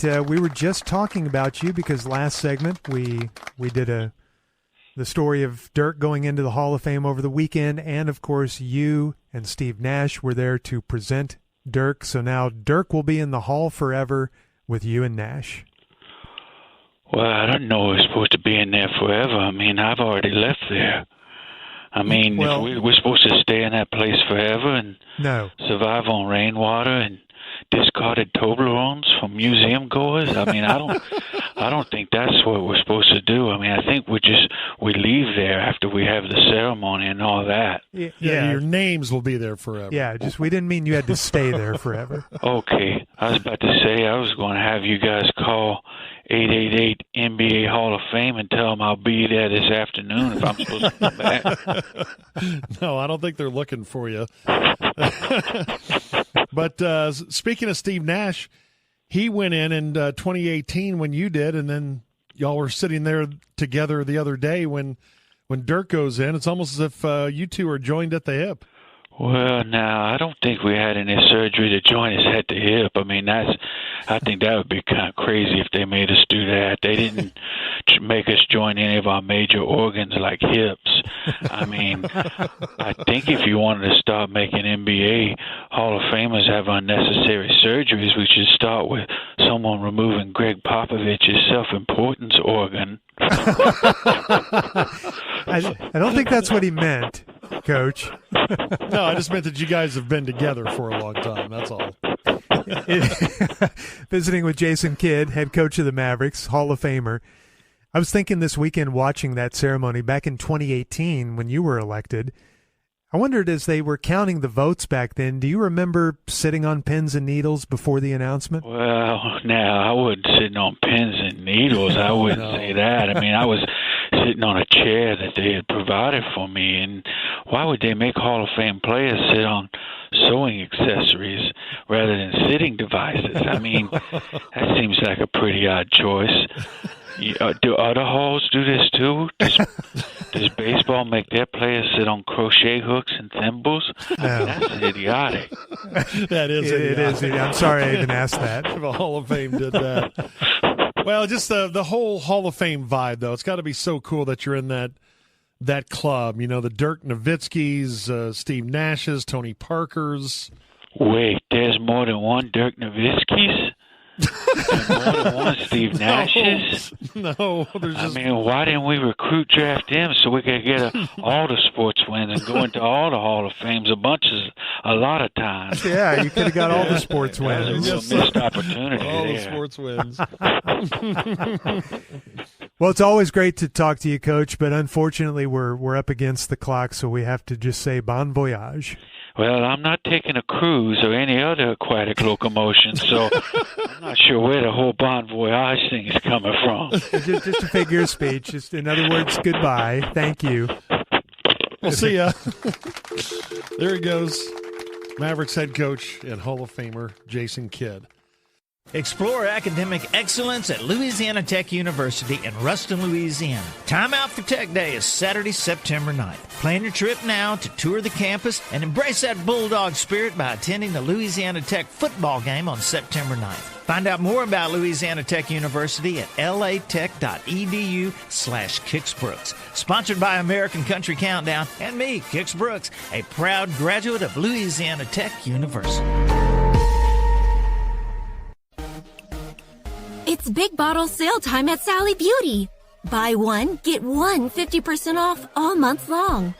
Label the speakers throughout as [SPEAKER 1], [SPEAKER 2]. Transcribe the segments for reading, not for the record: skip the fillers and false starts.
[SPEAKER 1] we were just talking about you because last segment we did the story of Dirk going into the Hall of Fame over the weekend, and of course you and Steve Nash were there to present Dirk. So now Dirk will be in the Hall forever with you and Nash.
[SPEAKER 2] Well, I don't know we're supposed to be in there forever. I mean, I've already left there. I mean,
[SPEAKER 1] well,
[SPEAKER 2] if we're supposed to stay in that place forever and survive on rainwater and discarded Toblerones from museum goers. I mean, I don't think that's what we're supposed to do. I mean, I think we leave there after we have the ceremony and all that.
[SPEAKER 3] Yeah, your names will be there forever.
[SPEAKER 1] Yeah, just we didn't mean you had to stay there forever.
[SPEAKER 2] Okay, I was about to say I was going to have you guys call 888 NBA Hall of Fame and tell them I'll be there this afternoon if I'm supposed to come back.
[SPEAKER 3] No, I don't think they're looking for you. But speaking of Steve Nash, he went in 2018 when you did, and then y'all were sitting there together the other day when Dirk goes in. It's almost as if you two are joined at the hip.
[SPEAKER 2] Well, now, I don't think we had any surgery to join us at the hip. I mean, I think that would be kind of crazy if they made us do that. They didn't make us join any of our major organs like hips. I mean, I think if you wanted to start making NBA Hall of Famers have unnecessary surgeries, we should start with someone removing Greg Popovich's self-importance organ.
[SPEAKER 1] I don't think that's what he meant, Coach.
[SPEAKER 3] No, I just meant that you guys have been together for a long time. That's all.
[SPEAKER 1] Visiting with Jason Kidd, head coach of the Mavericks, Hall of Famer. I was thinking this weekend watching that ceremony back in 2018 when you were elected. I wondered as they were counting the votes back then, do you remember sitting on pins and needles before the announcement?
[SPEAKER 2] Well, no, I wasn't sitting on pins and needles. I wouldn't say that. I mean, I was sitting on a chair that they had provided for me. And why would they make Hall of Fame players sit on sewing accessories rather than sitting devices? I mean, that seems like a pretty odd choice. Do other halls do this too? Does baseball make their players sit on crochet hooks and thimbles?
[SPEAKER 1] No.
[SPEAKER 2] I mean, that's idiotic.
[SPEAKER 3] That is idiotic.
[SPEAKER 1] It is. I'm sorry I even asked that.
[SPEAKER 3] If a Hall of Fame did that. Well, just the whole Hall of Fame vibe, though. It's got to be so cool that you're in that club. You know, the Dirk Nowitzki's, Steve Nash's, Tony Parker's.
[SPEAKER 2] Wait, there's more than one Dirk Nowitzki's? More than one Steve Nash's?
[SPEAKER 3] No, there's just...
[SPEAKER 2] I mean, why didn't we draft him so we could get all the sports wins and go into all the Hall of Fames a lot of times?
[SPEAKER 1] Yeah, you could have got all the sports wins.
[SPEAKER 2] That's a real missed opportunity
[SPEAKER 3] all
[SPEAKER 2] there.
[SPEAKER 3] The sports wins.
[SPEAKER 1] Well, it's always great to talk to you, Coach, but unfortunately we're up against the clock, so we have to just say bon voyage.
[SPEAKER 2] Well, I'm not taking a cruise or any other aquatic locomotion, so I'm not sure where the whole bon voyage thing is coming from.
[SPEAKER 1] Just a figure of speech. Just, in other words, goodbye. Thank you.
[SPEAKER 3] We'll see ya. There he goes. Mavericks head coach and Hall of Famer Jason Kidd.
[SPEAKER 4] Explore academic excellence at Louisiana Tech University in Ruston, Louisiana. Time out for Tech Day is Saturday, September 9th. Plan your trip now to tour the campus and embrace that Bulldog spirit by attending the Louisiana Tech football game on September 9th. Find out more about Louisiana Tech University at latech.edu/Kix-Brooks. Sponsored by American Country Countdown and me, Kix Brooks, a proud graduate of Louisiana Tech University.
[SPEAKER 5] It's big bottle sale time at Sally Beauty. Buy one, get one 50% off all month long.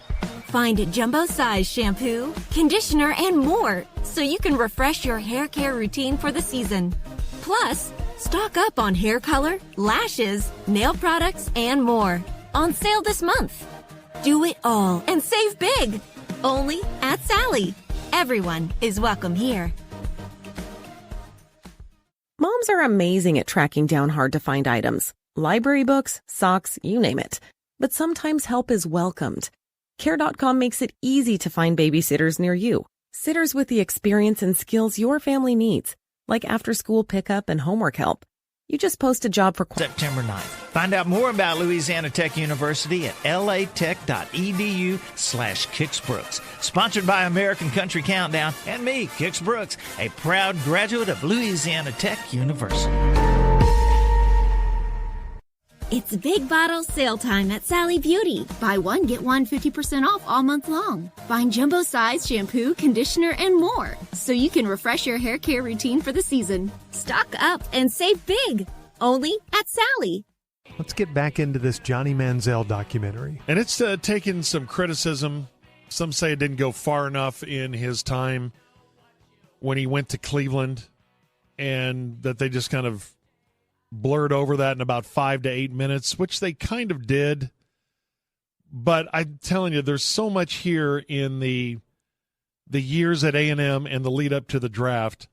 [SPEAKER 5] Find jumbo size shampoo, conditioner, and more so you can refresh your hair care routine for the season. Plus, stock up on hair color, lashes, nail products, and more. On sale this month. Do it all and save big. Only at Sally. Everyone is welcome here.
[SPEAKER 6] Moms are amazing at tracking down hard-to-find items. Library books, socks, you name it. But sometimes help is welcomed. Care.com makes it easy to find babysitters near you. Sitters with the experience and skills your family needs, like after-school pickup and homework help. You just post a job for
[SPEAKER 4] September 9th. Find out more about Louisiana Tech University at latech.edu/Kix-Brooks. Sponsored by American Country Countdown and me, Kix Brooks, a proud graduate of Louisiana Tech University.
[SPEAKER 5] It's big bottle sale time at Sally Beauty. Buy one, get one 50% off all month long. Find jumbo size shampoo, conditioner, and more, so you can refresh your hair care routine for the season. Stock up and save big. Only at Sally.
[SPEAKER 1] Let's get back into this Johnny Manziel documentary.
[SPEAKER 3] And it's taken some criticism. Some say it didn't go far enough in his time when he went to Cleveland, and that they just kind of blurred over that in about 5 to 8 minutes, which they kind of did. But I'm telling you, there's so much here in the years at A&M and the lead up to the draft.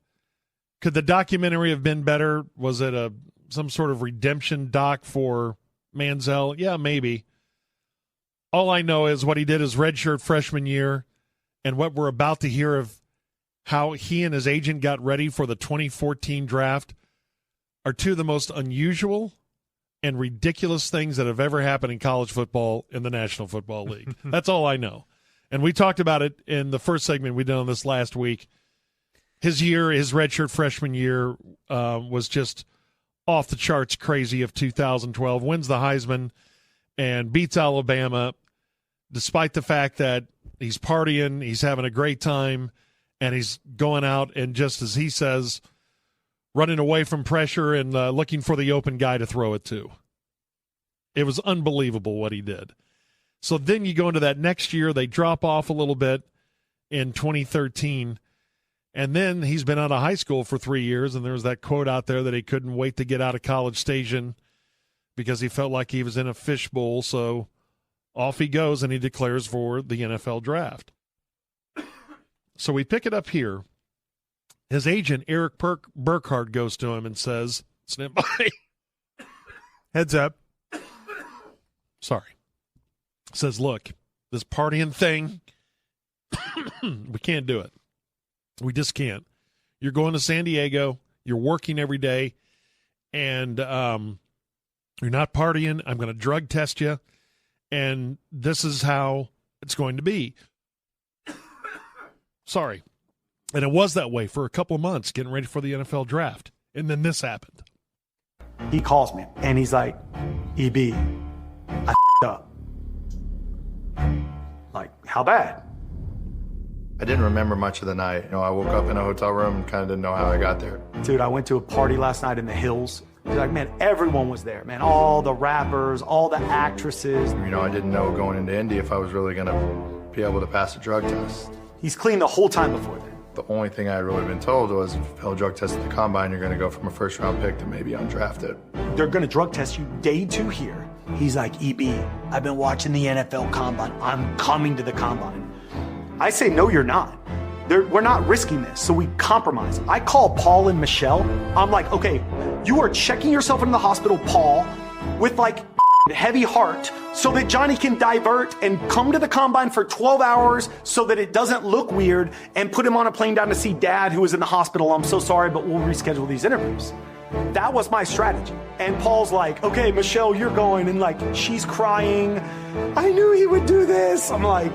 [SPEAKER 3] Could the documentary have been better? Was it some sort of redemption doc for Manziel? Yeah, maybe. All I know is what he did his redshirt freshman year, and what we're about to hear of how he and his agent got ready for the 2014 draft are two of the most unusual and ridiculous things that have ever happened in college football in the National Football League. That's all I know. And we talked about it in the first segment we did on this last week. His redshirt freshman year was just off the charts crazy of 2012. Wins the Heisman and beats Alabama, despite the fact that he's partying, he's having a great time, and he's going out and, just as he says, running away from pressure and looking for the open guy to throw it to. It was unbelievable what he did. So then you go into that next year, they drop off a little bit in 2013, and then he's been out of high school for 3 years, and there was that quote out there that he couldn't wait to get out of College Station because he felt like he was in a fishbowl. So off he goes, and he declares for the NFL draft. So we pick it up here. His agent, Eric Burkhardt, goes to him and says, "Stand by."
[SPEAKER 1] Heads up.
[SPEAKER 3] Sorry. Says, "Look, this partying thing, we can't do it. We just can't. You're going to San Diego. You're working every day. And you're not partying. I'm going to drug test you. And this is how it's going to be." Sorry. And it was that way for a couple of months, getting ready for the NFL draft. And then this happened.
[SPEAKER 7] He calls me, and he's like, "EB, I up." Like, how bad?
[SPEAKER 8] I didn't remember much of the night. I woke up in a hotel room and kind of didn't know how I got there.
[SPEAKER 7] Dude, I went to a party last night in the hills. He's like, man, everyone was there, man. All the rappers, all the actresses.
[SPEAKER 8] I didn't know going into Indy if I was really going to be able to pass a drug test.
[SPEAKER 7] He's clean the whole time before then.
[SPEAKER 8] The only thing I had really been told was if you fail a drug test at the combine, you're going to go from a first-round pick to maybe undrafted.
[SPEAKER 7] They're going to drug test you day 2 here. He's like, "EB, I've been watching the NFL combine. I'm coming to the combine." I say, "No, you're not. We're not risking this." So we compromise. I call Paul and Michelle. I'm like, "Okay, you are checking yourself into the hospital, Paul, with like heavy heart so that Johnny can divert and come to the combine for 12 hours so that it doesn't look weird, and put him on a plane down to see Dad who is in the hospital. I'm so sorry, but we'll reschedule these interviews." That was my strategy. And Paul's like, "Okay, Michelle, you're going." And like, she's crying. "I knew he would do this." I'm like,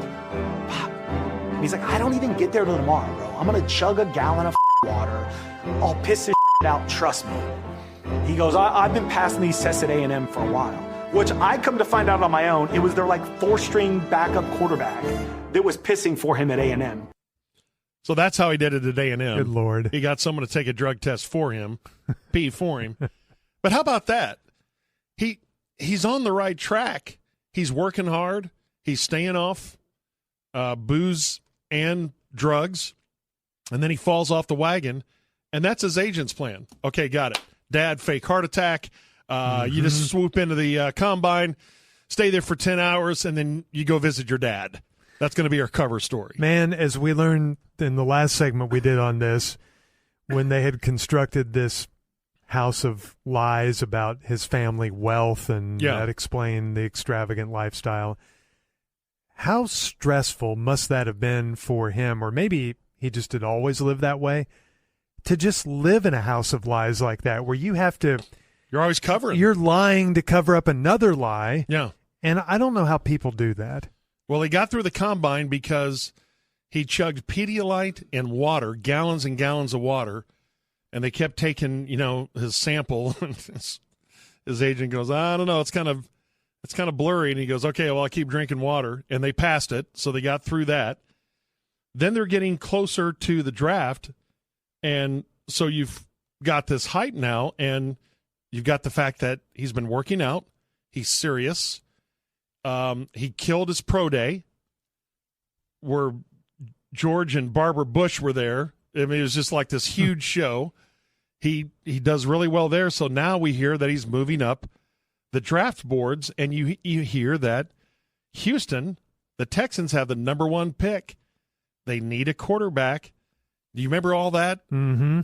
[SPEAKER 7] "Fuck." He's like, "I don't even get there till tomorrow, bro. I'm going to chug a gallon of water. I'll piss this out. Trust me." He goes, I've been passing these tests at A&M for a while. Which I come to find out on my own, it was their like 4-string backup quarterback that was pissing for him at A&M.
[SPEAKER 3] So that's how he did it at A&M.
[SPEAKER 1] Good Lord.
[SPEAKER 3] He got someone to take a drug test for him, pee for him. But how about that? He's on the right track. He's working hard. He's staying off booze and drugs. And then he falls off the wagon. And that's his agent's plan. Okay, got it. Dad, fake heart attack. You just swoop into the combine, stay there for 10 hours, and then you go visit your dad. That's going to be our cover story.
[SPEAKER 1] Man, as we learned in the last segment we did on this, when they had constructed this house of lies about his family wealth and that explained the extravagant lifestyle, how stressful must that have been for him? Or maybe he just had always lived that way, to just live in a house of lies like that, where you have to...
[SPEAKER 3] You're always covering.
[SPEAKER 1] You're lying to cover up another lie.
[SPEAKER 3] Yeah.
[SPEAKER 1] And I don't know how people do that.
[SPEAKER 3] Well, he got through the combine because he chugged Pedialyte and water, gallons and gallons of water, and they kept taking, his sample. his agent goes, I don't know, it's kind of blurry. And he goes, okay, well, I'll keep drinking water. And they passed it, so they got through that. Then they're getting closer to the draft, and so you've got this hype now, and you've got the fact that he's been working out. He's serious. He killed his pro day where George and Barbara Bush were there. I mean, it was just like this huge show. He does really well there. So now we hear that he's moving up the draft boards, and you hear that Houston, the Texans, have the number 1 pick. They need a quarterback. Do you remember all that?
[SPEAKER 1] Mm-hmm.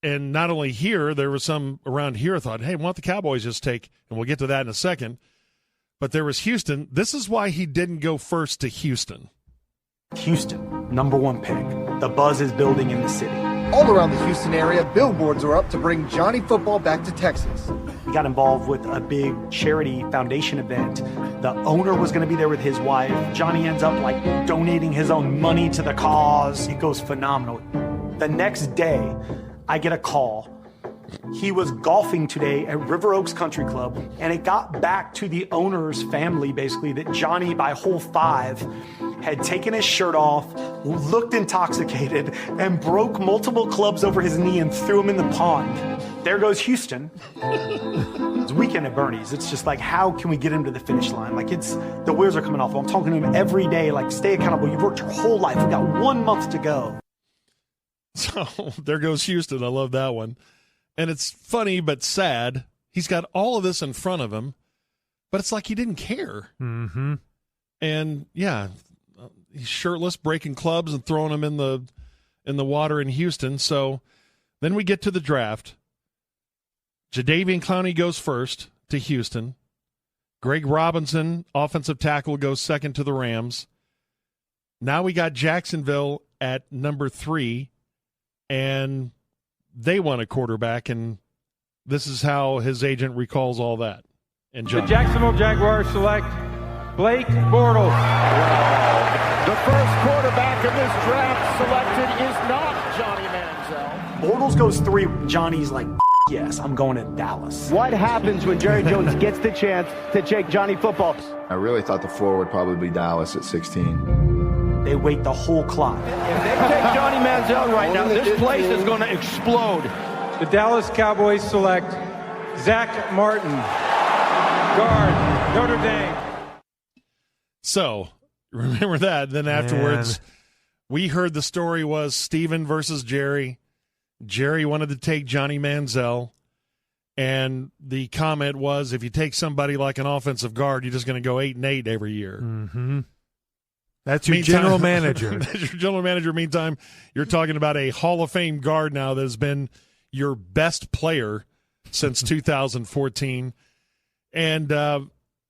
[SPEAKER 3] And not only here, there was some around here thought, hey, why don't the Cowboys just take, and we'll get to that in a second. But there was Houston. This is why he didn't go first to Houston.
[SPEAKER 7] Houston, number 1 pick. The buzz is building in the city.
[SPEAKER 9] All around the Houston area, billboards are up to bring Johnny football back to Texas.
[SPEAKER 7] We got involved with a big charity foundation event. The owner was going to be there with his wife. Johnny ends up like donating his own money to the cause. It goes phenomenal. The next day, I get a call. He was golfing today at River Oaks Country Club, and it got back to the owner's family, basically, that Johnny, by hole 5, had taken his shirt off, looked intoxicated, and broke multiple clubs over his knee and threw him in the pond. There goes Houston. It's weekend at Bernie's. It's just like, how can we get him to the finish line? Like, the wheels are coming off. I'm talking to him every day, like, stay accountable. You've worked your whole life. We've got 1 month to go.
[SPEAKER 3] So there goes Houston. I love that one. And it's funny but sad. He's got all of this in front of him, but it's like he didn't care.
[SPEAKER 1] Mm-hmm.
[SPEAKER 3] And, yeah, he's shirtless, breaking clubs and throwing them in the water in Houston. So then we get to the draft. Jadeveon Clowney goes first to Houston. Greg Robinson, offensive tackle, goes second to the Rams. Now we got Jacksonville at number 3, and they want a quarterback, and this is how his agent recalls all that. And
[SPEAKER 10] The Jacksonville Jaguars select Blake Bortles.
[SPEAKER 9] The first quarterback in this draft selected is not Johnny Manziel.
[SPEAKER 7] Bortles goes 3. Johnny's like, yes, I'm going to Dallas.
[SPEAKER 9] What happens when Jerry Jones gets the chance to take Johnny football?
[SPEAKER 8] I really thought the floor would probably be Dallas at 16.
[SPEAKER 7] They wait the whole clock.
[SPEAKER 9] If they take Johnny Manziel right now, this place is going to explode.
[SPEAKER 10] The Dallas Cowboys select Zach Martin, guard, Notre Dame.
[SPEAKER 3] So, remember that. Then afterwards, we heard the story was Steven versus Jerry. Jerry wanted to take Johnny Manziel. And the comment was, if you take somebody like an offensive guard, you're just going to go 8-8 every year.
[SPEAKER 1] Mm-hmm. That's your general manager.
[SPEAKER 3] That's your general manager. Meantime, you're talking about a Hall of Fame guard now that has been your best player since 2014. And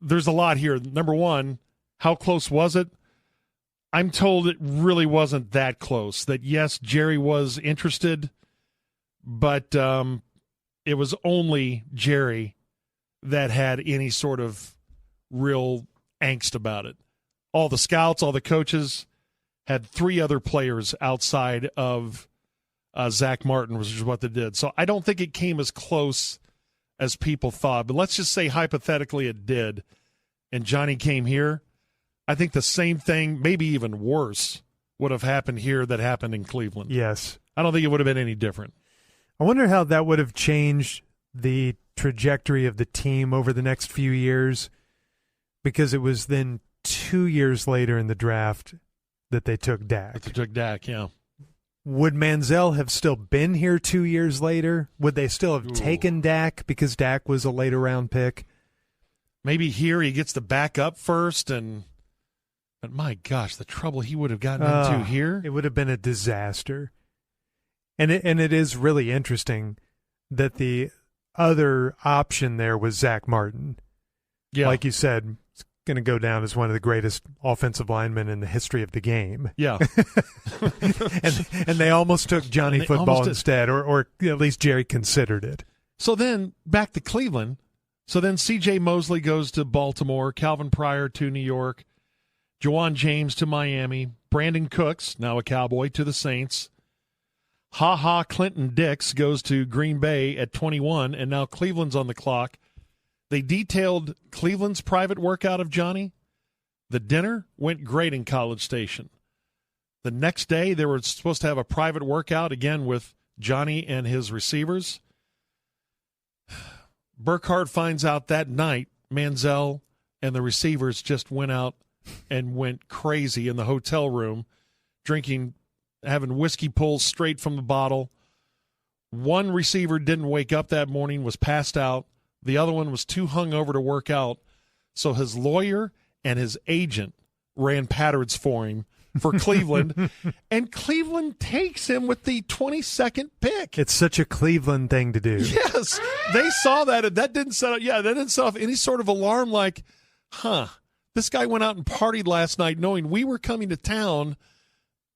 [SPEAKER 3] there's a lot here. Number 1, how close was it? I'm told it really wasn't that close. That, yes, Jerry was interested, but it was only Jerry that had any sort of real angst about it. All the scouts, all the coaches had 3 other players outside of Zach Martin, which is what they did. So I don't think it came as close as people thought. But let's just say hypothetically it did, and Johnny came here. I think the same thing, maybe even worse, would have happened here that happened in Cleveland.
[SPEAKER 1] Yes.
[SPEAKER 3] I don't think it would have been any different.
[SPEAKER 1] I wonder how that would have changed the trajectory of the team over the next few years, because it was then 2 years later in the draft that they took Dak.
[SPEAKER 3] They took Dak, yeah.
[SPEAKER 1] Would Manziel have still been here 2 years later? Would they still have taken Dak because Dak was a later round pick?
[SPEAKER 3] Maybe here he gets the back up first, but my gosh, the trouble he would have gotten into here.
[SPEAKER 1] It would have been a disaster. And it is really interesting that the other option there was Zach Martin.
[SPEAKER 3] Yeah.
[SPEAKER 1] Like you said, it's going to go down as one of the greatest offensive linemen in the history of the game.
[SPEAKER 3] Yeah.
[SPEAKER 1] and they almost took Johnny Football instead, or at least Jerry considered it.
[SPEAKER 3] So then back to Cleveland. So then C.J. Mosley goes to Baltimore, Calvin Pryor to New York, Juwan James to Miami, Brandon Cooks, now a Cowboy, to the Saints. Ha-Ha Clinton Dix goes to Green Bay at 21, and now Cleveland's on the clock They detailed Cleveland's private workout of Johnny. The dinner went great in College Station. The next day, they were supposed to have a private workout, again, with Johnny and his receivers. Burkhardt finds out that night Manziel and the receivers just went out and went crazy in the hotel room, drinking, having whiskey pulls straight from the bottle. One receiver didn't wake up that morning, was passed out. The other one was too hungover to work out. So his lawyer and his agent ran patterns for him for Cleveland, and Cleveland takes him with the 22nd pick.
[SPEAKER 1] It's such a Cleveland thing to do.
[SPEAKER 3] Yes, they saw that, and that didn't set off any sort of alarm like, this guy went out and partied last night knowing we were coming to town.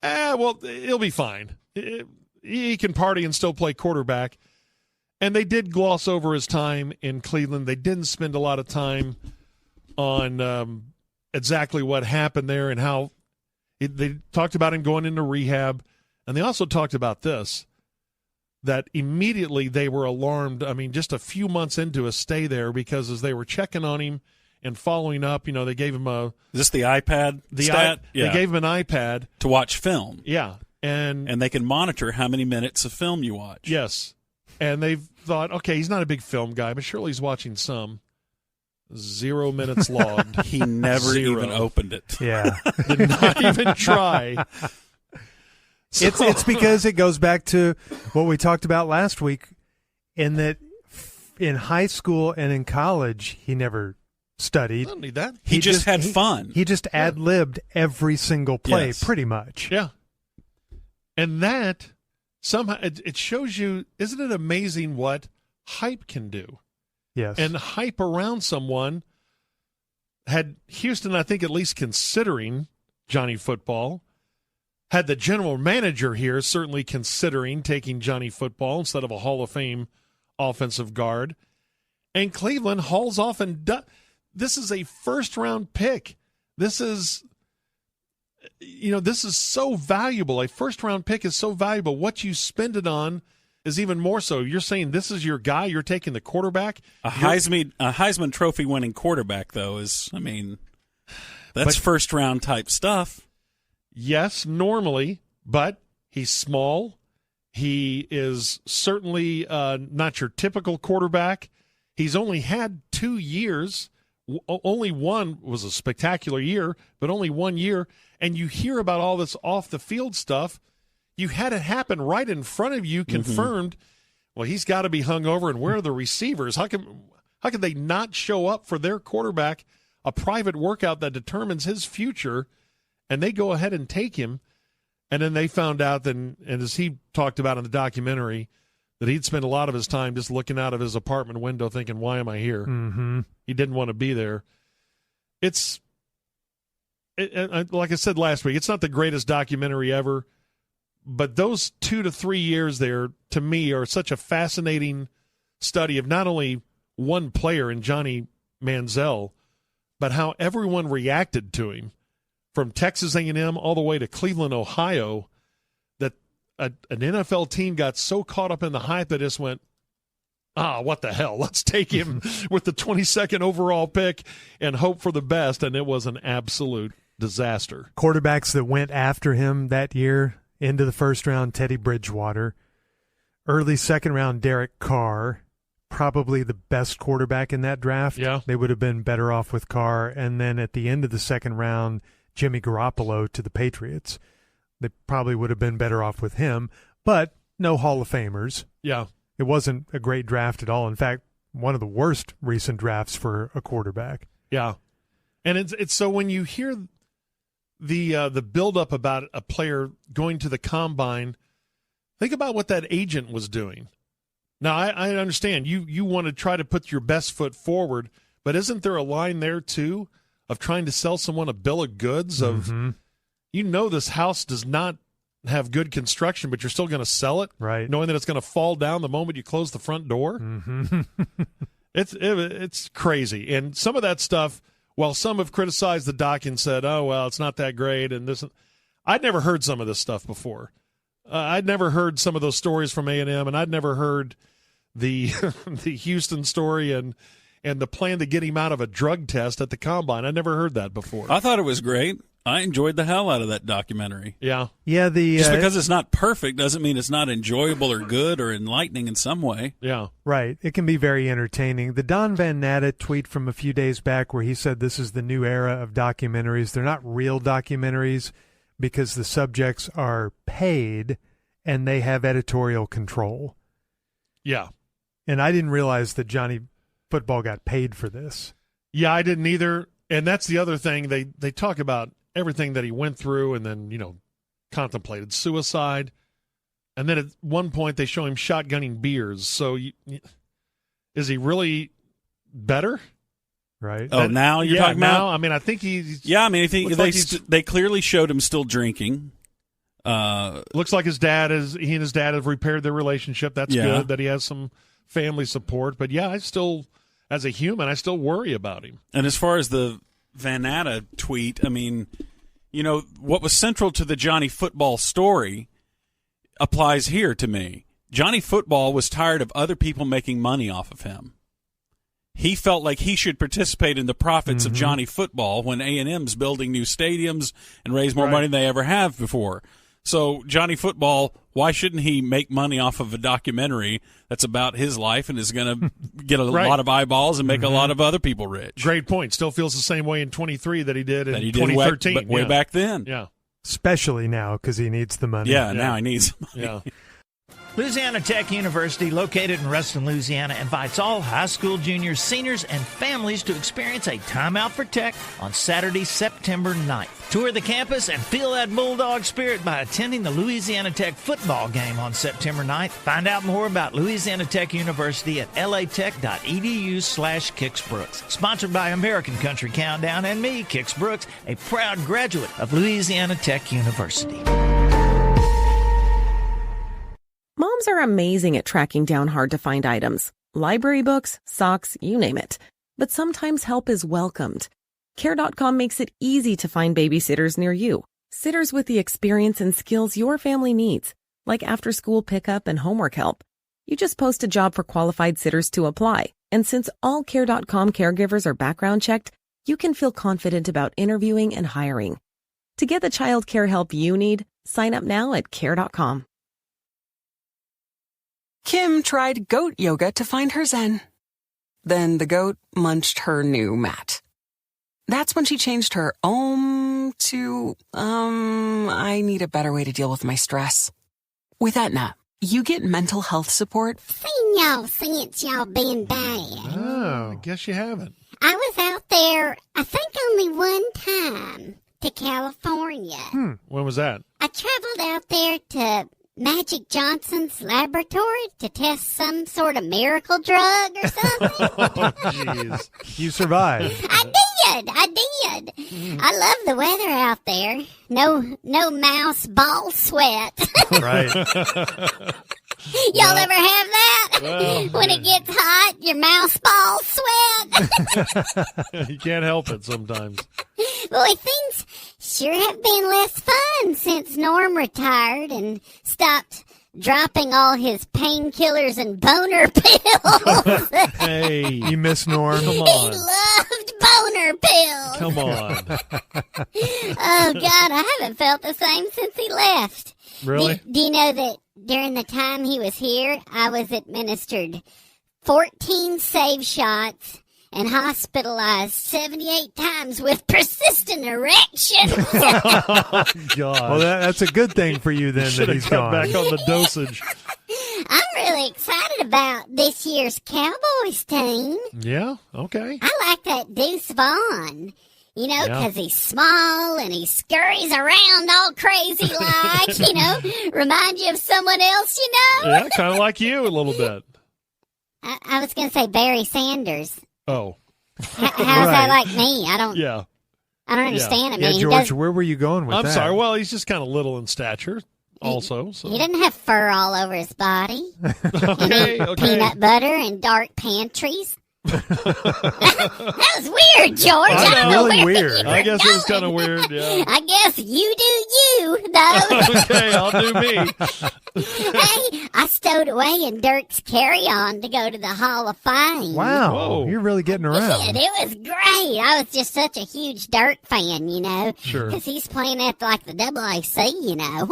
[SPEAKER 3] Well, he'll be fine. He can party and still play quarterback. And they did gloss over his time in Cleveland. They didn't spend a lot of time on exactly what happened there and how they talked about him going into rehab. And they also talked about this, that immediately they were alarmed. I mean, just a few months into a stay there, because as they were checking on him and following up, they gave him
[SPEAKER 11] Is this the iPad stat?
[SPEAKER 3] They gave him an iPad.
[SPEAKER 11] To watch film.
[SPEAKER 3] Yeah. And
[SPEAKER 11] they can monitor how many minutes of film you watch.
[SPEAKER 3] Yes. And they've thought, okay, he's not a big film guy, but surely he's watching some. 0 minutes logged.
[SPEAKER 11] He never even opened it.
[SPEAKER 1] Yeah.
[SPEAKER 3] Did not even try. So,
[SPEAKER 1] it's because it goes back to what we talked about last week, in that in high school and in college, he never studied.
[SPEAKER 3] I don't need that.
[SPEAKER 11] He just had fun.
[SPEAKER 1] He just ad-libbed every single play,
[SPEAKER 11] Yes.
[SPEAKER 1] pretty much.
[SPEAKER 3] Yeah. And that, somehow, it shows you, isn't it amazing what hype can do?
[SPEAKER 1] Yes.
[SPEAKER 3] And hype around someone had Houston, I think, at least considering Johnny Football. Had the general manager here certainly considering taking Johnny Football instead of a Hall of Fame offensive guard. And Cleveland hauls off and this is a first-round pick. This is, this is so valuable. A first-round pick is so valuable. What you spend it on is even more so. You're saying this is your guy. You're taking the quarterback.
[SPEAKER 11] A Heisman Trophy winning quarterback, though, that's first-round type stuff.
[SPEAKER 3] Yes, normally, but he's small. He is certainly not your typical quarterback. He's only had 2 years. Only one was a spectacular year, but only 1 year. And you hear about all this off-the-field stuff. You had it happen right in front of you, confirmed. Well, he's got to be hungover, and where are the receivers? How can they not show up for their quarterback, a private workout that determines his future, and they go ahead and take him? And then they found out that, and as he talked about in the documentary, that he'd spent a lot of his time just looking out of his apartment window thinking, why am I here?
[SPEAKER 1] Mm-hmm.
[SPEAKER 3] He didn't want to be there. Like I said last week, it's not the greatest documentary ever, but those 2 to 3 years there, to me, are such a fascinating study of not only one player in Johnny Manziel, but how everyone reacted to him, from Texas A&M all the way to Cleveland, Ohio, that an NFL team got so caught up in the hype that just went, what the hell? Let's take him with the 22nd overall pick and hope for the best, and it was an absolute disaster.
[SPEAKER 1] Quarterbacks that went after him that year into the first round, Teddy Bridgewater. Early second round, Derek Carr. Probably the best quarterback in that draft.
[SPEAKER 3] Yeah.
[SPEAKER 1] They would have been better off with Carr. And then at the end of the second round, Jimmy Garoppolo to the Patriots. They probably would have been better off with him, but no Hall of Famers.
[SPEAKER 3] Yeah.
[SPEAKER 1] It wasn't a great draft at all. In fact, one of the worst recent drafts for a quarterback.
[SPEAKER 3] Yeah. And it's so when you hear the buildup about a player going to the combine, think about what that agent was doing. Now, I understand you want to try to put your best foot forward, but isn't there a line there, too, of trying to sell someone a bill of goods of, this house does not have good construction, but you're still going to sell it,
[SPEAKER 1] right?
[SPEAKER 3] Knowing that it's going to fall down the moment you close the front door.
[SPEAKER 1] Mm-hmm.
[SPEAKER 3] It's crazy. And some of that stuff, while some have criticized the doc and said, oh, well, it's not that great, and this, I'd never heard some of this stuff before. I'd never heard some of those stories from A&M, and I'd never heard the the Houston story, and and the plan to get him out of a drug test at the combine. I never heard that before.
[SPEAKER 11] I thought it was great. I enjoyed the hell out of that documentary.
[SPEAKER 3] Yeah.
[SPEAKER 1] Yeah,
[SPEAKER 11] just because it's not perfect doesn't mean it's not enjoyable or good or enlightening in some way.
[SPEAKER 3] Yeah.
[SPEAKER 1] Right. It can be very entertaining. The Don Van Natta tweet from a few days back where he said this is the new era of documentaries. They're not real documentaries because the subjects are paid and they have editorial control.
[SPEAKER 3] Yeah.
[SPEAKER 1] And I didn't realize that Johnny Football got paid for this.
[SPEAKER 3] Yeah, I didn't either. And that's the other thing. They talk about everything that he went through and then, contemplated suicide. And then at one point they show him shotgunning beers. So is he really better?
[SPEAKER 1] Right.
[SPEAKER 11] Now you're talking about?
[SPEAKER 3] I mean, I think he's...
[SPEAKER 11] Yeah, I mean, I think they clearly showed him still drinking.
[SPEAKER 3] Looks like he and his dad have repaired their relationship. That's good that he has some family support. But yeah, as a human, I still worry about him.
[SPEAKER 11] And as far as the Van Natta tweet, I mean, what was central to the Johnny Football story applies here to me. Johnny Football was tired of other people making money off of him. He felt like he should participate in the profits of Johnny Football when A&M's building new stadiums and raise more money than they ever have before. So Johnny Football, why shouldn't he make money off of a documentary that's about his life and is going to get a lot of eyeballs and make a lot of other people rich?
[SPEAKER 3] Great point. Still feels the same way in 23 that he did in 2013.
[SPEAKER 11] Way back then.
[SPEAKER 3] Yeah.
[SPEAKER 1] Especially now because he needs the money.
[SPEAKER 11] Yeah, now he needs money.
[SPEAKER 3] Yeah.
[SPEAKER 4] Louisiana Tech University, located in Ruston, Louisiana, invites all high school juniors, seniors, and families to experience a Time Out for Tech on Saturday, September 9th. Tour the campus and feel that Bulldog spirit by attending the Louisiana Tech football game on September 9th. Find out more about Louisiana Tech University at latech.edu/Kix Sponsored by American Country Countdown and me, Kix Brooks, a proud graduate of Louisiana Tech University.
[SPEAKER 6] Moms are amazing at tracking down hard-to-find items. Library books, socks, you name it. But sometimes help is welcomed. Care.com makes it easy to find babysitters near you. Sitters with the experience and skills your family needs, like after-school pickup and homework help. You just post a job for qualified sitters to apply. And since all Care.com caregivers are background checked, you can feel confident about interviewing and hiring. To get the child care help you need, sign up now at Care.com.
[SPEAKER 12] Kim tried goat yoga to find her zen. Then the goat munched her new mat. That's when she changed her to, I need a better way to deal with my stress. With Aetna, you get mental health support.
[SPEAKER 13] Seen y'all since y'all been bad.
[SPEAKER 3] Oh, I guess you haven't.
[SPEAKER 13] I was out there, I think only one time, to California.
[SPEAKER 3] When was that?
[SPEAKER 13] I traveled out there to Magic Johnson's laboratory to test some sort of miracle drug or something.
[SPEAKER 3] Oh, jeez.
[SPEAKER 1] You survived.
[SPEAKER 13] I did. I love the weather out there. No mouse ball sweat.
[SPEAKER 1] Right.
[SPEAKER 13] Y'all ever have that? When it gets hot, your mouse ball sweat.
[SPEAKER 3] You can't help it sometimes.
[SPEAKER 13] Boy, things sure have been less fun since Norm retired and stopped dropping all his painkillers and boner pills.
[SPEAKER 3] Hey,
[SPEAKER 1] you miss Norm.
[SPEAKER 3] Come on.
[SPEAKER 13] He loved boner pills.
[SPEAKER 3] Come on.
[SPEAKER 13] Oh, God, I haven't felt the same since he left.
[SPEAKER 3] Really?
[SPEAKER 13] Do you know that during the time he was here, I was administered 14 save shots and hospitalized 78 times with persistent erections.
[SPEAKER 3] Oh, God.
[SPEAKER 1] Well, that's a good thing for you then that he's gone.
[SPEAKER 3] Back on the dosage.
[SPEAKER 13] I'm really excited about this year's Cowboys team.
[SPEAKER 3] Yeah, okay.
[SPEAKER 13] I like that Deuce Vaughn. Because he's small and he scurries around all crazy like, remind you of someone else,
[SPEAKER 3] Yeah, kind of like you a little bit.
[SPEAKER 13] I was going to say Barry Sanders.
[SPEAKER 3] Oh.
[SPEAKER 13] How's that like me? I don't understand it.
[SPEAKER 1] Yeah, George, where were you going with that?
[SPEAKER 3] I'm sorry. Well, he's just kind of little in stature also. So.
[SPEAKER 13] He didn't have fur all over his body.
[SPEAKER 3] Okay.
[SPEAKER 13] Peanut butter and dark pantries. That was weird, George.
[SPEAKER 1] That's really weird.
[SPEAKER 3] I guess it was kind of weird, yeah.
[SPEAKER 13] I guess you do you, though.
[SPEAKER 3] Okay, I'll do me.
[SPEAKER 13] Hey, I stowed away in Dirk's carry-on to go to the Hall of Fame.
[SPEAKER 1] Wow,
[SPEAKER 3] Whoa.
[SPEAKER 1] you're really getting
[SPEAKER 13] And
[SPEAKER 1] around.
[SPEAKER 13] it was great. I was just such a huge Dirk fan, you know.
[SPEAKER 3] Sure.
[SPEAKER 13] Because he's playing at like the AAC, you know,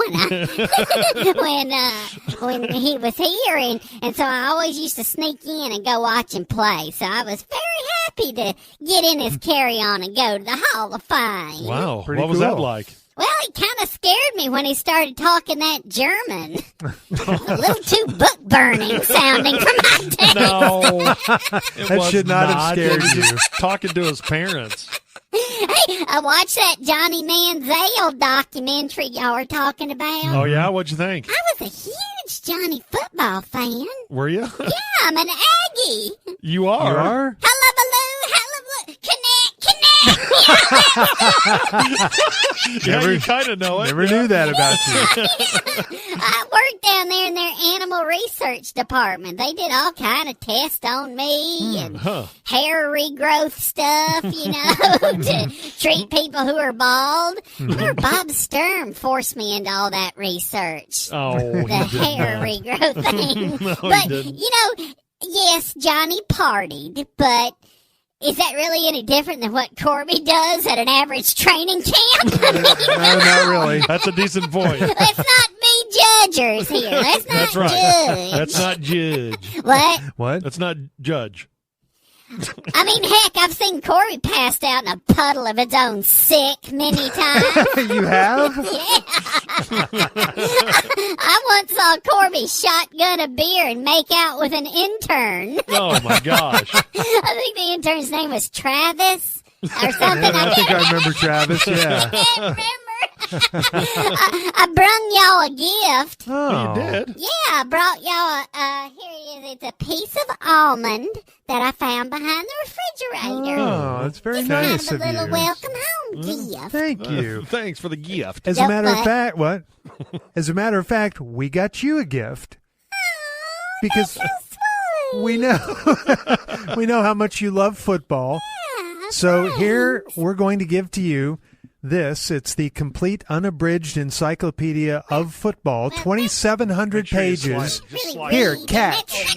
[SPEAKER 13] when he was here, and so I always used to sneak in and go watch him play. So I was very happy to get in his carry-on and go to the Hall of Fame.
[SPEAKER 3] Wow,
[SPEAKER 1] Pretty
[SPEAKER 3] what was that
[SPEAKER 1] cool.
[SPEAKER 3] like?
[SPEAKER 13] Well, it kind of scared me when he started talking that German. A little too book burning sounding for my taste.
[SPEAKER 3] No,
[SPEAKER 1] That should not have scared
[SPEAKER 3] He was
[SPEAKER 1] you.
[SPEAKER 3] just talking to his parents.
[SPEAKER 13] Hey, I watched that Johnny Manziel documentary y'all were talking about.
[SPEAKER 3] Oh, yeah? What'd you think?
[SPEAKER 13] I was a huge Johnny football fan.
[SPEAKER 3] Were you?
[SPEAKER 13] Yeah, I'm an Aggie.
[SPEAKER 3] You are?
[SPEAKER 1] You are?
[SPEAKER 13] Hullabaloo, connect.
[SPEAKER 3] Yeah, you kind of know it.
[SPEAKER 1] Never knew that about you.
[SPEAKER 13] I worked down there in their animal research department. They did all kind of tests on me and hair regrowth stuff, you know, to treat people who are bald. Remember Bob Sturm forced me into all that research.
[SPEAKER 3] Oh,
[SPEAKER 13] The hair regrowth thing.
[SPEAKER 3] No,
[SPEAKER 13] But,
[SPEAKER 3] he didn't.
[SPEAKER 13] you know, yes, Johnny partied, but is that really any different than what Corby does at an average training camp?
[SPEAKER 1] No, not really.
[SPEAKER 3] That's a decent point.
[SPEAKER 13] Let's not be judgers here. Let's not
[SPEAKER 3] That's right.
[SPEAKER 13] judge.
[SPEAKER 3] That's not judge.
[SPEAKER 13] What?
[SPEAKER 1] What?
[SPEAKER 3] That's not judge.
[SPEAKER 13] I mean, heck, I've seen Corby passed out in a puddle of its own sick many times.
[SPEAKER 1] You have?
[SPEAKER 13] I once saw Corby shotgun a beer and make out with an intern.
[SPEAKER 3] Oh, my gosh.
[SPEAKER 13] I think the intern's name was Travis or something.
[SPEAKER 1] I think I remember Travis, yeah.
[SPEAKER 13] can't remember. I brung y'all a gift.
[SPEAKER 1] Oh,
[SPEAKER 3] You did?
[SPEAKER 13] Yeah, I brought y'all here it is. It's a piece of almond that I found behind the refrigerator.
[SPEAKER 1] Oh, that's very
[SPEAKER 13] Just
[SPEAKER 1] nice
[SPEAKER 13] kind
[SPEAKER 1] of
[SPEAKER 13] of a little
[SPEAKER 1] you.
[SPEAKER 13] welcome home gift.
[SPEAKER 1] Thank you.
[SPEAKER 3] Thanks for the gift.
[SPEAKER 1] As a
[SPEAKER 13] Yep,
[SPEAKER 1] matter of
[SPEAKER 13] but-
[SPEAKER 1] fact, what? As a matter of fact, we got you a gift because we know we know how much you love football. So here we're going to give to you this. It's the complete unabridged encyclopedia of football, 2,700 pages. Here, catch.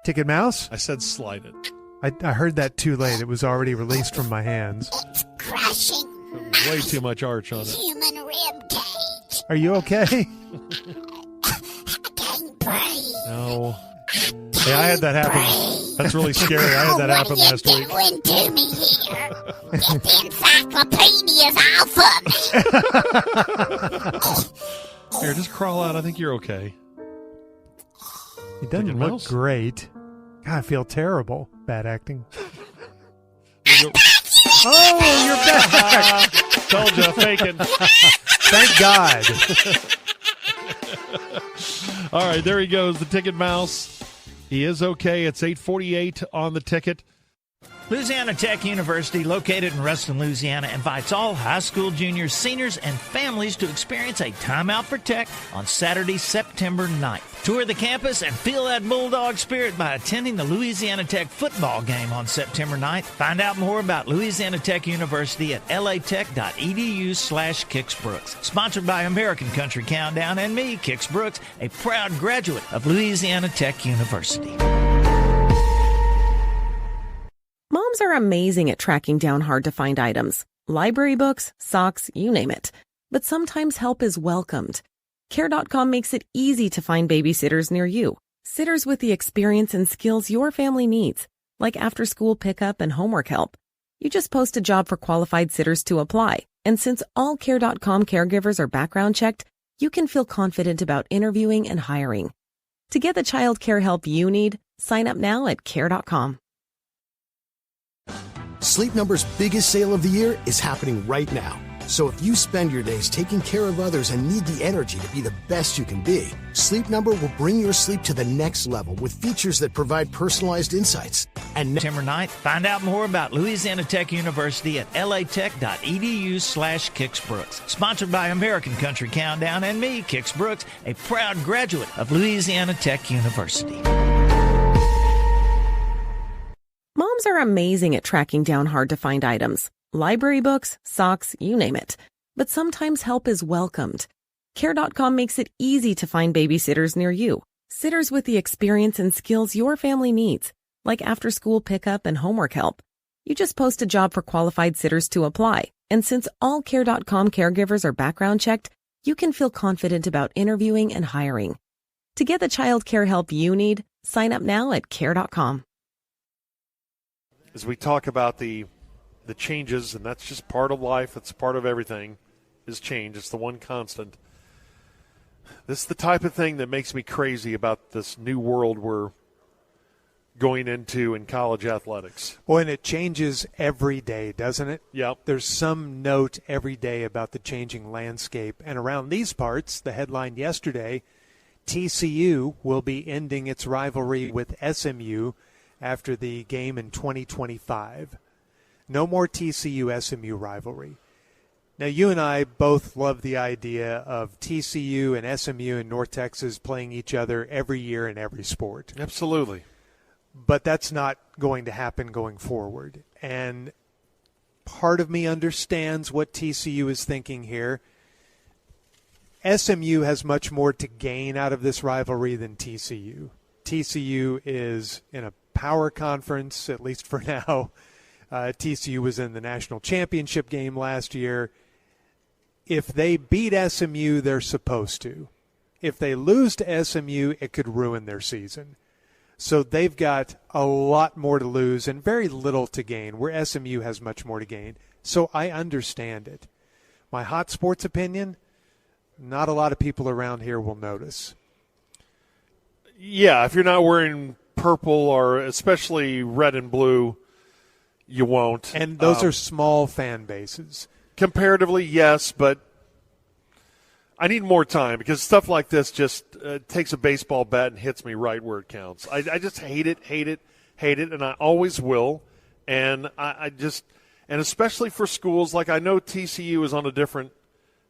[SPEAKER 1] Ticket Mouse?
[SPEAKER 3] I said slide it.
[SPEAKER 1] I heard that too late. It was already released from my hands.
[SPEAKER 13] Crushing
[SPEAKER 3] Way too much arch on it.
[SPEAKER 13] human rib cage.
[SPEAKER 1] Are you okay?
[SPEAKER 13] Can't breathe.
[SPEAKER 3] No. Hey, I had that happen. That's really scary. I had that happen last
[SPEAKER 13] What are
[SPEAKER 3] week.
[SPEAKER 13] you doing to me here? Get the encyclopedias off of me.
[SPEAKER 3] Here, just crawl out. I think you're okay.
[SPEAKER 1] He doesn't
[SPEAKER 3] Ticket
[SPEAKER 1] look
[SPEAKER 3] Mouse?
[SPEAKER 1] great. God, I feel terrible. Bad acting. Oh, you're back.
[SPEAKER 3] Told you, faking.
[SPEAKER 1] Thank God.
[SPEAKER 3] All right, there he goes, the Ticket Mouse. He is okay. It's 8:48 on the ticket.
[SPEAKER 4] Louisiana Tech University, located in Ruston, Louisiana, invites all high school juniors, seniors, and families to experience a Time Out for Tech on Saturday, September 9th. Tour the campus and feel that Bulldog spirit by attending the Louisiana Tech football game on September 9th. Find out more about Louisiana Tech University at latech.edu/Kix Sponsored by American Country Countdown and me, Kix Brooks, a proud graduate of Louisiana Tech University.
[SPEAKER 6] Moms are amazing at tracking down hard-to-find items. Library books, socks, you name it. But sometimes help is welcomed. Care.com makes it easy to find babysitters near you. Sitters with the experience and skills your family needs, like after-school pickup and homework help. You just post a job for qualified sitters to apply. And since all Care.com caregivers are background checked, you can feel confident about interviewing and hiring. To get the child care help you need, sign up now at Care.com.
[SPEAKER 14] Sleep Number's biggest sale of the year is happening right now. So if you spend your days taking care of others and need the energy to be the best you can be, Sleep Number will bring your sleep to the next level with features that provide personalized insights. And
[SPEAKER 4] September 9th, find out more about Louisiana Tech University at latech.edu/Kix Sponsored by American Country Countdown and me, Kix Brooks, a proud graduate of Louisiana Tech University.
[SPEAKER 6] Moms are amazing at tracking down hard-to-find items. Library books, socks, you name it. But sometimes help is welcomed. Care.com makes it easy to find babysitters near you. Sitters with the experience and skills your family needs, like after-school pickup and homework help. You just post a job for qualified sitters to apply. And since all Care.com caregivers are background checked, you can feel confident about interviewing and hiring. To get the child care help you need, sign up now at Care.com.
[SPEAKER 3] As we talk about the changes, and that's just part of life, it's part of everything, is change. It's the one constant. This is the type of thing that makes me crazy about this new world we're going into in college athletics.
[SPEAKER 1] Well, and it changes every day, doesn't it?
[SPEAKER 3] Yep.
[SPEAKER 1] There's some note every day about the changing landscape. And around these parts, the headline yesterday, TCU will be ending its rivalry with SMU after the game in 2025. No more TCU-SMU rivalry. Now, you and I both love the idea of TCU and SMU and North Texas playing each other every year in every sport.
[SPEAKER 3] Absolutely.
[SPEAKER 1] But that's not going to happen going forward. And part of me understands what TCU is thinking here. SMU has much more to gain out of this rivalry than TCU. TCU is in a power conference, at least for now. TCU was in the national championship game last year. If they beat SMU, they're supposed to. If they lose to SMU, it could ruin their season. So they've got a lot more to lose and very little to gain, where SMU has much more to gain. So I understand it. My hot sports opinion, not a lot of people around here will notice.
[SPEAKER 3] Yeah, if you're not wearing purple or especially red and blue, you won't.
[SPEAKER 1] And those are small fan bases.
[SPEAKER 3] Comparatively, yes, but I need more time because stuff like this just takes a baseball bat and hits me right where it counts. I just hate it, and I always will. And and especially for schools, like I know TCU is on a different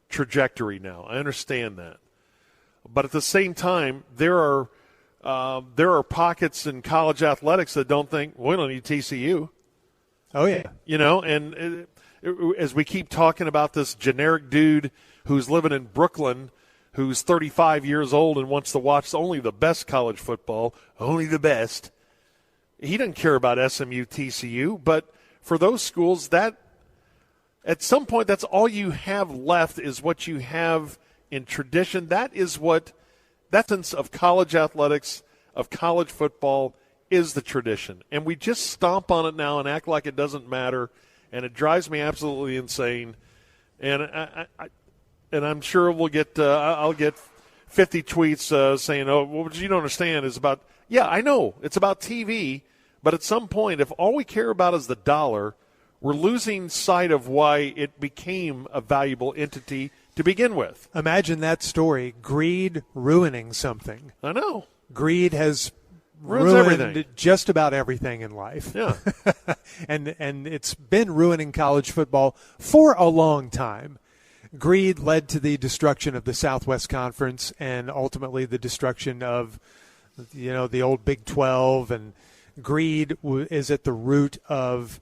[SPEAKER 3] trajectory now. I understand that. But at the same time, there are pockets in college athletics that don't think, we don't need TCU.
[SPEAKER 1] Oh, yeah.
[SPEAKER 3] You know, and as we keep talking about this generic dude who's living in Brooklyn, who's 35 years old and wants to watch only the best college football, only the best, he doesn't care about SMU, TCU. But for those schools, that at some point, that's all you have left is what you have in tradition. That is what the essence of college athletics, of college football, is the tradition. And we just stomp on it now and act like it doesn't matter, and it drives me absolutely insane. And I'm sure we'll get I'll get 50 tweets saying, oh, what you don't understand is about, yeah, I know, it's about TV, but at some point, if all we care about is the dollar, we're losing sight of why it became a valuable entity to begin with.
[SPEAKER 1] Imagine that story, greed ruining something.
[SPEAKER 3] I know.
[SPEAKER 1] Greed has
[SPEAKER 3] ruins
[SPEAKER 1] ruined
[SPEAKER 3] everything.
[SPEAKER 1] Just about everything in life.
[SPEAKER 3] Yeah.
[SPEAKER 1] and it's been ruining college football for a long time. Greed led to the destruction of the Southwest Conference and ultimately the destruction of, the old Big 12. And greed is at the root of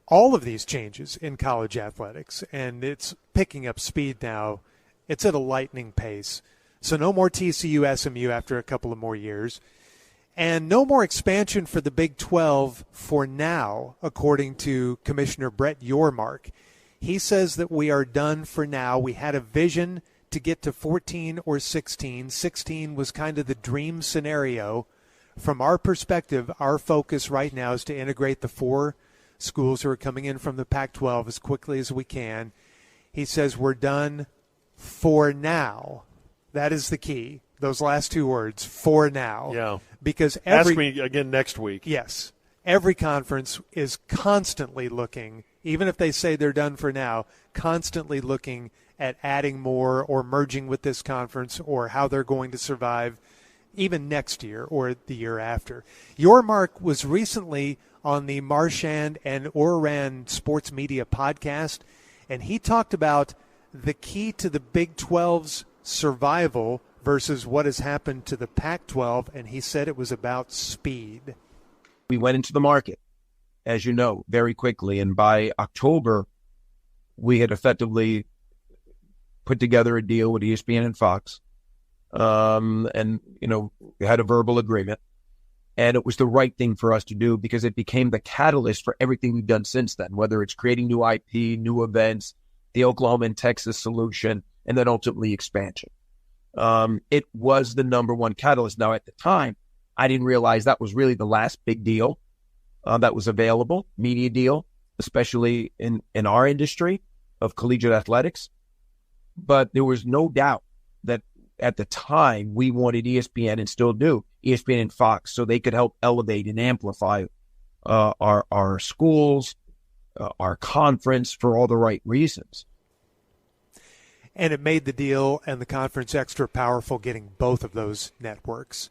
[SPEAKER 1] all of these changes in college athletics. And it's picking up speed now. It's at a lightning pace. So no more TCU, SMU after a couple of more years. And no more expansion for the Big 12 for now, according to Commissioner Brett Yormark. He says that we are done for now. We had a vision to get to 14 or 16. 16 was kind of the dream scenario. From our perspective, our focus right now is to integrate the 4 schools who are coming in from the Pac-12 as quickly as we can. He says we're done for now. That is the key. Those last 2 words, for now.
[SPEAKER 3] Yeah.
[SPEAKER 1] Because
[SPEAKER 3] ask me again next week.
[SPEAKER 1] Yes. Every conference is constantly looking even if they say they're done for now, constantly looking at adding more or merging with this conference or how they're going to survive even next year or the year after. Your Mark was recently on the Marchand and Oran Sports Media podcast, and he talked about the key to the Big 12's survival versus what has happened to the Pac-12, and he said it was about speed.
[SPEAKER 15] We went into the market, as you know, very quickly, and by October, we had effectively put together a deal with ESPN and Fox, and, we had a verbal agreement, and it was the right thing for us to do because it became the catalyst for everything we've done since then, whether it's creating new IP, new events, the Oklahoma and Texas solution, and then ultimately expansion. It was the number one catalyst. Now, at the time, I didn't realize that was really the last big deal that was available, media deal, especially in our industry of collegiate athletics. But there was no doubt that at the time we wanted ESPN, and still do, ESPN and Fox, so they could help elevate and amplify our schools, our conference, for all the right reasons.
[SPEAKER 1] And it made the deal and the conference extra powerful, getting both of those networks.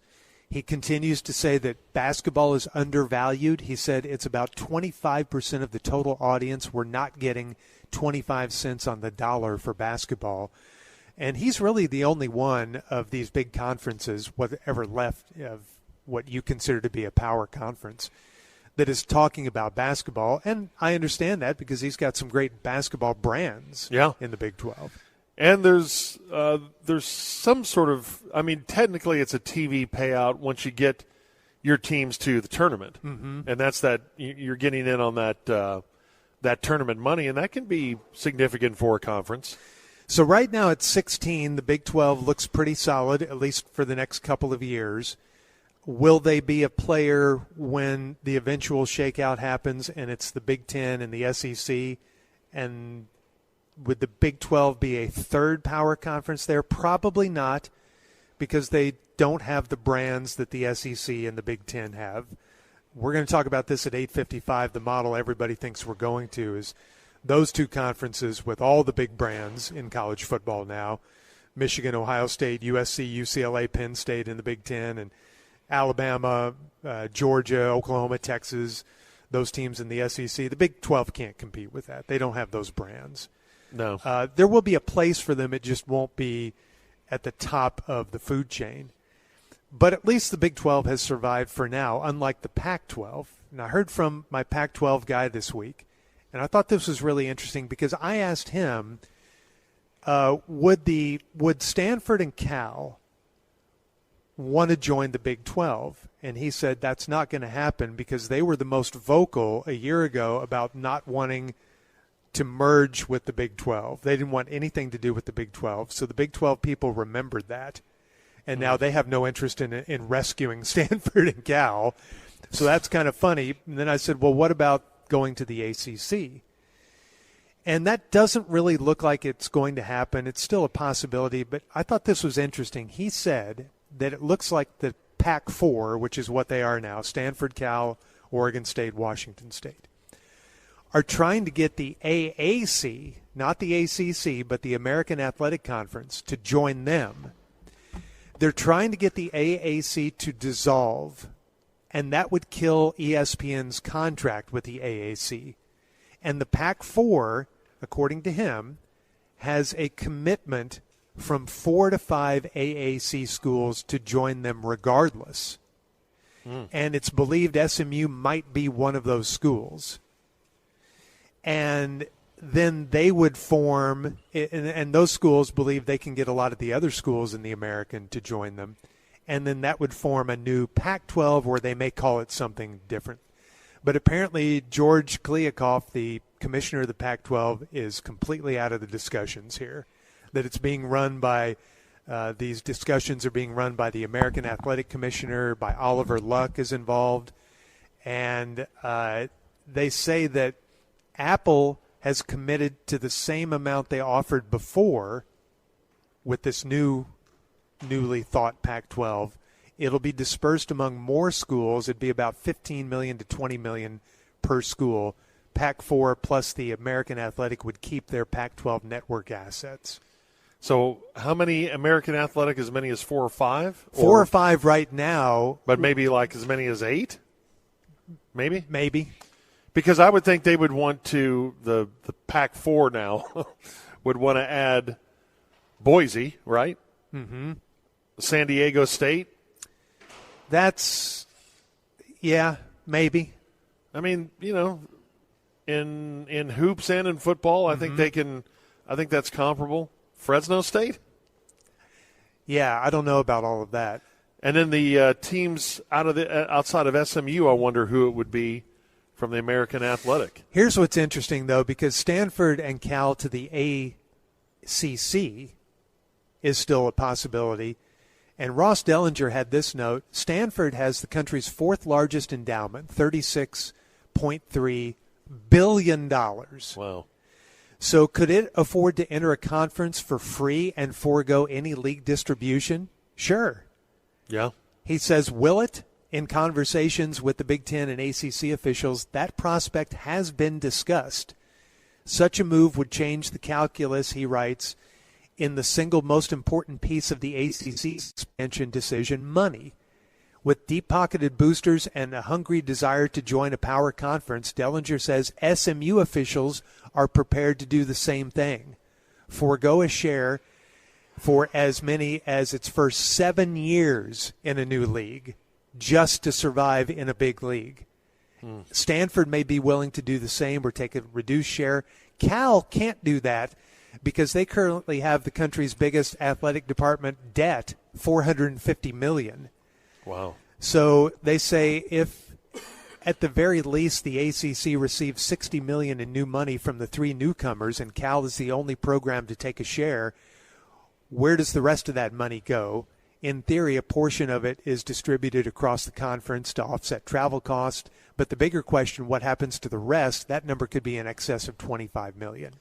[SPEAKER 1] He continues to say that basketball is undervalued. He said it's about 25% of the total audience. We're not getting 25 cents on the dollar for basketball. And he's really the only one of these big conferences, whatever left of what you consider to be a power conference, that is talking about basketball. And I understand that because he's got some great basketball brands in the Big 12.
[SPEAKER 3] And there's some sort of, technically it's a TV payout once you get your teams to the tournament. Mm-hmm. And that's that you're getting in on that tournament money, and that can be significant for a conference.
[SPEAKER 1] So right now at 16, the Big 12 looks pretty solid, at least for the next couple of years. Will they be a player when the eventual shakeout happens and it's the Big 10 and the SEC? And would the Big 12 be a third power conference there? Probably not, because they don't have the brands that the SEC and the Big 10 have. We're going to talk about this at 8:55. The model everybody thinks we're going to is those two conferences with all the big brands in college football now, Michigan, Ohio State, USC, UCLA, Penn State in the Big 10, and Alabama, Georgia, Oklahoma, Texas, those teams in the SEC. The Big 12 can't compete with that. They don't have those brands.
[SPEAKER 3] No.
[SPEAKER 1] There will be a place for them. It just won't be at the top of the food chain. But at least the Big 12 has survived for now, unlike the Pac-12. And I heard from my Pac-12 guy this week, and I thought this was really interesting because I asked him, would Stanford and Cal want to join the Big 12? And he said that's not going to happen because they were the most vocal a year ago about not wanting to merge with the Big 12. They didn't want anything to do with the Big 12. So the Big 12 people remembered that. And now they have no interest in rescuing Stanford and Cal. So that's kind of funny. And then I said, well, what about going to the ACC? And that doesn't really look like it's going to happen. It's still a possibility, but I thought this was interesting. He said that it looks like the Pac-4, which is what they are now, Stanford, Cal, Oregon State, Washington State, are trying to get the AAC, not the ACC, but the American Athletic Conference, to join them. They're trying to get the AAC to dissolve, and that would kill ESPN's contract with the AAC. And the Pac-4, according to him, has a commitment from 4 to 5 AAC schools to join them regardless. And it's believed SMU might be one of those schools. And then they would form, and those schools believe they can get a lot of the other schools in the American to join them. And then that would form a new Pac-12, or they may call it something different. But apparently George Kliakoff, the commissioner of the Pac-12, is completely out of the discussions here. That it's being run by, these discussions are being run by the American Athletic Commissioner, by Oliver Luck is involved. And they say that Apple has committed to the same amount they offered before with this newly thought Pac-12. It'll be dispersed among more schools. It'd be about $15 million to $20 million per school, Pac-4 plus the American Athletic would keep their Pac-12 network assets.
[SPEAKER 3] So how many American Athletic? As many as 4 or 5?
[SPEAKER 1] 4 or 5 right now.
[SPEAKER 3] But maybe like as many as 8? Maybe?
[SPEAKER 1] Maybe.
[SPEAKER 3] Because I would think they would want to, the Pac-4 now, would want to add Boise, right?
[SPEAKER 1] Mm-hmm.
[SPEAKER 3] San Diego State?
[SPEAKER 1] That's, yeah, maybe.
[SPEAKER 3] I mean, you know, in hoops and in football, I think they can. I think that's comparable. Fresno State.
[SPEAKER 1] Yeah, I don't know about all of that.
[SPEAKER 3] And then the teams outside of SMU, I wonder who it would be from the American Athletic.
[SPEAKER 1] Here's what's interesting though, because Stanford and Cal to the ACC is still a possibility. And Ross Dellinger had this note: Stanford has the country's 4th largest endowment, $36.3 billion.
[SPEAKER 3] Wow.
[SPEAKER 1] So could it afford to enter a conference for free and forego any league distribution? Sure.
[SPEAKER 3] Yeah.
[SPEAKER 1] He says, will it? In conversations with the Big Ten and ACC officials, that prospect has been discussed. Such a move would change the calculus, he writes, in the single most important piece of the ACC expansion decision, money. With deep-pocketed boosters and a hungry desire to join a power conference, Dellinger says SMU officials are prepared to do the same thing. Forgo a share for as many as its first 7 years in a new league, just to survive in a big league. Stanford may be willing to do the same or take a reduced share. Cal can't do that because they currently have the country's biggest athletic department debt, $450 million.
[SPEAKER 3] Wow.
[SPEAKER 1] So they say if at the very least the ACC receives $60 million in new money from the 3 newcomers and Cal is the only program to take a share, where does the rest of that money go? In theory, a portion of it is distributed across the conference to offset travel costs. But the bigger question, what happens to the rest? That number could be in excess of $25 million.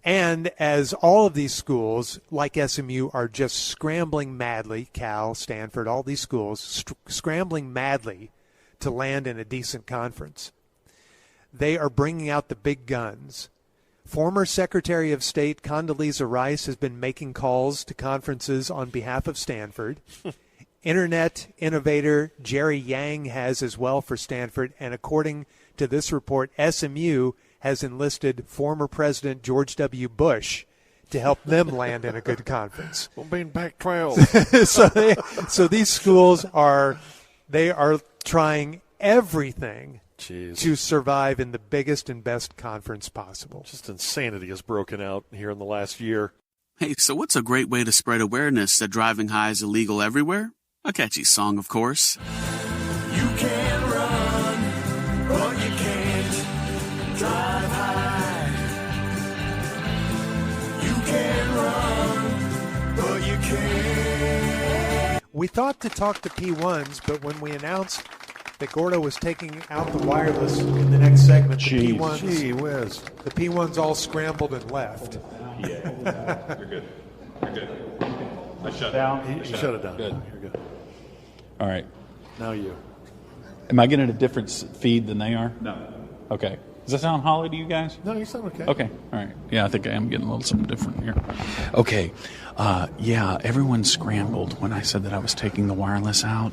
[SPEAKER 1] And as all of these schools, like SMU, are just scrambling madly, Cal, Stanford, all these schools, scrambling madly to land in a decent conference, they are bringing out the big guns. Former Secretary of State Condoleezza Rice has been making calls to conferences on behalf of Stanford. Internet innovator Jerry Yang has as well for Stanford. And according to this report, SMU has enlisted former President George W. Bush to help them land in a good conference.
[SPEAKER 3] Well, being Pac-12.
[SPEAKER 1] so these schools are trying everything to survive in the biggest and best conference possible.
[SPEAKER 3] Just insanity has broken out here in the last year.
[SPEAKER 16] Hey, so what's a great way to spread awareness that driving high is illegal everywhere? A catchy song, of course.
[SPEAKER 17] You can run, but you can't drive high. You can run, but you can't.
[SPEAKER 1] We thought to talk to P1s, but when we announced that Gordo was taking out the wireless in the next segment, the P1s all scrambled and left.
[SPEAKER 18] Yeah, you're good. You're good. I shut it down.
[SPEAKER 3] You shut it down.
[SPEAKER 18] Good.
[SPEAKER 3] You're good.
[SPEAKER 18] All right.
[SPEAKER 3] Now you.
[SPEAKER 18] Am I getting a different feed than they are?
[SPEAKER 3] No.
[SPEAKER 18] Okay. Does that sound holly to you guys?
[SPEAKER 3] No, you sound okay.
[SPEAKER 18] Okay. All right. Yeah, I think I am getting a little something different here. Okay. Yeah, everyone scrambled when I said that I was taking the wireless out.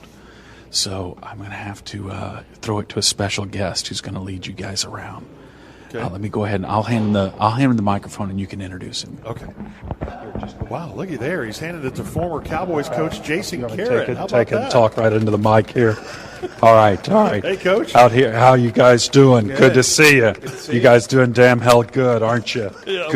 [SPEAKER 18] So I'm going to have to throw it to a special guest who's going to lead you guys around.
[SPEAKER 3] Okay.
[SPEAKER 18] Let me go ahead and I'll hand him the microphone and you can introduce him.
[SPEAKER 3] Okay. Wow, looky there. He's handed it to former Cowboys coach Jason Garrett. How about that?
[SPEAKER 18] Talk right into the mic here. All right.
[SPEAKER 3] Hey, Coach.
[SPEAKER 18] Out here, how you guys doing? Good to see you. You guys doing damn hell good, aren't you?
[SPEAKER 3] Yeah,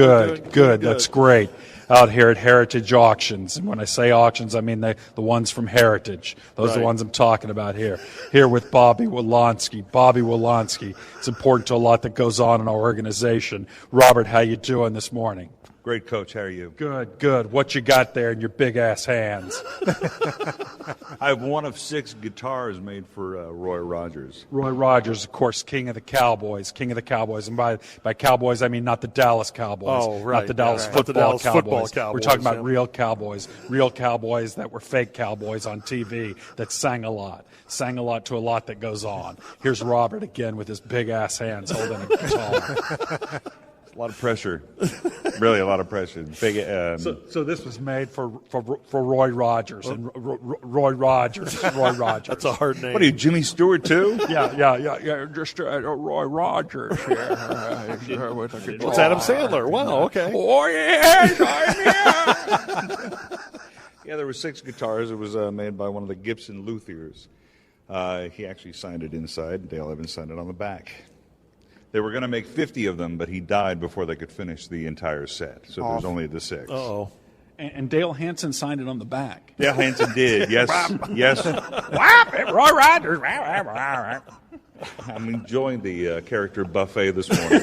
[SPEAKER 18] Good. That's great. Out here at Heritage Auctions. And when I say auctions, I mean the ones from Heritage. Those are the ones I'm talking about here. Here with Bobby Wolonsky. It's important to a lot that goes on in our organization. Robert, how you doing this morning?
[SPEAKER 19] Great, Coach. How are you?
[SPEAKER 11] Good, good. What you got there in your big-ass hands?
[SPEAKER 19] I have one of 6 guitars made for Roy Rogers.
[SPEAKER 11] Roy Rogers, of course, king of the Cowboys. And by Cowboys, I mean not the Dallas Cowboys.
[SPEAKER 3] Oh, right.
[SPEAKER 11] Not the Dallas,
[SPEAKER 3] Right.
[SPEAKER 11] football,
[SPEAKER 3] Not the Dallas
[SPEAKER 11] Cowboys.
[SPEAKER 3] football Cowboys.
[SPEAKER 11] We're talking about
[SPEAKER 3] Yeah.
[SPEAKER 11] real Cowboys that were fake Cowboys on TV that sang a lot to a lot that goes on. Here's Robert again with his big-ass hands holding a guitar.
[SPEAKER 19] A lot of pressure. Really a lot of pressure. Big.
[SPEAKER 11] So this was made for Roy Rogers and Roy Rogers.
[SPEAKER 3] That's a hard name.
[SPEAKER 19] What are you, Jimmy Stewart, too?
[SPEAKER 11] Yeah. Just Roy Rogers.
[SPEAKER 3] It's Adam Sandler. Wow, okay.
[SPEAKER 11] Oh, yes, I'm here.
[SPEAKER 19] Yeah, there were 6 guitars. It was made by one of the Gibson luthiers. He actually signed it inside, and Dale Evans signed it on the back. They were going to make 50 of them, but he died before they could finish the entire set. So there's only the 6.
[SPEAKER 3] Uh-oh.
[SPEAKER 11] And Dale Hansen signed it on the back.
[SPEAKER 19] Dale Hansen did, yes. Yes.
[SPEAKER 11] Roy Rogers.
[SPEAKER 19] I'm enjoying the character buffet this morning.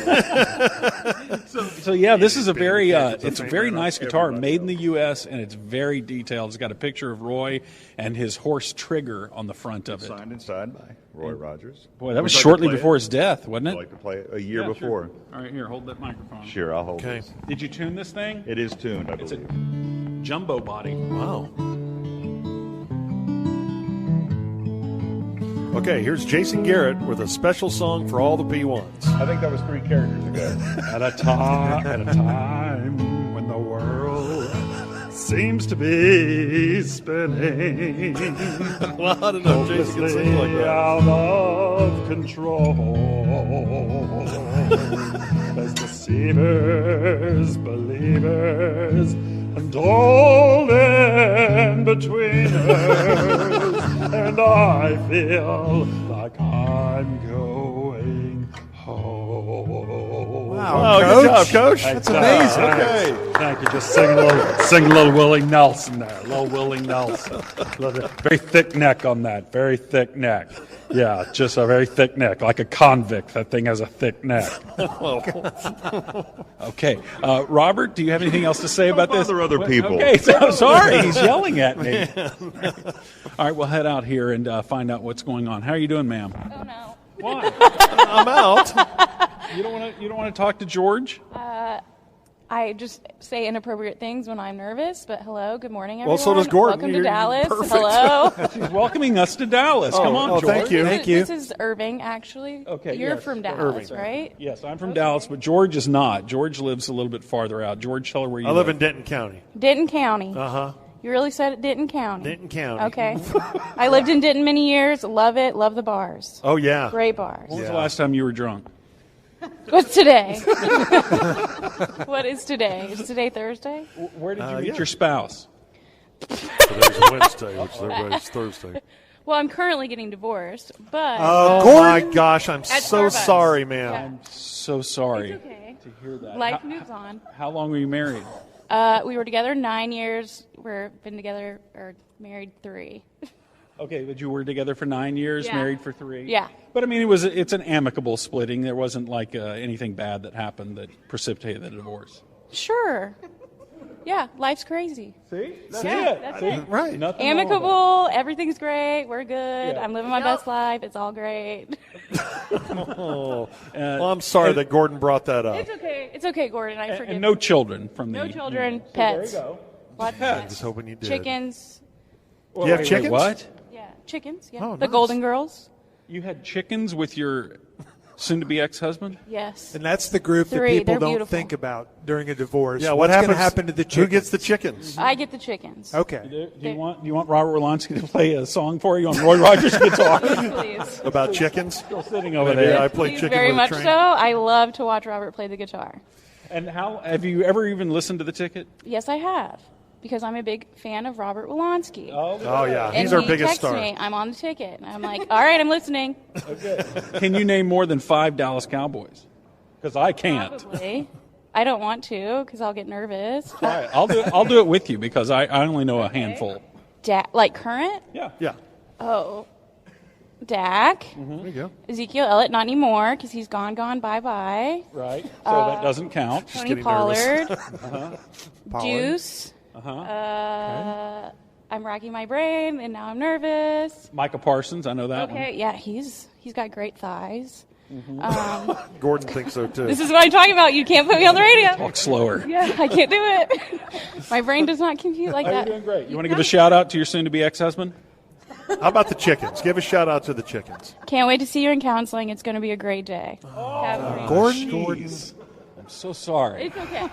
[SPEAKER 11] So yeah, this is a very it's a very nice guitar, made in the U.S., and it's very detailed. It's got a picture of Roy and his horse Trigger on the front of it.
[SPEAKER 19] Signed inside by Roy Rogers.
[SPEAKER 11] Boy, that was shortly before his death, wasn't it?
[SPEAKER 19] I'd like to play it a year before.
[SPEAKER 11] Sure. All right, here, hold that microphone.
[SPEAKER 19] Sure, I'll hold this.
[SPEAKER 11] Did you tune this thing?
[SPEAKER 19] It is tuned, I
[SPEAKER 11] It's
[SPEAKER 19] believe.
[SPEAKER 11] a jumbo body.
[SPEAKER 3] Wow. Okay, here's Jason Garrett with a special song for all the P1s.
[SPEAKER 19] I think that was 3 characters ago.
[SPEAKER 11] At a time when the world seems to be spinning.
[SPEAKER 3] Well, I don't know if Jason can sing like that.
[SPEAKER 11] Out of control. As deceivers, believers, and all in betweeners. And I feel like I'm going home.
[SPEAKER 3] Wow, good job, Coach.
[SPEAKER 1] That's amazing.
[SPEAKER 3] Okay.
[SPEAKER 11] Thank you. Just sing a little Willie Nelson there. Little Willie Nelson. Very thick neck on that. Very thick neck. Yeah, just a very thick neck, like a convict. That thing has a thick neck. Okay, Robert, do you have anything else to say about this?
[SPEAKER 19] Bother other people.
[SPEAKER 11] Okay, so sorry, he's yelling at me. All right, we'll head out here and find out what's going on. How are you doing, ma'am?
[SPEAKER 20] Oh no.
[SPEAKER 11] Why?
[SPEAKER 3] I'm out.
[SPEAKER 11] You don't want to talk to George?
[SPEAKER 20] I just say inappropriate things when I'm nervous, but hello, good morning, everyone.
[SPEAKER 3] Well, so does Gordon.
[SPEAKER 20] Welcome to
[SPEAKER 3] You're
[SPEAKER 20] Dallas.
[SPEAKER 3] perfect.
[SPEAKER 20] Hello.
[SPEAKER 11] She's welcoming us to Dallas. Come on, George.
[SPEAKER 3] Thank you.
[SPEAKER 20] This is Irving, actually.
[SPEAKER 11] Okay,
[SPEAKER 20] You're
[SPEAKER 11] yes.
[SPEAKER 20] from Dallas,
[SPEAKER 3] Irving.
[SPEAKER 20] right?
[SPEAKER 11] Yes, I'm from Dallas, but George is not. George lives a little bit farther out. George, tell her where you
[SPEAKER 3] I live in Denton County.
[SPEAKER 20] Denton County.
[SPEAKER 3] Uh-huh.
[SPEAKER 20] You really said it, Denton County.
[SPEAKER 3] Denton County.
[SPEAKER 20] Okay. I lived in Denton many years. Love it. Love the bars.
[SPEAKER 3] Oh, yeah.
[SPEAKER 20] Great bars.
[SPEAKER 11] When was the last time you were drunk?
[SPEAKER 20] What's today? What is today? Is today Thursday?
[SPEAKER 11] Where did you meet your spouse?
[SPEAKER 3] Today's a Wednesday, which is everybody's Thursday.
[SPEAKER 20] Well, I'm currently getting divorced, but
[SPEAKER 3] Oh, my gosh. I'm so
[SPEAKER 20] Starbucks.
[SPEAKER 3] sorry, ma'am.
[SPEAKER 20] Yeah.
[SPEAKER 11] I'm so sorry
[SPEAKER 20] It's okay.
[SPEAKER 11] to hear that.
[SPEAKER 20] Life moves on.
[SPEAKER 11] How long were you married?
[SPEAKER 20] We were together 9 years. We've been together or married 3.
[SPEAKER 11] Okay, but you were together for 9 years,
[SPEAKER 20] Yeah.
[SPEAKER 11] married for 3.
[SPEAKER 20] Yeah.
[SPEAKER 11] But I mean, it's an amicable splitting. There wasn't like anything bad that happened that precipitated the divorce.
[SPEAKER 20] Sure. Yeah, life's crazy.
[SPEAKER 11] See? That's
[SPEAKER 20] Yeah,
[SPEAKER 11] it.
[SPEAKER 20] that's
[SPEAKER 11] See?
[SPEAKER 20] it.
[SPEAKER 3] Right.
[SPEAKER 11] Nothing wrong with
[SPEAKER 20] Amicable, everything's great, we're good,
[SPEAKER 11] Yeah.
[SPEAKER 20] I'm living my best life, it's all great.
[SPEAKER 3] Oh. Well, I'm sorry that Gordon brought that up.
[SPEAKER 20] It's okay, Gordon, I
[SPEAKER 11] it.
[SPEAKER 20] forgive
[SPEAKER 11] And no
[SPEAKER 20] you.
[SPEAKER 11] children from
[SPEAKER 20] No
[SPEAKER 11] the
[SPEAKER 20] children,
[SPEAKER 11] So
[SPEAKER 20] pets.
[SPEAKER 11] there you go.
[SPEAKER 20] Lots of
[SPEAKER 3] I'm
[SPEAKER 20] pets.
[SPEAKER 3] just hoping you did.
[SPEAKER 20] Chickens.
[SPEAKER 3] You have
[SPEAKER 11] Wait,
[SPEAKER 3] chickens?
[SPEAKER 11] what?
[SPEAKER 20] Yeah, chickens, yeah.
[SPEAKER 3] Oh,
[SPEAKER 20] The
[SPEAKER 3] nice.
[SPEAKER 20] Golden Girls.
[SPEAKER 11] You had chickens with your soon-to-be ex-husband?
[SPEAKER 20] Yes.
[SPEAKER 1] And that's the group that
[SPEAKER 20] 3,
[SPEAKER 1] people
[SPEAKER 20] they're
[SPEAKER 1] don't
[SPEAKER 20] beautiful.
[SPEAKER 1] think about during a divorce.
[SPEAKER 3] Yeah, what
[SPEAKER 1] What's going
[SPEAKER 3] happens?
[SPEAKER 1] to happen to the chickens?
[SPEAKER 3] Who gets the chickens?
[SPEAKER 20] I get the chickens.
[SPEAKER 1] Okay.
[SPEAKER 11] Do you want Robert Orlonsky to play a song for you on Roy Rogers' guitar?
[SPEAKER 20] Please.
[SPEAKER 3] About chickens?
[SPEAKER 11] Still sitting over
[SPEAKER 3] Maybe
[SPEAKER 11] there.
[SPEAKER 3] I play
[SPEAKER 20] Please,
[SPEAKER 3] chicken
[SPEAKER 20] very
[SPEAKER 3] with a
[SPEAKER 20] much
[SPEAKER 3] train.
[SPEAKER 20] so. I love to watch Robert play the guitar.
[SPEAKER 11] And how have you ever even listened to the ticket?
[SPEAKER 20] Yes, I have. Because I'm a big fan of Robert Wolonsky.
[SPEAKER 3] Oh, yeah.
[SPEAKER 20] And
[SPEAKER 3] He's our
[SPEAKER 20] he
[SPEAKER 3] biggest
[SPEAKER 20] texts
[SPEAKER 3] star.
[SPEAKER 20] me, I'm on the ticket. And I'm like, all right, I'm listening.
[SPEAKER 11] Can you name more than 5 Dallas Cowboys? Because I can't.
[SPEAKER 20] Probably. I don't want to because I'll get nervous.
[SPEAKER 11] All right, I'll do it with you because I only know a handful.
[SPEAKER 20] Like current?
[SPEAKER 11] Yeah.
[SPEAKER 3] Yeah.
[SPEAKER 20] Oh. Dak.
[SPEAKER 11] Mm-hmm.
[SPEAKER 3] There you go.
[SPEAKER 20] Ezekiel Elliott, not anymore because he's gone, bye-bye.
[SPEAKER 11] Right. So that doesn't count.
[SPEAKER 20] Tony Pollard.
[SPEAKER 11] Uh-huh.
[SPEAKER 20] Juice. I'm racking my brain, and now I'm nervous.
[SPEAKER 11] Micah Parsons, I know that one.
[SPEAKER 20] Okay, yeah, he's got great thighs.
[SPEAKER 3] Gordon thinks so, too.
[SPEAKER 20] This is what I'm talking about. You can't put me on the radio.
[SPEAKER 11] Talk slower.
[SPEAKER 20] Yeah, I can't do it. My brain does not compute like that.
[SPEAKER 11] You're doing great. You want to give a shout-out to your soon-to-be ex-husband?
[SPEAKER 3] How about the chickens? Give a shout-out to the chickens.
[SPEAKER 20] Can't wait to see you in counseling. It's going to be a great day. Have a great
[SPEAKER 3] Gordon.
[SPEAKER 11] I'm so sorry.
[SPEAKER 20] It's okay.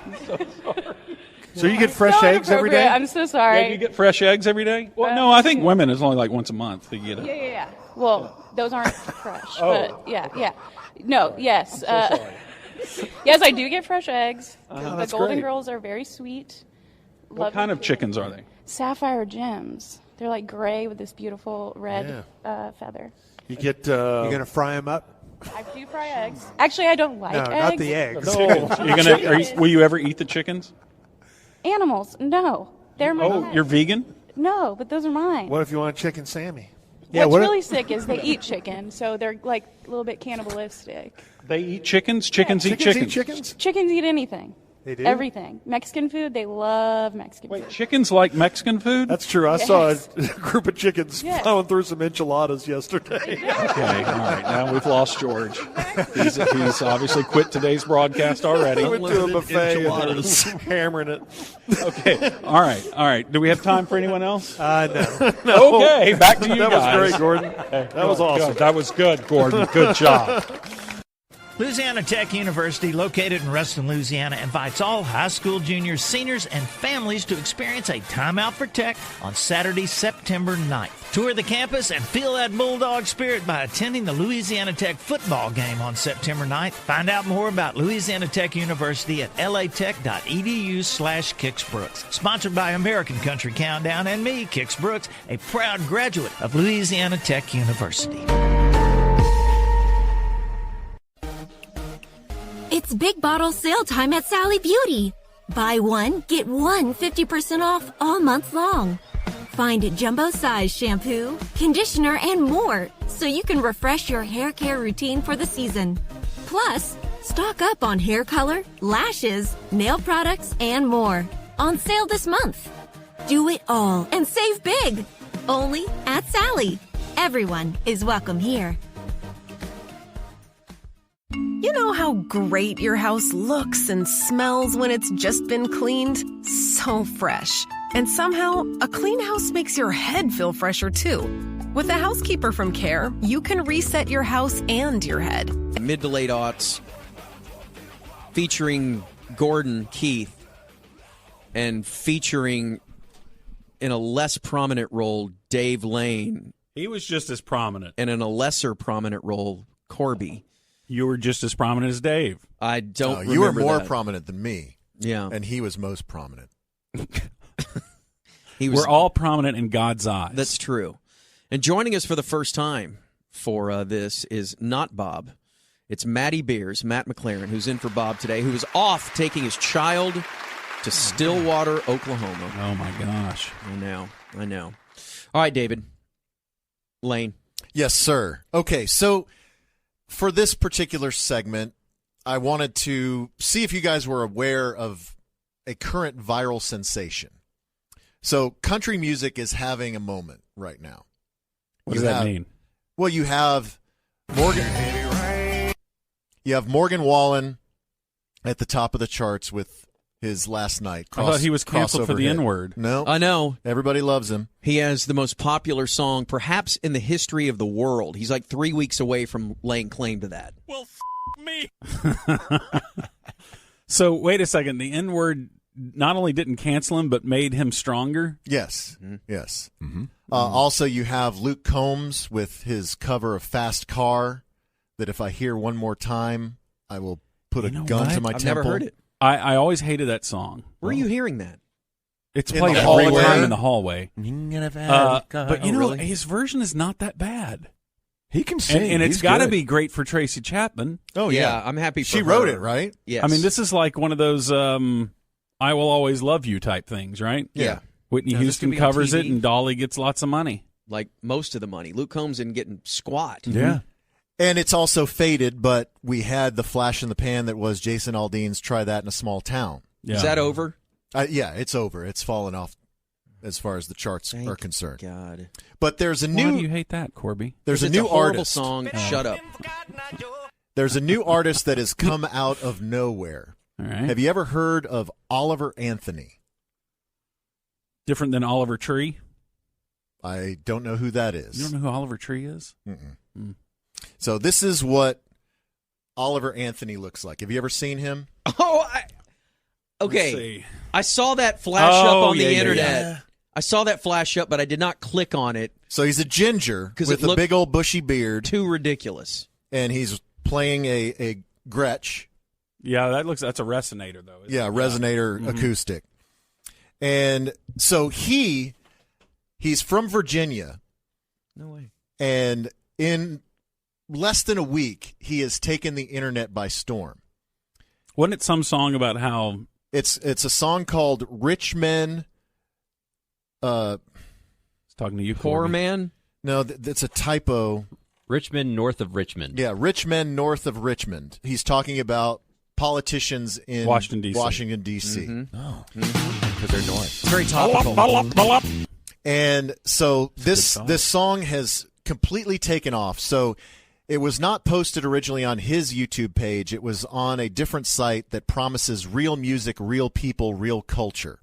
[SPEAKER 3] So you get fresh eggs every day?
[SPEAKER 20] I'm so sorry.
[SPEAKER 11] Yeah, you get fresh eggs every day? Well, no, I think women is only like once a month that you get it.
[SPEAKER 20] Yeah. Well, those aren't fresh, but yeah. No, yes. Yes, I do get fresh eggs. The
[SPEAKER 11] That's
[SPEAKER 20] Golden
[SPEAKER 11] great.
[SPEAKER 20] Girls are very sweet.
[SPEAKER 11] What kind of chickens are they?
[SPEAKER 20] Sapphire gems. They're like gray with this beautiful red feather.
[SPEAKER 3] You get.
[SPEAKER 1] You're going to fry them up?
[SPEAKER 20] I do fry eggs. Actually, I don't like eggs.
[SPEAKER 1] No, not the eggs.
[SPEAKER 11] Will you ever eat the chickens?
[SPEAKER 20] Animals, no. They're my pets.
[SPEAKER 11] You're vegan?
[SPEAKER 20] No, but those are mine.
[SPEAKER 3] What if you want a chicken Sammy?
[SPEAKER 20] What's really sick is they eat chicken, so they're like a little bit cannibalistic.
[SPEAKER 11] They eat chickens? Chickens eat chickens?
[SPEAKER 20] Chickens eat anything.
[SPEAKER 1] They do?
[SPEAKER 20] Everything. Mexican food, they love Mexican food.
[SPEAKER 11] Chickens like Mexican food?
[SPEAKER 3] That's true. I saw a group of chickens
[SPEAKER 20] Yes.
[SPEAKER 3] plowing through some enchiladas yesterday.
[SPEAKER 11] Okay, all right. Now we've lost George. He's obviously quit today's broadcast already.
[SPEAKER 3] I went to a buffet and hammering it.
[SPEAKER 11] Okay, all right. Do we have time for anyone else?
[SPEAKER 1] No.
[SPEAKER 11] Okay, back to you
[SPEAKER 3] That
[SPEAKER 11] guys.
[SPEAKER 3] was great, Gordon. That was awesome.
[SPEAKER 11] Good. That was good, Gordon. Good job.
[SPEAKER 4] Louisiana Tech University, located in Ruston, Louisiana, invites all high school juniors, seniors, and families to experience a Time Out for Tech on Saturday, September 9th. Tour the campus and feel that Bulldog spirit by attending the Louisiana Tech football game on September 9th. Find out more about Louisiana Tech University at latech.edu/Kix Sponsored by American Country Countdown and me, Kix Brooks, a proud graduate of Louisiana Tech University.
[SPEAKER 5] It's big bottle sale time at Sally Beauty. Buy one, get one 50% off all month long. Find jumbo size shampoo, conditioner, and more so you can refresh your hair care routine for the season. Plus, stock up on hair color, lashes, nail products, and more. On sale this month. Do it all and save big. Only at Sally. Everyone is welcome here.
[SPEAKER 6] You know how great your house looks and smells when it's just been cleaned? So fresh. And somehow, a clean house makes your head feel fresher too. With a housekeeper from Care, you can reset your house and your head.
[SPEAKER 21] Mid to late aughts, featuring Gordon Keith, and featuring in a less prominent role Dave Lane.
[SPEAKER 11] He was just as prominent.
[SPEAKER 21] And in a lesser prominent role, Corby.
[SPEAKER 11] You were just as prominent as Dave.
[SPEAKER 21] I don't remember
[SPEAKER 22] you were more
[SPEAKER 21] that.
[SPEAKER 22] prominent than me.
[SPEAKER 21] Yeah.
[SPEAKER 22] And he was most prominent.
[SPEAKER 11] We're all prominent in God's eyes.
[SPEAKER 21] That's true. And joining us for the first time for this is not Bob. It's Matty Beers, Matt McLaren, who's in for Bob today, who was off taking his child to Stillwater, Oklahoma.
[SPEAKER 11] Oh, my gosh.
[SPEAKER 21] I know. All right, David. Lane.
[SPEAKER 22] Yes, sir. Okay, so for this particular segment, I wanted to see if you guys were aware of a current viral sensation. So country music is having a moment right now.
[SPEAKER 11] What does that mean?
[SPEAKER 22] Well, you have Morgan Wallen at the top of the charts with his Last Night.
[SPEAKER 11] I thought he was canceled for the N-word.
[SPEAKER 22] No.
[SPEAKER 21] I know.
[SPEAKER 22] Everybody loves him.
[SPEAKER 21] He has the most popular song perhaps in the history of the world. He's like 3 weeks away from laying claim to that.
[SPEAKER 11] Well, me. So, wait a second. The N-word not only didn't cancel him, but made him stronger?
[SPEAKER 22] Yes. Mm-hmm. Yes. Mm-hmm. Also, you have Luke Combs with his cover of Fast Car, that if I hear one more time, I will put a gun to my
[SPEAKER 21] I've
[SPEAKER 22] temple.
[SPEAKER 21] never heard it.
[SPEAKER 11] I always hated that song.
[SPEAKER 21] Where are you hearing that?
[SPEAKER 11] It's
[SPEAKER 22] In
[SPEAKER 11] played
[SPEAKER 22] the
[SPEAKER 11] all the
[SPEAKER 22] hallway?
[SPEAKER 11] time in the hallway. But you know,
[SPEAKER 22] really?
[SPEAKER 11] his version is not that bad.
[SPEAKER 22] He can sing.
[SPEAKER 11] And it's
[SPEAKER 22] He's
[SPEAKER 11] got to
[SPEAKER 22] good.
[SPEAKER 11] be great for Tracy Chapman.
[SPEAKER 22] Oh,
[SPEAKER 21] yeah. I'm happy for
[SPEAKER 22] She
[SPEAKER 21] her.
[SPEAKER 22] wrote it, right?
[SPEAKER 21] Yes.
[SPEAKER 11] I mean, this is like one of those I Will Always Love You type things, right?
[SPEAKER 22] Yeah.
[SPEAKER 11] Whitney
[SPEAKER 21] Now, this
[SPEAKER 11] Houston
[SPEAKER 21] could be on
[SPEAKER 11] covers it,
[SPEAKER 21] TV.
[SPEAKER 11] and Dolly gets lots of money.
[SPEAKER 21] like most of the money. Luke Combs isn't getting squat.
[SPEAKER 22] Yeah. And it's also faded, but we had the flash in the pan that was Jason Aldean's Try That in a Small Town.
[SPEAKER 21] Yeah. Is that over?
[SPEAKER 22] Yeah, it's over. It's fallen off as far as the charts are concerned.
[SPEAKER 21] God.
[SPEAKER 22] But there's a new...
[SPEAKER 11] Why do you hate that, Corby?
[SPEAKER 22] There's a
[SPEAKER 21] It's
[SPEAKER 22] new
[SPEAKER 21] a horrible
[SPEAKER 22] artist.
[SPEAKER 21] song. Shut up.
[SPEAKER 22] There's a new artist that has come out of nowhere.
[SPEAKER 11] All right.
[SPEAKER 22] Have you ever heard of Oliver Anthony?
[SPEAKER 11] Different than Oliver Tree?
[SPEAKER 22] I don't know who that is.
[SPEAKER 11] You don't know who Oliver Tree is?
[SPEAKER 22] Mm-mm. So this is what Oliver Anthony looks like. Have you ever seen him?
[SPEAKER 21] Okay. I saw that flash up on the internet.
[SPEAKER 22] Yeah.
[SPEAKER 21] I saw that flash up, but I did not click on it.
[SPEAKER 22] So he's a ginger with a big old bushy beard.
[SPEAKER 21] Too ridiculous.
[SPEAKER 22] And he's playing a Gretsch.
[SPEAKER 11] Yeah, that's a resonator, though.
[SPEAKER 22] Yeah, resonator acoustic. And so he's from Virginia.
[SPEAKER 21] No way.
[SPEAKER 22] And in less than a week, he has taken the internet by storm.
[SPEAKER 11] Wasn't it some song about how...
[SPEAKER 22] It's a song called Rich Men...
[SPEAKER 11] It's talking to you,
[SPEAKER 21] Poor
[SPEAKER 11] Corby.
[SPEAKER 21] Man?
[SPEAKER 22] No, it's a typo.
[SPEAKER 2] Richmond north of Richmond.
[SPEAKER 22] Yeah, rich men north of Richmond. He's talking about politicians in
[SPEAKER 11] Washington,
[SPEAKER 22] D.C.
[SPEAKER 2] Mm-hmm. Oh, because they're north.
[SPEAKER 21] It's very topical.
[SPEAKER 22] And so this song has completely taken off. So it was not posted originally on his YouTube page. It was on a different site that promises real music, real people, real culture.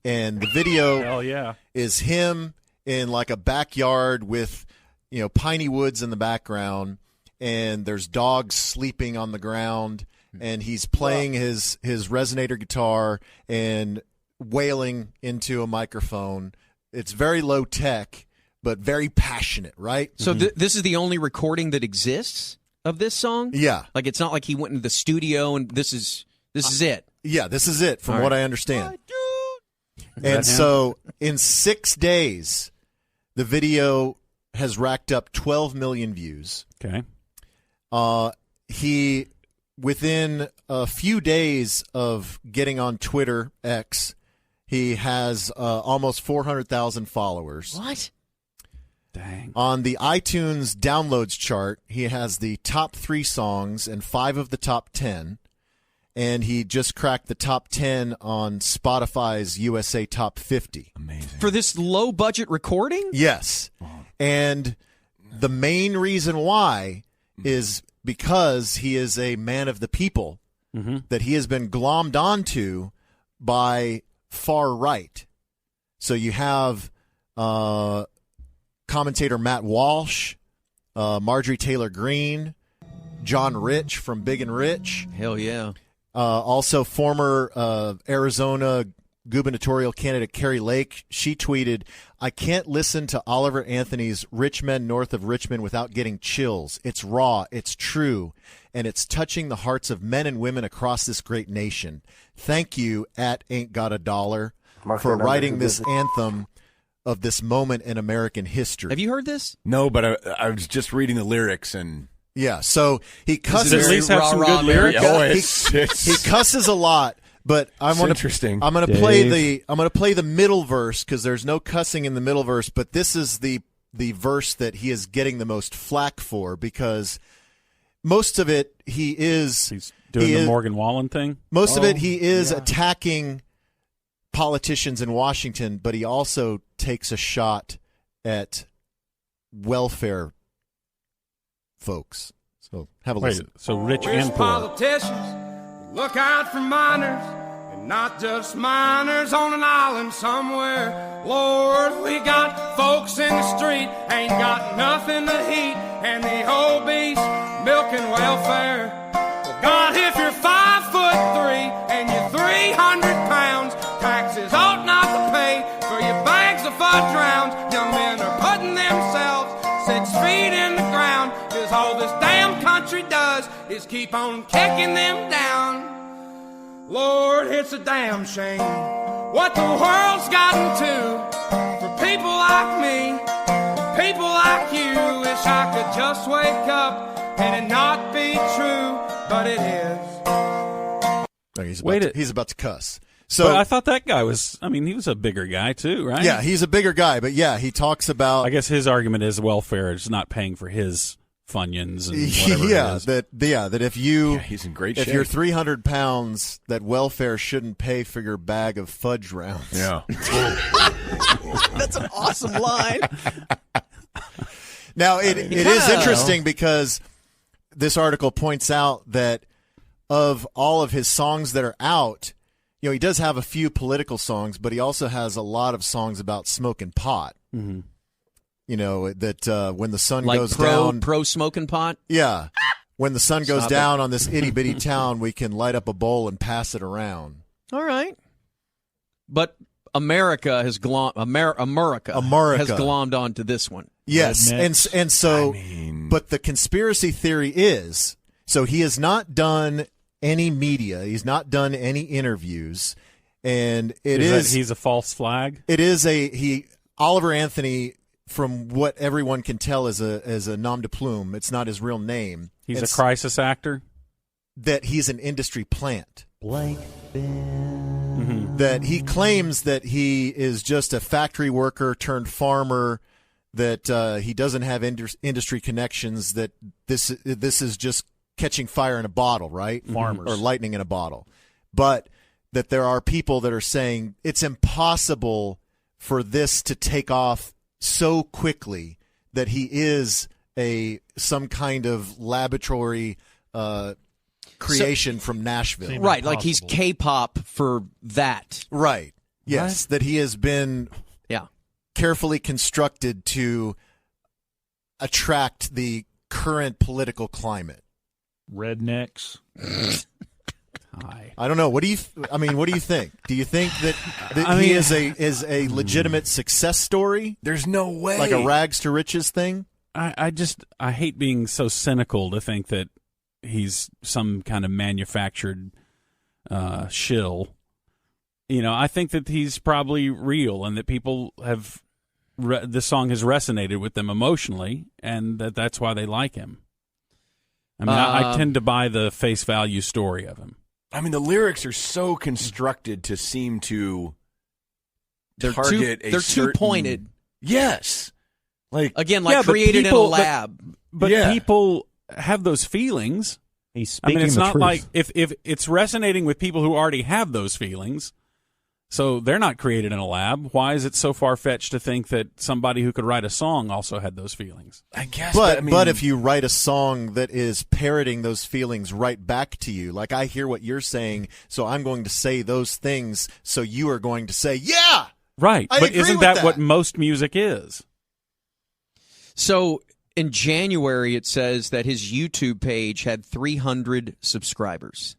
[SPEAKER 22] And the video
[SPEAKER 11] Hell yeah.
[SPEAKER 22] is him in like a backyard with, piney woods in the background, and there's dogs sleeping on the ground, and he's playing his resonator guitar and wailing into a microphone. It's very low tech, but very passionate, right?
[SPEAKER 21] So this is the only recording that exists of this song?
[SPEAKER 22] Yeah.
[SPEAKER 21] Like it's not like he went into the studio and this is it.
[SPEAKER 22] Yeah, this is it from
[SPEAKER 21] All
[SPEAKER 22] what
[SPEAKER 21] right.
[SPEAKER 22] I understand.
[SPEAKER 11] that
[SPEAKER 22] And
[SPEAKER 11] him?
[SPEAKER 22] so in 6 days, the video has racked up 12 million views.
[SPEAKER 11] Okay.
[SPEAKER 22] He, within a few days of getting on Twitter, X, he has almost 400,000 followers.
[SPEAKER 21] What?
[SPEAKER 11] Dang.
[SPEAKER 22] On the iTunes downloads chart, he has the top 3 songs and 5 of the top 10. And he just cracked the top 10 on Spotify's USA Top 50.
[SPEAKER 2] Amazing.
[SPEAKER 21] For this low budget recording?
[SPEAKER 22] Yes. And the main reason why is because he is a man of the people, that he has been glommed onto by far right. So you have commentator Matt Walsh, Marjorie Taylor Greene, John Rich from Big and Rich.
[SPEAKER 21] Hell yeah.
[SPEAKER 22] Also, former Arizona gubernatorial candidate Carrie Lake, she tweeted, "I can't listen to Oliver Anthony's Rich Men North of Richmond without getting chills. It's raw, it's true, and it's touching the hearts of men and women across this great nation. Thank you, at Ain't Got a Dollar, for writing this anthem of this moment in American history."
[SPEAKER 21] Have you heard this?
[SPEAKER 2] No, but I was just reading the lyrics and...
[SPEAKER 22] Yeah, so he cusses.
[SPEAKER 11] Does it at least have some good lyrics?
[SPEAKER 2] Oh,
[SPEAKER 22] He cusses a lot, but
[SPEAKER 2] interesting.
[SPEAKER 22] I'm going to play the middle verse because there's no cussing in the middle verse. But this is the verse that he is getting the most flack for because most of it
[SPEAKER 11] he's doing the Morgan Wallen thing.
[SPEAKER 22] Most of it he is attacking politicians in Washington, but he also takes a shot at welfare folks. So have a listen.
[SPEAKER 11] So rich
[SPEAKER 17] Rich
[SPEAKER 11] and poor.
[SPEAKER 17] politicians, look out for minors, and not just minors on an island somewhere. Lord, we got folks in the street, ain't got nothing to eat, and the obese milking welfare. Well, God, if you're 5'3" and you're 300 pounds, taxes ought not to pay for your bags of fudge rounds. Young men are putting themselves 6 feet in the ground, 'cause all this damn country does is keep on kicking them down. Lord, it's a damn shame what the world's gotten to for people like me, people like you. Wish I could just wake up and it not be true, but it is.
[SPEAKER 22] He's about to cuss. So
[SPEAKER 11] but I thought that guy was. I mean, he was a bigger guy too, right?
[SPEAKER 22] Yeah, he's a bigger guy, but yeah, he talks about.
[SPEAKER 11] I guess his argument is welfare is not paying for his Funyuns and whatever
[SPEAKER 22] yeah,
[SPEAKER 11] it is.
[SPEAKER 22] that if you
[SPEAKER 2] he's in great
[SPEAKER 22] if
[SPEAKER 2] shape.
[SPEAKER 22] you're 300 pounds, that welfare shouldn't pay for your bag of fudge rounds.
[SPEAKER 2] Yeah,
[SPEAKER 21] That's an awesome line.
[SPEAKER 22] Now it is interesting because this article points out that of all of his songs that are out, he does have a few political songs, but he also has a lot of songs about smoking pot.
[SPEAKER 21] Mm-hmm.
[SPEAKER 22] That when the sun
[SPEAKER 21] Like
[SPEAKER 22] goes down,
[SPEAKER 21] pro smoking pot.
[SPEAKER 22] yeah, when the sun goes
[SPEAKER 21] Stop
[SPEAKER 22] down
[SPEAKER 21] it.
[SPEAKER 22] on this itty bitty town, we can light up a bowl and pass it around.
[SPEAKER 21] All right, but America has America has glommed onto this one.
[SPEAKER 22] Yes, and so, but the conspiracy theory is, so he has not done any media, he's not done any interviews, and
[SPEAKER 11] he's a false flag.
[SPEAKER 22] It is Oliver Anthony, from what everyone can tell, is a nom de plume. It's not his real name.
[SPEAKER 11] He's a crisis actor.
[SPEAKER 22] That he's an industry plant.
[SPEAKER 7] Blank bin.
[SPEAKER 22] That he claims that he is just a factory worker turned farmer. That he doesn't have industry connections. That this is just catching fire in a bottle, right?
[SPEAKER 3] Farmers.
[SPEAKER 22] Or lightning in a bottle. But that there are people that are saying it's impossible for this to take off so quickly, that he is some kind of laboratory creation from Nashville.
[SPEAKER 21] Right, like he's K-pop for that.
[SPEAKER 22] Right. Yes, that he has been carefully constructed to attract the current political climate.
[SPEAKER 3] Rednecks.
[SPEAKER 22] I don't know. What do you think? Do you think that he is a legitimate success story?
[SPEAKER 2] There's no way.
[SPEAKER 22] Like a rags to riches thing?
[SPEAKER 11] I hate being so cynical to think that he's some kind of manufactured shill. I think that he's probably real, and that people have the song has resonated with them emotionally, and that's why they like him. I mean, I tend to buy the face value story of him.
[SPEAKER 2] I mean, the lyrics are so constructed to seem to target
[SPEAKER 21] they're too pointed.
[SPEAKER 2] Yes.
[SPEAKER 21] Created in a lab.
[SPEAKER 11] But people have those feelings.
[SPEAKER 7] He's speaking
[SPEAKER 11] it's
[SPEAKER 7] the
[SPEAKER 11] not
[SPEAKER 7] truth.
[SPEAKER 11] like if it's resonating with people who already have those feelings, so they're not created in a lab. Why is it so far-fetched to think that somebody who could write a song also had those feelings?
[SPEAKER 2] I guess.
[SPEAKER 22] But if you write a song that is parroting those feelings right back to you, like I hear what you're saying, so I'm going to say those things, so you are going to say, yeah!
[SPEAKER 11] Right.
[SPEAKER 22] I
[SPEAKER 11] but
[SPEAKER 22] agree
[SPEAKER 11] isn't
[SPEAKER 22] with
[SPEAKER 11] that what most music is?
[SPEAKER 21] So in January, it says that his YouTube page had 300 subscribers.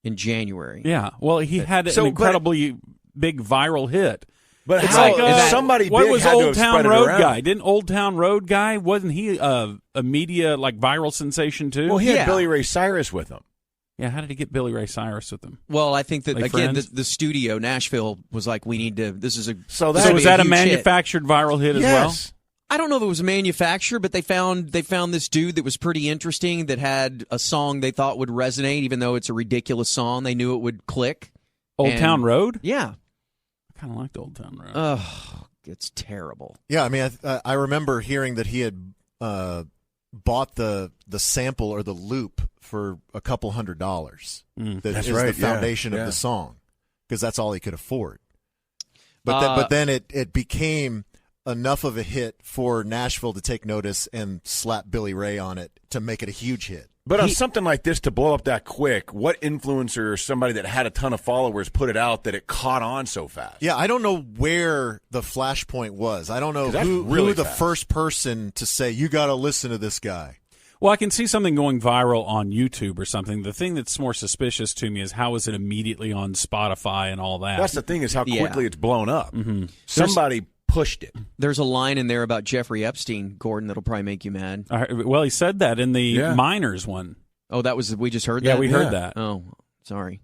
[SPEAKER 21] In January.
[SPEAKER 11] Yeah. Well, he had an incredibly big viral hit.
[SPEAKER 2] But
[SPEAKER 11] it's
[SPEAKER 2] how,
[SPEAKER 11] like
[SPEAKER 2] somebody
[SPEAKER 11] what
[SPEAKER 2] big
[SPEAKER 11] was
[SPEAKER 2] had to
[SPEAKER 11] Old
[SPEAKER 2] have
[SPEAKER 11] Town
[SPEAKER 2] spread it
[SPEAKER 11] Road
[SPEAKER 2] around.
[SPEAKER 11] Guy? Didn't Old Town Road Guy, wasn't he a media viral sensation too?
[SPEAKER 2] Well, he had Billy Ray Cyrus with him.
[SPEAKER 11] Yeah, how did he get Billy Ray Cyrus with him?
[SPEAKER 21] Well, I think that,
[SPEAKER 11] Like
[SPEAKER 21] again,
[SPEAKER 11] Friends?
[SPEAKER 21] the studio, Nashville, was like, we need to, this is a...
[SPEAKER 11] So was that a manufactured viral hit as well?
[SPEAKER 21] I don't know if it was manufactured, but they found this dude that was pretty interesting that had a song they thought would resonate, even though it's a ridiculous song. They knew it would click.
[SPEAKER 11] Old Town Road?
[SPEAKER 21] Yeah.
[SPEAKER 11] I kind of liked Old Town Road.
[SPEAKER 21] Oh, it's terrible.
[SPEAKER 22] Yeah, I mean, I remember hearing that he had bought the sample or the loop for a couple $100. That
[SPEAKER 2] That's
[SPEAKER 22] is
[SPEAKER 2] right,
[SPEAKER 22] the foundation
[SPEAKER 2] yeah.
[SPEAKER 22] of the song, because that's all he could afford. But then it became enough of a hit for Nashville to take notice and slap Billy Ray on it to make it a huge hit.
[SPEAKER 2] But on something like this, to blow up that quick, what influencer or somebody that had a ton of followers put it out that it caught on so fast?
[SPEAKER 22] Yeah, I don't know where the flashpoint was. I don't know
[SPEAKER 2] 'Cause that's
[SPEAKER 22] who
[SPEAKER 2] really
[SPEAKER 22] the
[SPEAKER 2] fast.
[SPEAKER 22] first person to say, you got to listen to this guy.
[SPEAKER 11] Well, I can see something going viral on YouTube or something. The thing that's more suspicious to me is how is it immediately on Spotify and all that?
[SPEAKER 2] That's the thing, is how quickly it's blown up.
[SPEAKER 11] Mm-hmm.
[SPEAKER 2] Somebody pushed it.
[SPEAKER 21] There's a line in there about Jeffrey Epstein, Gordon, that'll probably make you mad.
[SPEAKER 11] Well, he said that in the Miners one.
[SPEAKER 21] Oh, we just heard that?
[SPEAKER 11] Yeah, we heard that.
[SPEAKER 21] Oh, sorry.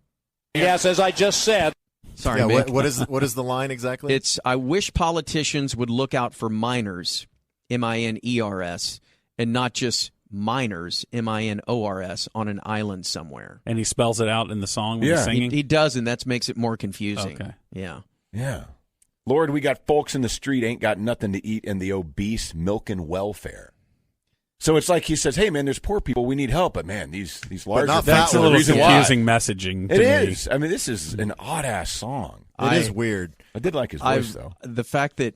[SPEAKER 9] Yes, as I just said.
[SPEAKER 21] Sorry,
[SPEAKER 22] Yeah,
[SPEAKER 21] Mick.
[SPEAKER 22] what is the line exactly?
[SPEAKER 21] It's, I wish politicians would look out for minors, MINERS, and not just minors, M-I-N-O-R-S, on an island somewhere.
[SPEAKER 11] And he spells it out in the song when he's singing?
[SPEAKER 21] He does, and that makes it more confusing.
[SPEAKER 11] Okay.
[SPEAKER 21] Yeah.
[SPEAKER 2] Yeah. Lord, we got folks in the street ain't got nothing to eat, and the obese milking welfare. So it's like he says, hey, man, there's poor people. We need help. But, man, these large...
[SPEAKER 11] That's a little confusing messaging to me.
[SPEAKER 2] It is. I mean, this is an odd-ass song.
[SPEAKER 22] It is weird.
[SPEAKER 2] I did like his voice, though.
[SPEAKER 21] The fact that,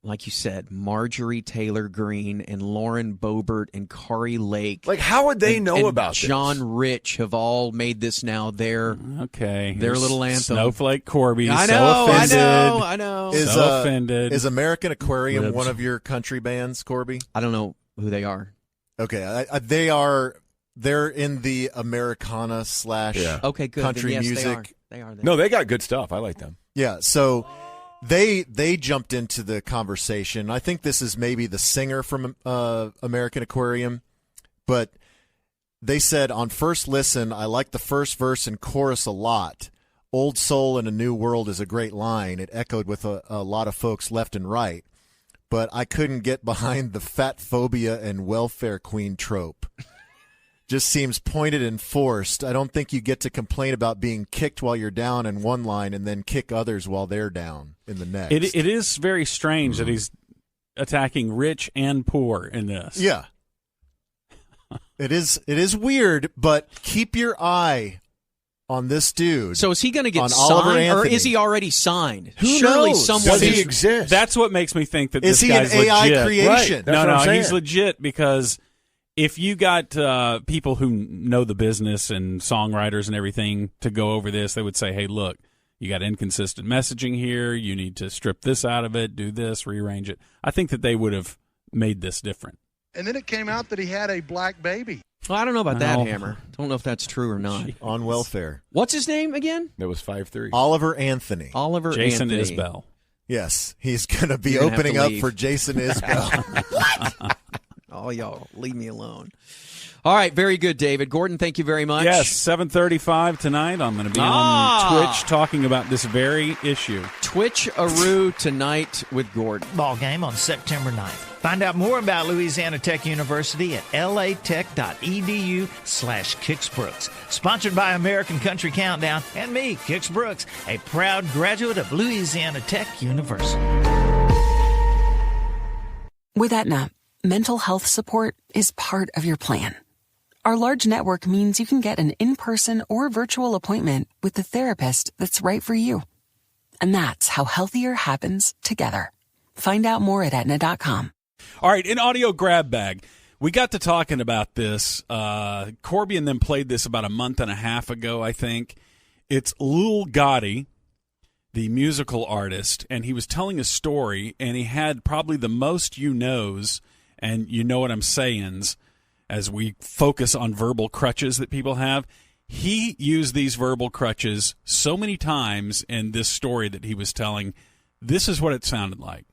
[SPEAKER 21] like you said, Marjorie Taylor Greene and Lauren Boebert and Kari Lake.
[SPEAKER 2] Like, how would they know
[SPEAKER 21] and
[SPEAKER 2] about
[SPEAKER 21] John
[SPEAKER 2] this?
[SPEAKER 21] Rich have all made this now their little anthem.
[SPEAKER 11] Snowflake Corby.
[SPEAKER 21] I know,
[SPEAKER 11] so offended.
[SPEAKER 21] I know.
[SPEAKER 11] So offended.
[SPEAKER 22] Is American Aquarium
[SPEAKER 11] Libs.
[SPEAKER 22] one of your country bands, Corby?
[SPEAKER 21] I don't know who they are.
[SPEAKER 22] Okay, they are. They're in the Americana /
[SPEAKER 21] Okay, good.
[SPEAKER 22] country
[SPEAKER 21] Then yes,
[SPEAKER 22] music.
[SPEAKER 21] They are.
[SPEAKER 2] No, they got good stuff. I like them.
[SPEAKER 22] Yeah, so they jumped into the conversation. I think this is maybe the singer from American Aquarium, but they said on first listen, I like the first verse and chorus a lot. Old Soul in a New World is a great line. It echoed with a lot of folks left and right, but I couldn't get behind the fat phobia and welfare queen trope. Just seems pointed and forced. I don't think you get to complain about being kicked while you're down in one line and then kick others while they're down in the next.
[SPEAKER 11] It is very strange that he's attacking rich and poor in this.
[SPEAKER 22] Yeah. It is weird, but keep your eye on this dude.
[SPEAKER 21] So is he going to get
[SPEAKER 22] Oliver
[SPEAKER 21] signed, or
[SPEAKER 22] Anthony.
[SPEAKER 21] is he already signed?
[SPEAKER 22] Who
[SPEAKER 21] Surely
[SPEAKER 22] knows?
[SPEAKER 21] someone
[SPEAKER 2] Does he exist?
[SPEAKER 11] That's what makes me think that
[SPEAKER 22] Is
[SPEAKER 11] this
[SPEAKER 22] he
[SPEAKER 11] guy's
[SPEAKER 22] an AI
[SPEAKER 11] legit.
[SPEAKER 22] creation?
[SPEAKER 2] Right. That's what I'm
[SPEAKER 11] No,
[SPEAKER 2] saying.
[SPEAKER 11] he's legit because if you got people who know the business and songwriters and everything to go over this, they would say, hey, look, you got inconsistent messaging here. You need to strip this out of it, do this, rearrange it. I think that they would have made this different.
[SPEAKER 8] And then it came out that he had a black baby.
[SPEAKER 21] Well, I don't know about that,
[SPEAKER 11] No.
[SPEAKER 21] Hammer. Don't know if that's true or not.
[SPEAKER 22] On welfare.
[SPEAKER 21] What's his name again?
[SPEAKER 2] That was 5-3.
[SPEAKER 22] Oliver Anthony.
[SPEAKER 21] Oliver
[SPEAKER 11] Jason
[SPEAKER 21] Anthony.
[SPEAKER 11] Isbell.
[SPEAKER 22] Yes, he's going to be
[SPEAKER 21] You're gonna have
[SPEAKER 22] opening
[SPEAKER 21] to
[SPEAKER 22] up
[SPEAKER 21] leave.
[SPEAKER 22] for Jason Isbell.
[SPEAKER 21] Oh, y'all, leave me alone. All right, very good, David. Gordon, thank you very much.
[SPEAKER 11] Yes, 7:35 tonight. I'm going to be on Twitch talking about this very issue.
[SPEAKER 21] Twitch-a-roo tonight with Gordon.
[SPEAKER 4] Ball game on September 9th. Find out more about Louisiana Tech University at latech.edu/Kix-Brooks. Sponsored by American Country Countdown and me, Kix Brooks, a proud graduate of Louisiana Tech University.
[SPEAKER 12] With Aetna, mental health support is part of your plan. Our large network means you can get an in-person or virtual appointment with the therapist that's right for you. And that's how healthier happens together. Find out more at Aetna.com.
[SPEAKER 11] All right, in audio grab bag, we got to talking about this. Corby and them played this about a month and a half ago, I think. It's Lil Gotti, the musical artist, and he was telling a story, and he had probably the most you-knows, and you know what I'm sayings, as we focus on verbal crutches that people have. He used these verbal crutches so many times in this story that he was telling. This is what it sounded like.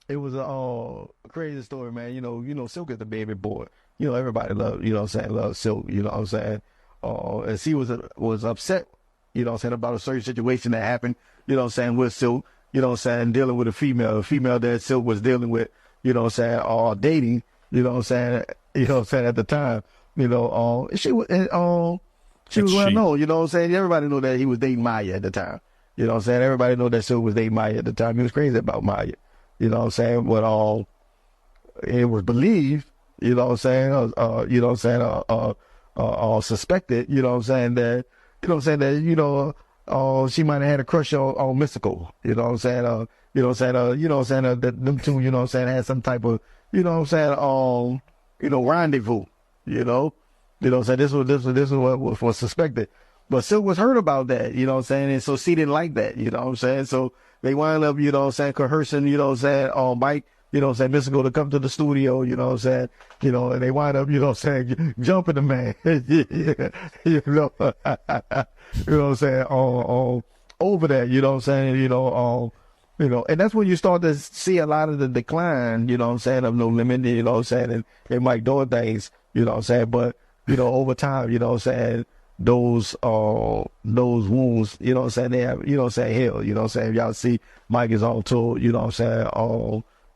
[SPEAKER 10] It was a crazy story, man. You know, Silk is the baby boy. You know, everybody loves Silk, you know what I'm saying? And she was upset, you know what I'm saying, about a certain situation that happened, you know what I'm saying, with Silk, you know what I'm saying, dealing with a female that Silk was dealing with, you know what I'm saying, dating, you know what I'm saying, at the time, you know, she was well known, you know what I'm saying? Everybody knew that he was dating Maya at the time. You know what I'm saying? Everybody knew that Silk was dating Maya at the time. He was crazy about Maya. You know what I'm saying? But it was believed, you know what I'm saying, suspected, you know what I'm saying, that, she might have had a crush on Mystical, you know what I'm saying, that them two, you know what I'm saying, had some type of, you know what I'm saying, rendezvous, you know what I'm saying, this is what was suspected. But Silk was hurt about that, you know what I'm saying, and so she didn't like that, you know what I'm saying, so they wind up, you know what I'm saying, coercing, you know what I'm saying, Mike, you know what I'm saying, Mystical to come to the studio, you know what I'm saying, you know, and they wind up, you know what I'm saying, jumping the man, you know what I'm saying, over that, you know what I'm saying, you know, and that's when you start to see a lot of the decline, you know what I'm saying, of No Limit, you know what I'm saying, and Mike doing things, you know what I'm saying, but, you know, over time, you know what I'm saying, those wounds, you know what I'm saying, they have, you know what I'm saying, heal, you know what I'm saying, y'all see Mike is on tour, you know what I'm saying,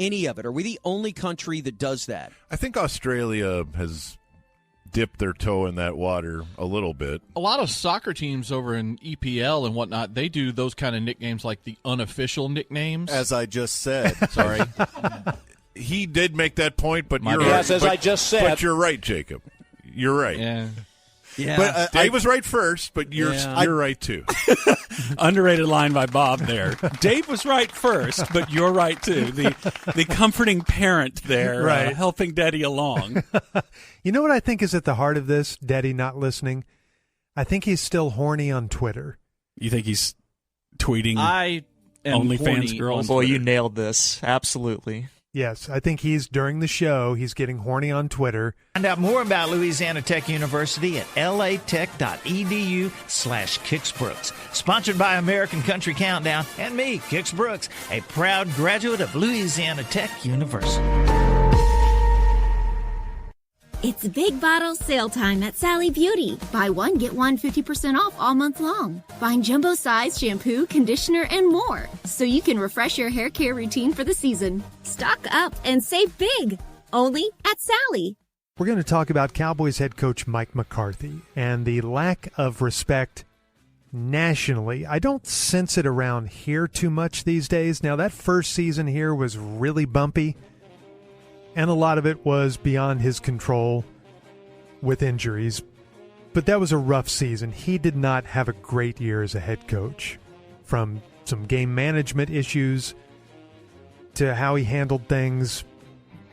[SPEAKER 21] any of it? Are we the only country that does that?
[SPEAKER 2] I think Australia has dipped their toe in that water a little bit.
[SPEAKER 15] A lot of soccer teams over in EPL and whatnot, they do those kind of nicknames like the unofficial nicknames.
[SPEAKER 22] As I just said.
[SPEAKER 15] Sorry.
[SPEAKER 2] He did make that point, but you're
[SPEAKER 16] yes,
[SPEAKER 2] right.
[SPEAKER 16] as I just said.
[SPEAKER 2] But you're right, Jacob. You're right.
[SPEAKER 21] Yeah.
[SPEAKER 2] But Dave was right first, but you're right too.
[SPEAKER 11] Underrated line by Bob there. Dave was right first, but you're right too. The comforting parent there,
[SPEAKER 1] Right.
[SPEAKER 11] helping Daddy along.
[SPEAKER 1] You know what I think is at the heart of this, Daddy not listening? I think he's still horny on Twitter.
[SPEAKER 11] You think he's tweeting
[SPEAKER 7] I am
[SPEAKER 11] OnlyFans girls?
[SPEAKER 7] Boy, you nailed this. Absolutely.
[SPEAKER 1] Yes, I think during the show, he's getting horny on Twitter.
[SPEAKER 4] Find out more about Louisiana Tech University at latech.edu/Kix-Brooks. Sponsored by American Country Countdown and me, Kix Brooks, a proud graduate of Louisiana Tech University.
[SPEAKER 5] It's big bottle sale time at Sally Beauty. Buy one, get one 50% off all month long. Find jumbo size shampoo, conditioner, and more so you can refresh your hair care routine for the season. Stock up and save big. Only at Sally.
[SPEAKER 1] We're going to talk about Cowboys head coach Mike McCarthy and the lack of respect nationally. I don't sense it around here too much these days. Now, that first season here was really bumpy, and a lot of it was beyond his control with injuries. But that was a rough season. He did not have a great year as a head coach. From some game management issues to how he handled things,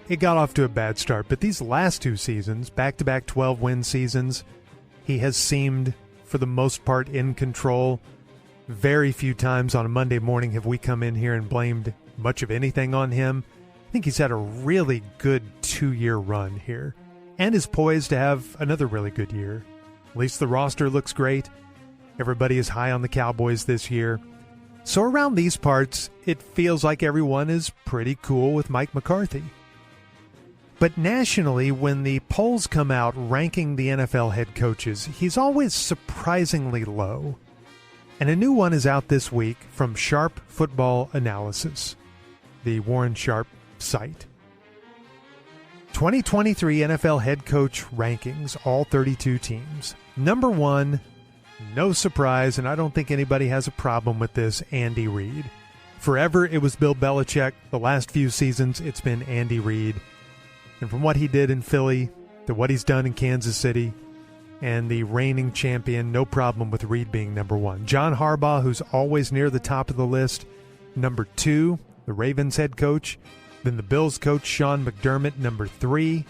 [SPEAKER 1] it got off to a bad start. But these last two seasons, back-to-back 12-win seasons, he has seemed, for the most part, in control. Very few times on a Monday morning have we come in here and blamed much of anything on him. I think he's had a really good 2-year run here and is poised to have another really good year. At least the roster looks great. Everybody is high on the Cowboys this year. So around these parts, it feels like everyone is pretty cool with Mike McCarthy. But nationally, when the polls come out ranking the NFL head coaches, he's always surprisingly low. And a new one is out this week from Sharp Football Analysis, the Warren Sharp site. 2023 NFL head coach rankings, all 32 teams. Number 1, no surprise, and I don't think anybody has a problem with this, Andy Reid. Forever it was Bill Belichick. The last few seasons it's been Andy Reid. And from what he did in Philly to what he's done in Kansas City and the reigning champion, no problem with Reid being number 1. John Harbaugh, who's always near the top of the list, number 2, the Ravens head coach. Then the Bills coach, Sean McDermott, number 3.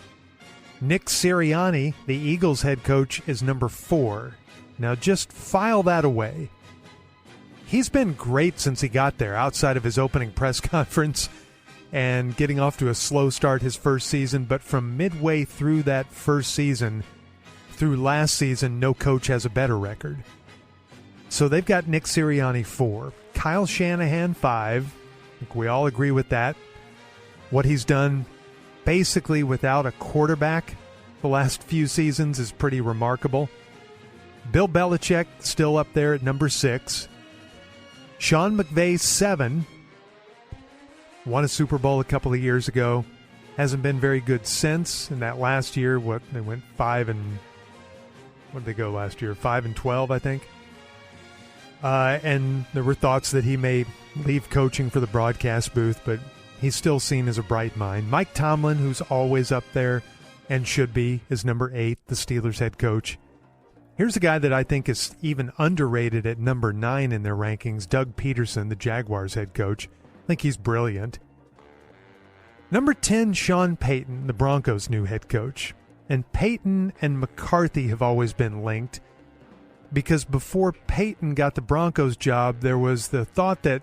[SPEAKER 1] Nick Sirianni, the Eagles head coach, is number 4. Now just file that away. He's been great since he got there, outside of his opening press conference and getting off to a slow start his first season. But from midway through that first season through last season, no coach has a better record. So they've got Nick Sirianni 4. Kyle Shanahan 5. I think we all agree with that. What he's done basically without a quarterback the last few seasons is pretty remarkable. Bill Belichick still up there at number 6. Sean McVay 7. Won a Super Bowl a couple of years ago. Hasn't been very good since. In that last year, they went 5 and what did they go last year? 5-12, I think. And there were thoughts that he may leave coaching for the broadcast booth, but he's still seen as a bright mind. Mike Tomlin, who's always up there and should be, is number 8, the Steelers head coach. Here's a guy that I think is even underrated at number 9 in their rankings, Doug Peterson, the Jaguars head coach. I think he's brilliant. Number 10, Sean Payton, the Broncos' new head coach. And Payton and McCarthy have always been linked because before Payton got the Broncos job, there was the thought that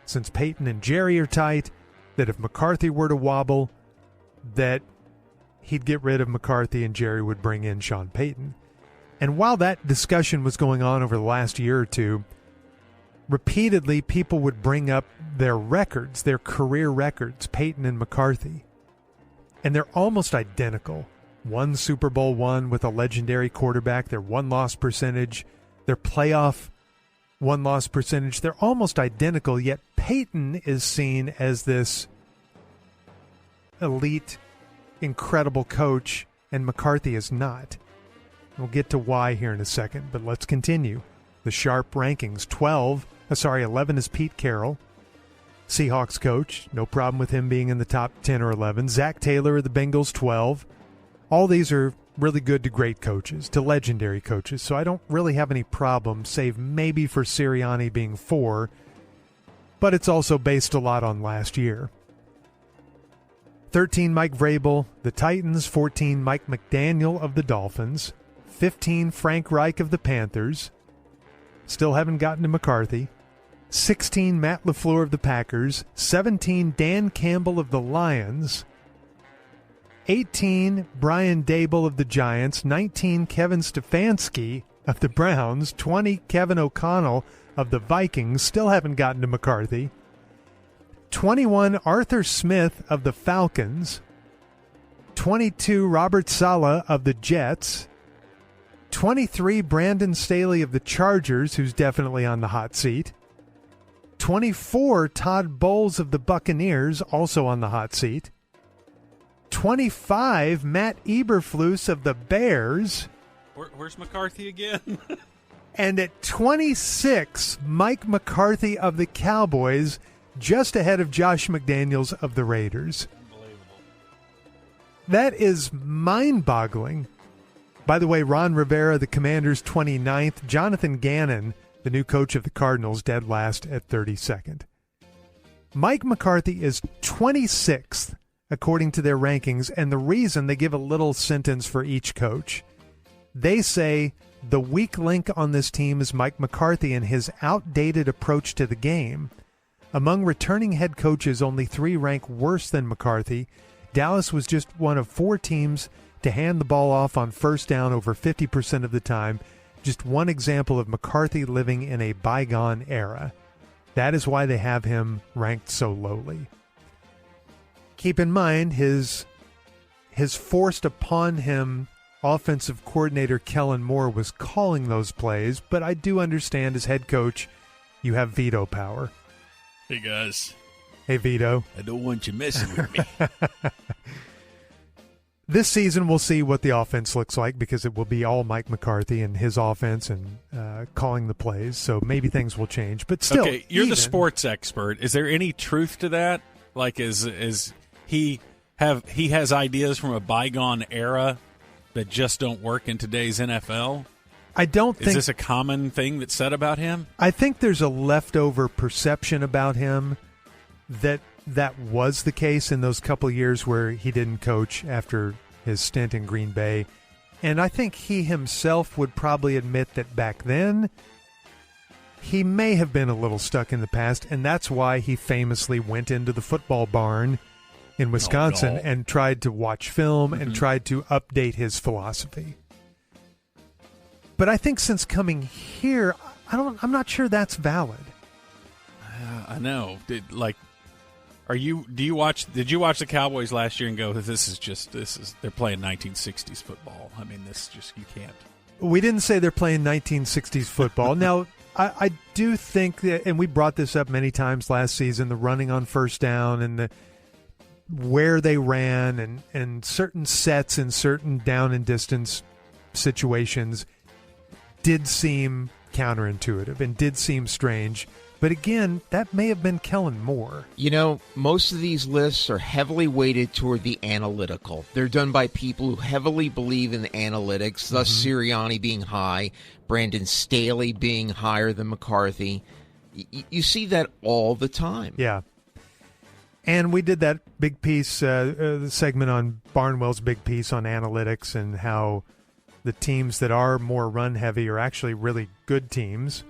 [SPEAKER 1] since Payton and Jerry are tight, that if McCarthy were to wobble, that he'd get rid of McCarthy and Jerry would bring in Sean Payton. And while that discussion was going on over the last year or two, repeatedly people would bring up their records, their career records, Payton and McCarthy. And they're almost identical. One Super Bowl won with a legendary quarterback, their one-loss percentage, their playoff one-loss percentage, they're almost identical, yet Payton is seen as this elite, incredible coach, and McCarthy is not. We'll get to why here in a second, but let's continue. The sharp rankings. 11 is Pete Carroll, Seahawks coach. No problem with him being in the top 10 or 11. Zach Taylor of the Bengals, 12. All these are really good to great coaches, to legendary coaches, so I don't really have any problem, save maybe for Sirianni being 4, but it's also based a lot on last year. 13, Mike Vrabel, the Titans. 14, Mike McDaniel of the Dolphins. 15, Frank Reich of the Panthers. Still haven't gotten to McCarthy. 16, Matt LaFleur of the Packers. 17, Dan Campbell of the Lions. 18, Brian Dable of the Giants. 19, Kevin Stefanski of the Browns. 20, Kevin O'Connell of the Vikings. Still haven't gotten to McCarthy. 21, Arthur Smith of the Falcons. 22, Robert Saleh of the Jets. 23, Brandon Staley of the Chargers, who's definitely on the hot seat. 24, Todd Bowles of the Buccaneers, also on the hot seat. 25, Matt Eberflus of the Bears.
[SPEAKER 11] Where's McCarthy again?
[SPEAKER 1] And at 26, Mike McCarthy of the Cowboys, just ahead of Josh McDaniels of the Raiders.
[SPEAKER 11] Unbelievable.
[SPEAKER 1] That is mind-boggling. By the way, Ron Rivera, the Commanders, 29th. Jonathan Gannon, the new coach of the Cardinals, dead last at 32nd. Mike McCarthy is 26th, according to their rankings, and the reason, they give a little sentence for each coach. They say the weak link on this team is Mike McCarthy and his outdated approach to the game. Among returning head coaches, only 3 rank worse than McCarthy. Dallas was just one of 4 teams to hand the ball off on first down over 50% of the time. Just one example of McCarthy living in a bygone era. That is why they have him ranked so lowly. Keep in mind, his forced upon him offensive coordinator Kellen Moore was calling those plays, but I do understand as head coach, you have veto power.
[SPEAKER 11] Hey, guys.
[SPEAKER 1] Hey, Vito.
[SPEAKER 11] I don't want you messing with me.
[SPEAKER 1] This season, we'll see what the offense looks like because it will be all Mike McCarthy and his offense and calling the plays. So maybe things will change. But still,
[SPEAKER 11] okay, you're the sports expert. Is there any truth to that? Like, is he has ideas from a bygone era that just don't work in today's NFL?
[SPEAKER 1] I don't think.
[SPEAKER 11] Is this a common thing that's said about him?
[SPEAKER 1] I think there's a leftover perception about him that was the case in those couple years where he didn't coach after his stint in Green Bay. And I think he himself would probably admit that back then he may have been a little stuck in the past, and that's why he famously went into the football barn in Wisconsin and tried to watch film and tried to update his philosophy. But I think since coming here, I'm not sure that's valid.
[SPEAKER 11] I know. Did you watch the Cowboys last year and go, this is they're playing 1960s football. I mean, you can't.
[SPEAKER 1] We didn't say they're playing 1960s football. Now, I do think that, and we brought this up many times last season, the running on first down and where they ran and certain sets in certain down and distance situations did seem counterintuitive and did seem strange. But again, that may have been Kellen Moore.
[SPEAKER 16] You know, most of these lists are heavily weighted toward the analytical. They're done by people who heavily believe in the analytics, thus Sirianni being high, Brandon Staley being higher than McCarthy. You see that all the time.
[SPEAKER 1] Yeah. And we did that big piece, the segment on Barnwell's big piece on analytics and how the teams that are more run-heavy are actually really good teams.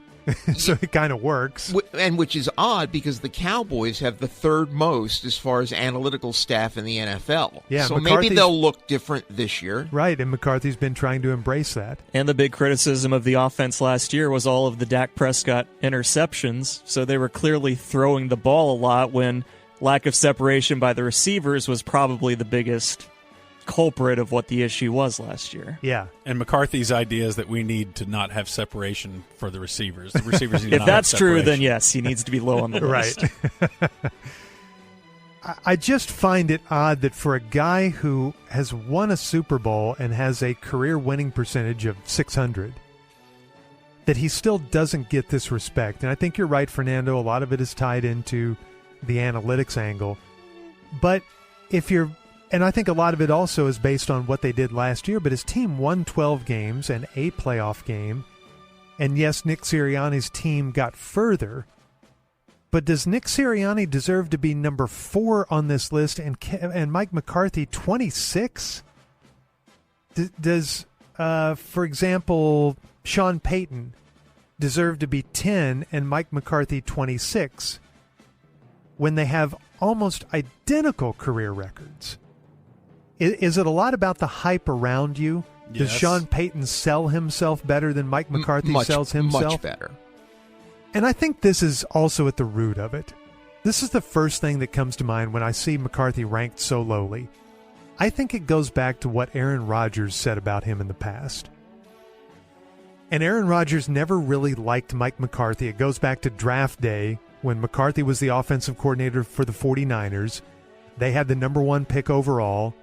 [SPEAKER 1] So it kind of works.
[SPEAKER 16] And which is odd because the Cowboys have the third most as far as analytical staff in the NFL.
[SPEAKER 1] Yeah,
[SPEAKER 16] so maybe they'll look different this year.
[SPEAKER 1] Right, and McCarthy's been trying to embrace that.
[SPEAKER 7] And the big criticism of the offense last year was all of the Dak Prescott interceptions. So they were clearly throwing the ball a lot when lack of separation by the receivers was probably the biggest culprit of what the issue was last year.
[SPEAKER 1] Yeah.
[SPEAKER 11] And McCarthy's idea is that we need to not have separation for the receivers. The receivers need
[SPEAKER 7] if
[SPEAKER 11] not
[SPEAKER 7] that's
[SPEAKER 11] have
[SPEAKER 7] true,
[SPEAKER 11] separation.
[SPEAKER 7] then yes, he needs to be low on the list.
[SPEAKER 1] Right. I just find it odd that for a guy who has won a Super Bowl and has a career winning percentage of 600, that he still doesn't get this respect. And I think you're right, Fernando. A lot of it is tied into the analytics angle. But and I think a lot of it also is based on what they did last year, but his team won 12 games and a playoff game. And yes, Nick Sirianni's team got further. But does Nick Sirianni deserve to be number 4 on this list and Mike McCarthy 26? Does, for example, Sean Payton deserve to be 10 and Mike McCarthy 26 when they have almost identical career records? Is it a lot about the hype around you? Does Sean Payton sell himself better than Mike McCarthy sells himself?
[SPEAKER 16] Much better.
[SPEAKER 1] And I think this is also at the root of it. This is the first thing that comes to mind when I see McCarthy ranked so lowly. I think it goes back to what Aaron Rodgers said about him in the past. And Aaron Rodgers never really liked Mike McCarthy. It goes back to draft day when McCarthy was the offensive coordinator for the 49ers. They had the number 1 pick overall.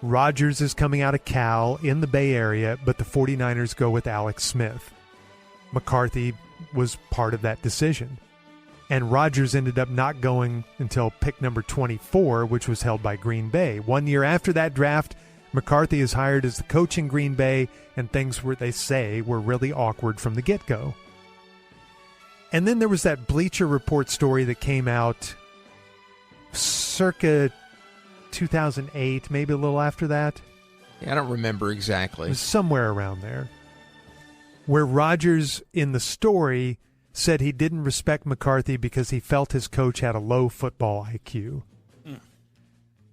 [SPEAKER 1] Rodgers is coming out of Cal in the Bay Area, but the 49ers go with Alex Smith. McCarthy was part of that decision. And Rodgers ended up not going until pick number 24, which was held by Green Bay. 1 year after that draft, McCarthy is hired as the coach in Green Bay, and things were really awkward from the get-go. And then there was that Bleacher Report story that came out circa 2008, maybe a little after that.
[SPEAKER 16] Yeah, I don't remember exactly.
[SPEAKER 1] It was somewhere around there, where Rodgers in the story said he didn't respect McCarthy because he felt his coach had a low football IQ.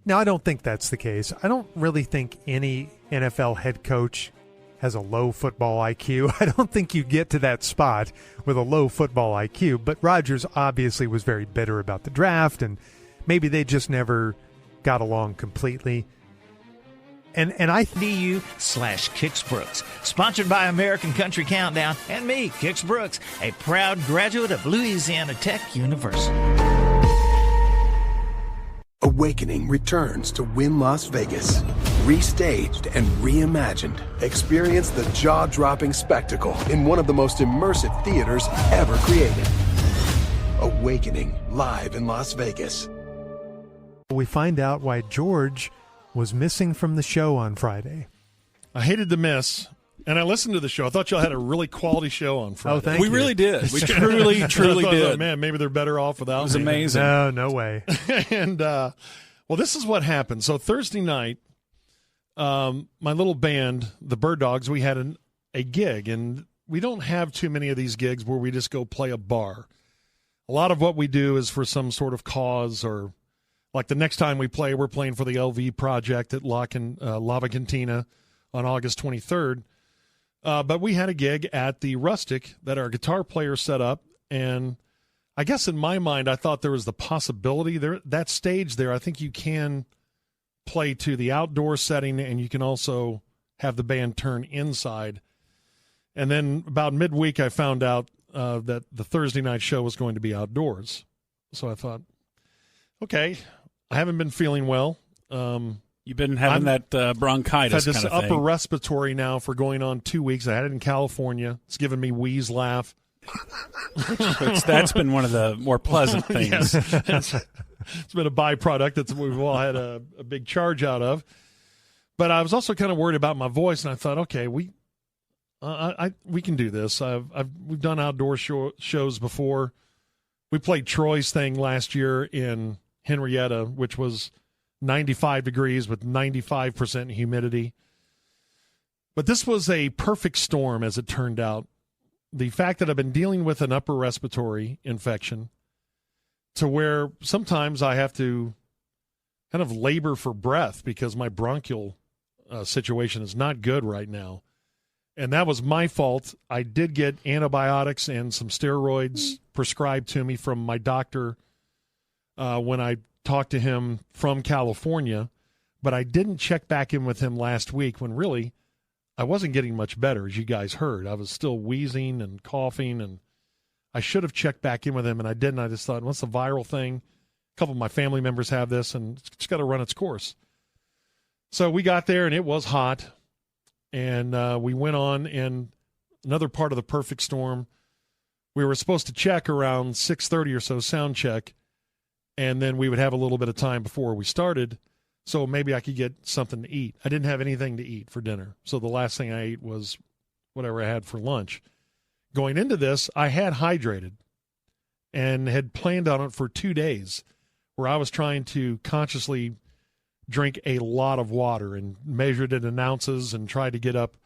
[SPEAKER 1] Now, I don't think that's the case. I don't really think any NFL head coach has a low football IQ. I don't think you get to that spot with a low football IQ. But Rodgers obviously was very bitter about the draft, and maybe they just never got along completely. And I
[SPEAKER 4] DU/Kix Brooks, sponsored by American Country Countdown and me, Kix Brooks, a proud graduate of Louisiana Tech University.
[SPEAKER 18] Awakening returns to Wynn Las Vegas. Restaged and reimagined. Experience the jaw-dropping spectacle in one of the most immersive theaters ever created. Awakening, live in Las Vegas.
[SPEAKER 1] We find out why George was missing from the show on Friday.
[SPEAKER 3] I hated to miss, and I listened to the show. I thought y'all had a really quality show on Friday.
[SPEAKER 1] Oh, thank you.
[SPEAKER 11] We really did. We truly did.
[SPEAKER 3] Man, maybe they're better off without me.
[SPEAKER 11] It was amazing.
[SPEAKER 1] No way.
[SPEAKER 3] And, well, this is what happened. So Thursday night, my little band, the Bird Dogs, we had a gig, and we don't have too many of these gigs where we just go play a bar. A lot of what we do is for some sort of cause, or like the next time we play, we're playing for the LV Project at Lava Cantina on August 23rd. But we had a gig at the Rustic that our guitar player set up, and I guess in my mind I thought there was the possibility there, that stage there, I think you can play to the outdoor setting, and you can also have the band turn inside. And then about midweek I found out that the Thursday night show was going to be outdoors. So I thought, okay, I haven't been feeling well.
[SPEAKER 11] You've been having that bronchitis
[SPEAKER 3] I've had this
[SPEAKER 11] kind of thing.
[SPEAKER 3] upper respiratory now for going on 2 weeks. I had it in California. It's given me wheeze laugh.
[SPEAKER 11] That's been one of the more pleasant things.
[SPEAKER 3] Yes. It's been a byproduct that we've all had a big charge out of. But I was also kind of worried about my voice, and I thought, okay, we can do this. We've done outdoor shows before. We played Troy's thing last year in Henrietta, which was 95 degrees with 95% humidity. But this was a perfect storm, as it turned out. The fact that I've been dealing with an upper respiratory infection to where sometimes I have to kind of labor for breath because my bronchial situation is not good right now. And that was my fault. I did get antibiotics and some steroids prescribed to me from my doctor when I talked to him from California, but I didn't check back in with him last week when really I wasn't getting much better, as you guys heard. I was still wheezing and coughing, and I should have checked back in with him, and I didn't. I just thought, what's the viral thing? couple of my family members have this, and it's just got to run its course. So we got there, and it was hot, and we went on, and another part of the perfect storm, we were supposed to check around 6:30 or so, sound check, and then we would have a little bit of time before we started, so maybe I could get something to eat. I didn't have anything to eat for dinner, so the last thing I ate was whatever I had for lunch. Going into this, I had hydrated and had planned on it for 2 days, where I was trying to consciously drink a lot of water and measured it in ounces and tried to get up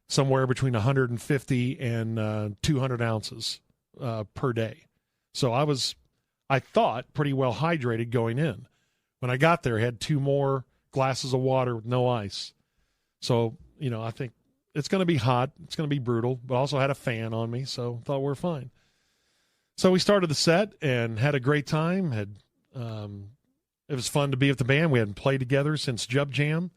[SPEAKER 3] somewhere between 150 and 200 ounces per day. So I thought, pretty well hydrated going in. When I got there, I had 2 more glasses of water with no ice. So, I think it's going to be hot. It's going to be brutal, but also had a fan on me, so thought we're fine. So we started the set and had a great time. It was fun to be with the band. We hadn't played together since Jub Jam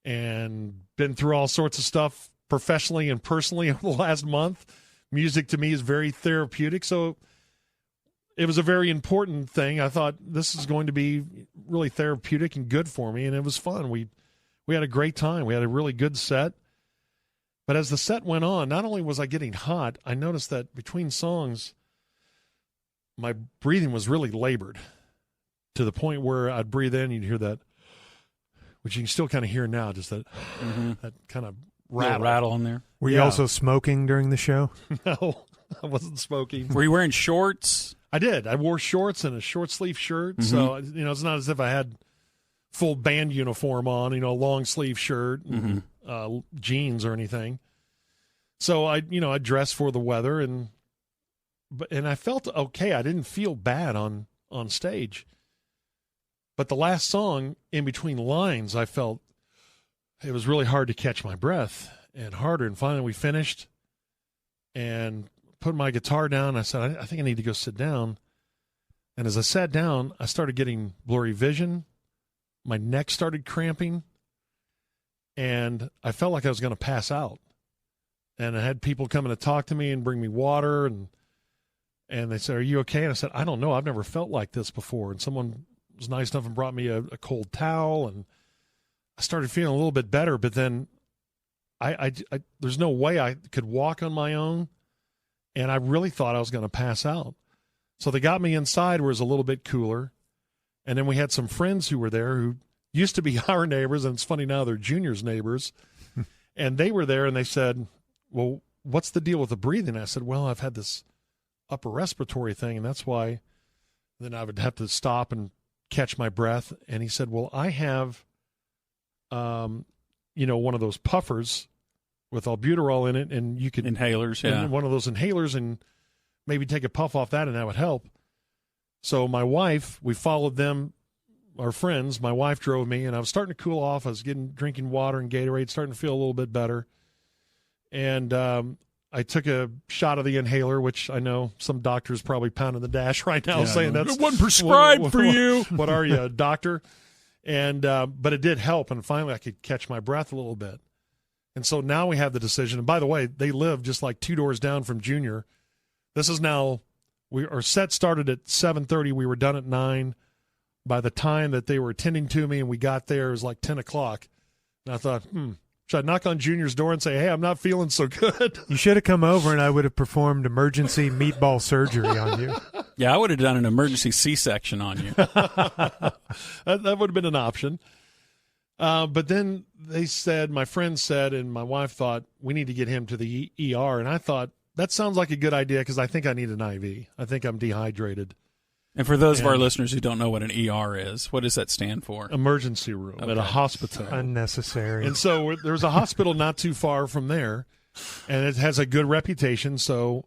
[SPEAKER 3] and been through all sorts of stuff professionally and personally over the last month. Music to me is very therapeutic, so it was a very important thing. I thought this is going to be really therapeutic and good for me, and it was fun. We had a great time. We had a really good set. But as the set went on, not only was I getting hot, I noticed that between songs, my breathing was really labored to the point where I'd breathe in, you'd hear that, which you can still kind of hear now, just that that kind of
[SPEAKER 11] rattle in there.
[SPEAKER 1] Were you also smoking during the show?
[SPEAKER 3] No, I wasn't smoking.
[SPEAKER 11] Were you wearing shorts?
[SPEAKER 3] I did. I wore shorts and a short sleeve shirt. So, it's not as if I had full band uniform on, a long sleeve shirt, and, jeans or anything. So I dressed for the weather and I felt okay. I didn't feel bad on stage. But the last song, in between lines, I felt it was really hard to catch my breath and harder. And finally we finished and put my guitar down. I said, I think I need to go sit down. And as I sat down, I started getting blurry vision. My neck started cramping. And I felt like I was going to pass out. And I had people coming to talk to me and bring me water. And they said, "Are you okay?" And I said, "I don't know. I've never felt like this before." And someone was nice enough and brought me a cold towel. And I started feeling a little bit better. But then I there's no way I could walk on my own. And I really thought I was going to pass out. So they got me inside where it was a little bit cooler. And then we had some friends who were there who used to be our neighbors, and it's funny now they're Junior's neighbors. And they were there, and they said, "Well, what's the deal with the breathing?" I said, "Well, I've had this upper respiratory thing, and that's why." Then I would have to stop and catch my breath. And he said, "Well, I have, one of those puffers with albuterol in it, and you could
[SPEAKER 11] inhalers, yeah,
[SPEAKER 3] one of those inhalers, and maybe take a puff off that, and that would help." So my wife, we followed them. Our friends, my wife drove me, and I was starting to cool off. I was drinking water and Gatorade, starting to feel a little bit better. And I took a shot of the inhaler, which I know some doctors probably pounding the dash right now, saying that's
[SPEAKER 11] it wasn't prescribed for you.
[SPEAKER 3] What are you, a doctor? And but it did help, and finally I could catch my breath a little bit. And so now we have the decision. And by the way, they live just like 2 doors down from Junior. This is now our set started at 7:30. We were done at 9. By the time that they were attending to me and we got there, it was like 10 o'clock. And I thought, should I knock on Junior's door and say, "Hey, I'm not feeling so good"?
[SPEAKER 1] You should have come over and I would have performed emergency meatball surgery on you.
[SPEAKER 11] Yeah, I would have done an emergency C-section on you.
[SPEAKER 3] That would have been an option. But then they said, my friend said, and my wife thought, we need to get him to the ER. And I thought, that sounds like a good idea because I think I need an IV. I think I'm dehydrated.
[SPEAKER 11] And for those of our listeners who don't know what an ER is, what does that stand for?
[SPEAKER 3] Emergency room at a hospital.
[SPEAKER 1] Unnecessary.
[SPEAKER 3] And so there's a hospital not too far from there, and it has a good reputation. So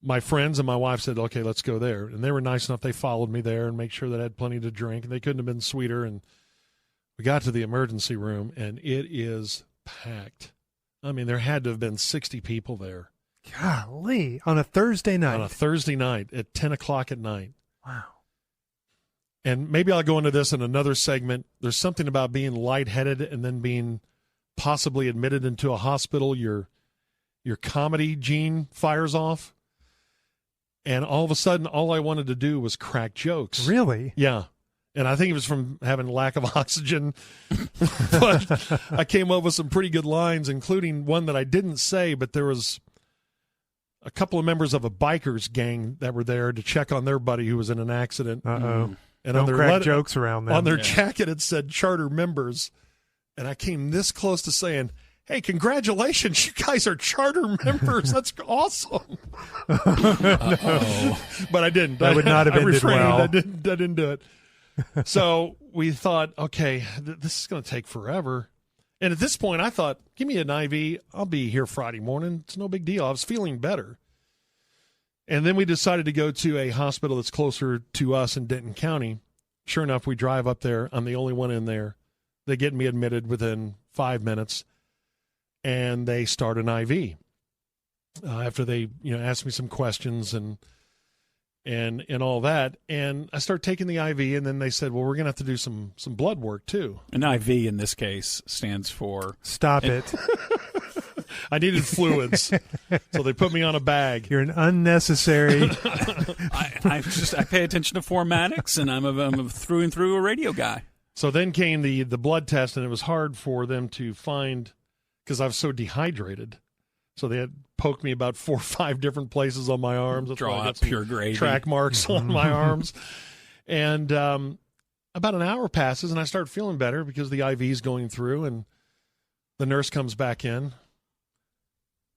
[SPEAKER 3] my friends and my wife said, "Okay, let's go there." And they were nice enough. They followed me there and make sure that I had plenty to drink. And they couldn't have been sweeter. And we got to the emergency room, and it is packed. I mean, there had to have been 60 people there.
[SPEAKER 1] Golly. On a Thursday night.
[SPEAKER 3] On a Thursday night at 10 o'clock at night.
[SPEAKER 1] Wow.
[SPEAKER 3] And maybe I'll go into this in another segment. There's something about being lightheaded and then being possibly admitted into a hospital. Your comedy gene fires off. And all of a sudden, all I wanted to do was crack jokes.
[SPEAKER 1] Really?
[SPEAKER 3] Yeah. And I think it was from having lack of oxygen. But I came up with some pretty good lines, including one that I didn't say, but there was a couple of members of a bikers gang that were there to check on their buddy who was in an accident.
[SPEAKER 1] Uh-oh.
[SPEAKER 3] And
[SPEAKER 1] Don't crack jokes around them.
[SPEAKER 3] On their jacket, it said charter members. And I came this close to saying, hey, congratulations, you guys are charter members. That's awesome.
[SPEAKER 1] Uh-oh.
[SPEAKER 3] But I didn't.
[SPEAKER 1] That would not have ended well.
[SPEAKER 3] I didn't do it. So we thought, okay, this is going to take forever. And at this point, I thought, give me an IV. I'll be here Friday morning. It's no big deal. I was feeling better. And then we decided to go to a hospital that's closer to us in Denton County. Sure enough, we drive up there. I'm the only one in there. They get me admitted within 5 minutes, and they start an IV. After they, ask me some questions and all that, and I start taking the IV, and then they said, well, we're going to have to do some blood work too.
[SPEAKER 11] An IV in this case stands for
[SPEAKER 1] Stop it.
[SPEAKER 3] I needed fluids, so they put me on a bag.
[SPEAKER 1] You're an unnecessary.
[SPEAKER 11] I pay attention to formatics, and I'm a through and through a radio guy.
[SPEAKER 3] So then came the blood test, and it was hard for them to find because I was so dehydrated. So they had poked me about 4 or 5 different places on my arms. That's
[SPEAKER 11] Draw out pure gravy.
[SPEAKER 3] Track marks on my arms. And about an hour passes, and I start feeling better because the IV is going through, and the nurse comes back in.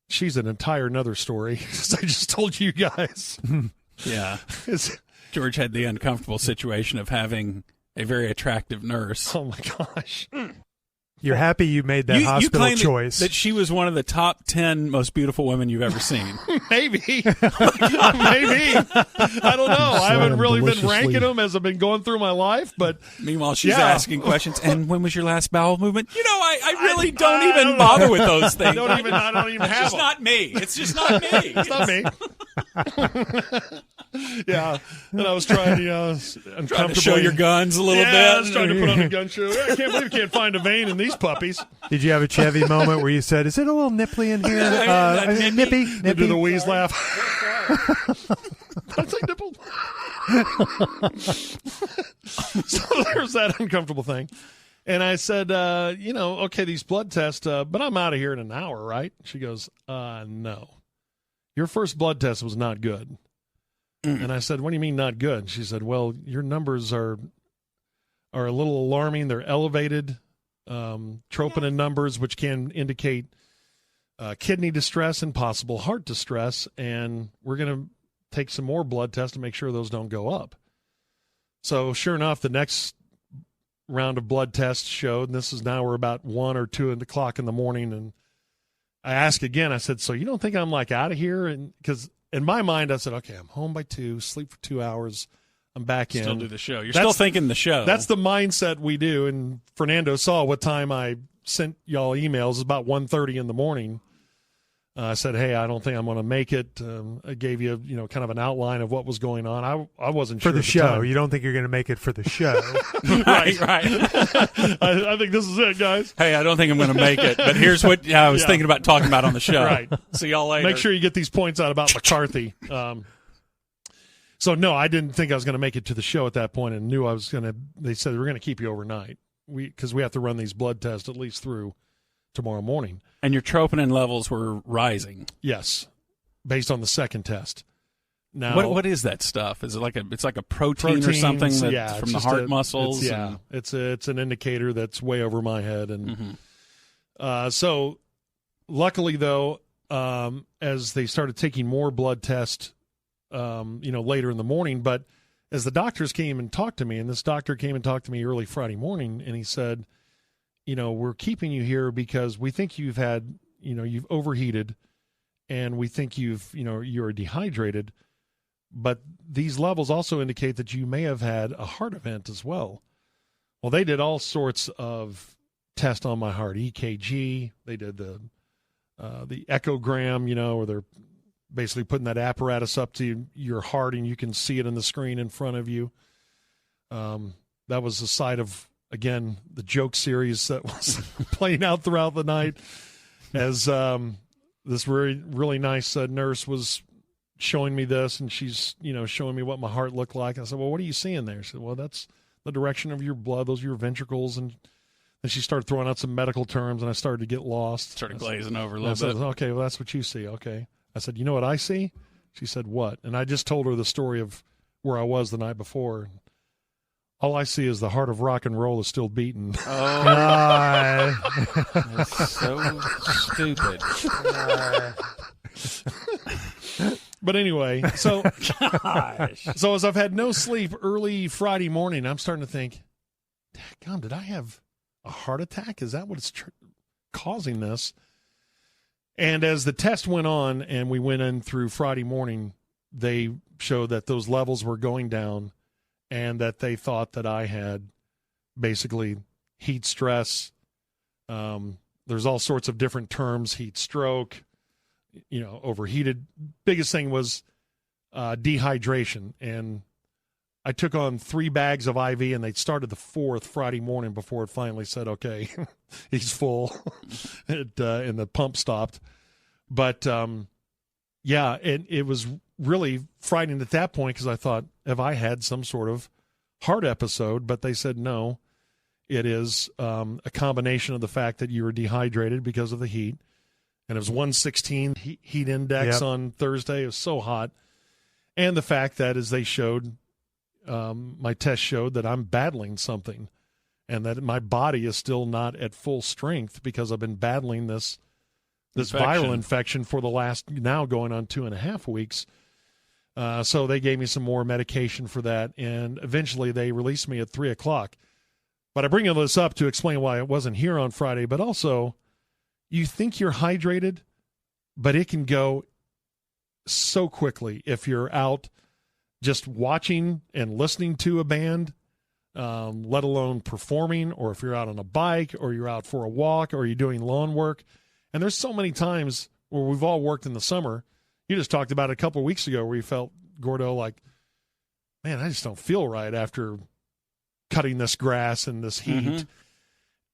[SPEAKER 3] She's an entire another story, as I just told you guys.
[SPEAKER 11] Yeah. George had the uncomfortable situation of having a very attractive nurse.
[SPEAKER 3] Oh, my gosh.
[SPEAKER 1] You're happy you made that hospital choice.
[SPEAKER 11] That she was one of the top 10 most beautiful women you've ever seen.
[SPEAKER 3] Maybe. Maybe. I don't know. I haven't really been ranking them as I've been going through my life, but
[SPEAKER 11] meanwhile, she's asking questions. And when was your last bowel movement? I really don't even bother with those things.
[SPEAKER 3] I don't even have them.
[SPEAKER 11] It's just not me. It's just not me.
[SPEAKER 3] It's not me. Yeah. And I was trying
[SPEAKER 11] to show your guns a little bit.
[SPEAKER 3] I was trying to put on a gun show. I can't believe you can't find a vein in these puppies.
[SPEAKER 1] Did you have a Chevy moment where you said, is it a little nipply in here? Nippy?
[SPEAKER 3] Do the wheeze laugh. That's like nipple. So there's that uncomfortable thing. And I said, okay, these blood tests, but I'm out of here in an hour, right? She goes, no. Your first blood test was not good. And I said, what do you mean not good? And she said, well, your numbers are a little alarming. They're elevated. Troponin numbers, which can indicate kidney distress and possible heart distress. And we're going to take some more blood tests to make sure those don't go up. So sure enough, the next round of blood tests showed, and this is now we're about 1 or 2 o'clock in the morning. And I asked again, I said, so you don't think I'm out of here? And because in my mind, I said, okay, I'm home by 2, sleep for 2 hours. I'm back in.
[SPEAKER 11] Still do the show. You're still thinking the show.
[SPEAKER 3] That's the mindset we do. And Fernando saw what time I sent y'all emails. It was about 1:30 in the morning. I said, hey, I don't think I'm going to make it. I gave you, kind of an outline of what was going on. I wasn't sure.
[SPEAKER 1] For the show. You don't think you're going to make it for the show.
[SPEAKER 11] Right.
[SPEAKER 3] I think this is it, guys.
[SPEAKER 11] Hey, I don't think I'm going to make it, but here's what I was thinking about talking about on the show.
[SPEAKER 3] Right.
[SPEAKER 11] See y'all later.
[SPEAKER 3] Make sure you get these points out about McCarthy. So, no, I didn't think I was going to make it to the show at that point and knew I was going to – they said we're going to keep you overnight because we have to run these blood tests at least through tomorrow morning.
[SPEAKER 11] And your troponin levels were rising.
[SPEAKER 3] Yes, based on the second test. Now,
[SPEAKER 11] what is that stuff? Is it it's like a protein or something from the heart muscles?
[SPEAKER 3] It's an indicator that's way over my head. And so luckily, though, as they started taking more blood tests, later in the morning, but as the doctors came and talked to me, and this doctor came and talked to me early Friday morning, and he said, we're keeping you here because we think you've had, you've overheated, and we think you're dehydrated, but these levels also indicate that you may have had a heart event as well. Well, they did all sorts of tests on my heart, EKG. They did the echogram, where they're basically putting that apparatus up to your heart and you can see it on the screen in front of you. That was the side of, again, the joke series that was playing out throughout the night as this really nice nurse was showing me this, and she's, showing me what my heart looked like. I said, well, what are you seeing there? She said, well, that's the direction of your blood. Those are your ventricles. And then she started throwing out some medical terms, and I started to get lost.
[SPEAKER 11] Started glazing over a little bit.
[SPEAKER 3] Okay, well, that's what you see. Okay. I said, you know what I see? She said, what? And I just told her the story of where I was the night before. All I see is the heart of rock and roll is still beating.
[SPEAKER 11] Oh, that's so stupid.
[SPEAKER 3] But anyway, so as I've had no sleep early Friday morning, I'm starting to think, dadgum, did I have a heart attack? Is that what's causing this? And as the test went on and we went in through Friday morning, they showed that those levels were going down and that they thought that I had basically heat stress. There's all sorts of different terms, heat stroke, overheated. Biggest thing was dehydration. And I took on 3 bags of IV, and they started the 4th Friday morning before it finally said, okay, he's full, and the pump stopped. But, it was really frightening at that point because I thought, have I had some sort of heart episode? But they said no. It is a combination of the fact that you were dehydrated because of the heat. And it was 116 heat index on Thursday. It was so hot. And the fact that, as they showed, my test showed that I'm battling something and that my body is still not at full strength because I've been battling this viral infection for the last, now going on 2.5 weeks. So they gave me some more medication for that, and eventually they released me at 3 o'clock. But I bring all this up to explain why I wasn't here on Friday, but also you think you're hydrated, but it can go so quickly if you're out just watching and listening to a band, let alone performing, or if you're out on a bike, or you're out for a walk, or you're doing lawn work. And there's so many times where we've all worked in the summer. You just talked about it a couple of weeks ago where you felt, Gordo, like, man, I just don't feel right after cutting this grass in this heat.
[SPEAKER 11] Mm-hmm.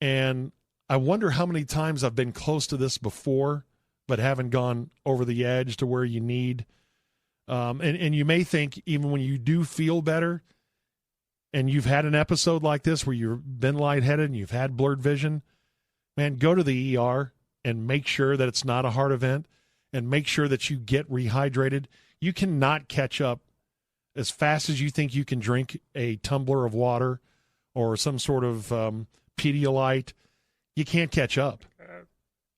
[SPEAKER 3] And I wonder how many times I've been close to this before, but haven't gone over the edge to where you need. And you may think, even when you do feel better and you've had an episode like this where you've been lightheaded and you've had blurred vision, man, go to the ER and make sure that it's not a heart event and make sure that you get rehydrated. You cannot catch up as fast as you think you can drink a tumbler of water or some sort of Pedialyte. You can't catch up.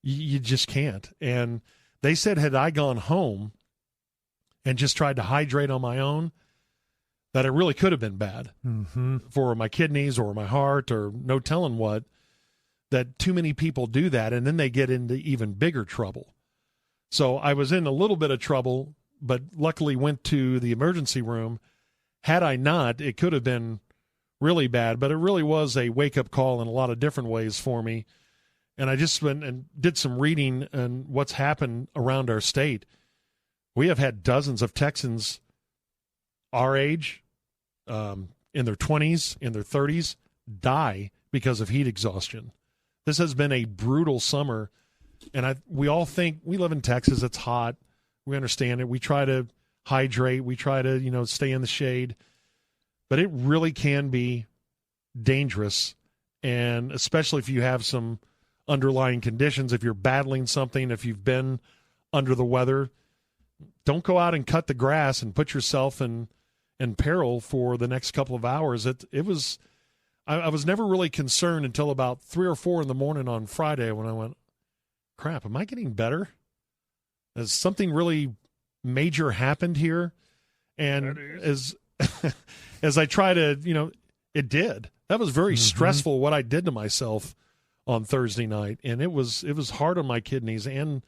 [SPEAKER 3] You just can't. And they said, had I gone home and just tried to hydrate on my own, that it really could have been bad for my kidneys or my heart or no telling what, that too many people do that, and then they get into even bigger trouble. So I was in a little bit of trouble, but luckily went to the emergency room. Had I not, it could have been really bad, but it really was a wake-up call in a lot of different ways for me. And I just went and did some reading on what's happened around our state. We have had dozens of Texans our age, in their 20s, in their 30s, die because of heat exhaustion. This has been a brutal summer, and we all think, we live in Texas, it's hot, we understand it, we try to hydrate, we try to, stay in the shade, but it really can be dangerous, and especially if you have some underlying conditions, if you're battling something, if you've been under the weather, don't go out and cut the grass and put yourself in peril for the next couple of hours. I was never really concerned until about 3 or 4 in the morning on Friday when I went, crap, am I getting better? Has something really major happened here? And as I try to, it did. That was very stressful what I did to myself on Thursday night. And it was hard on my kidneys and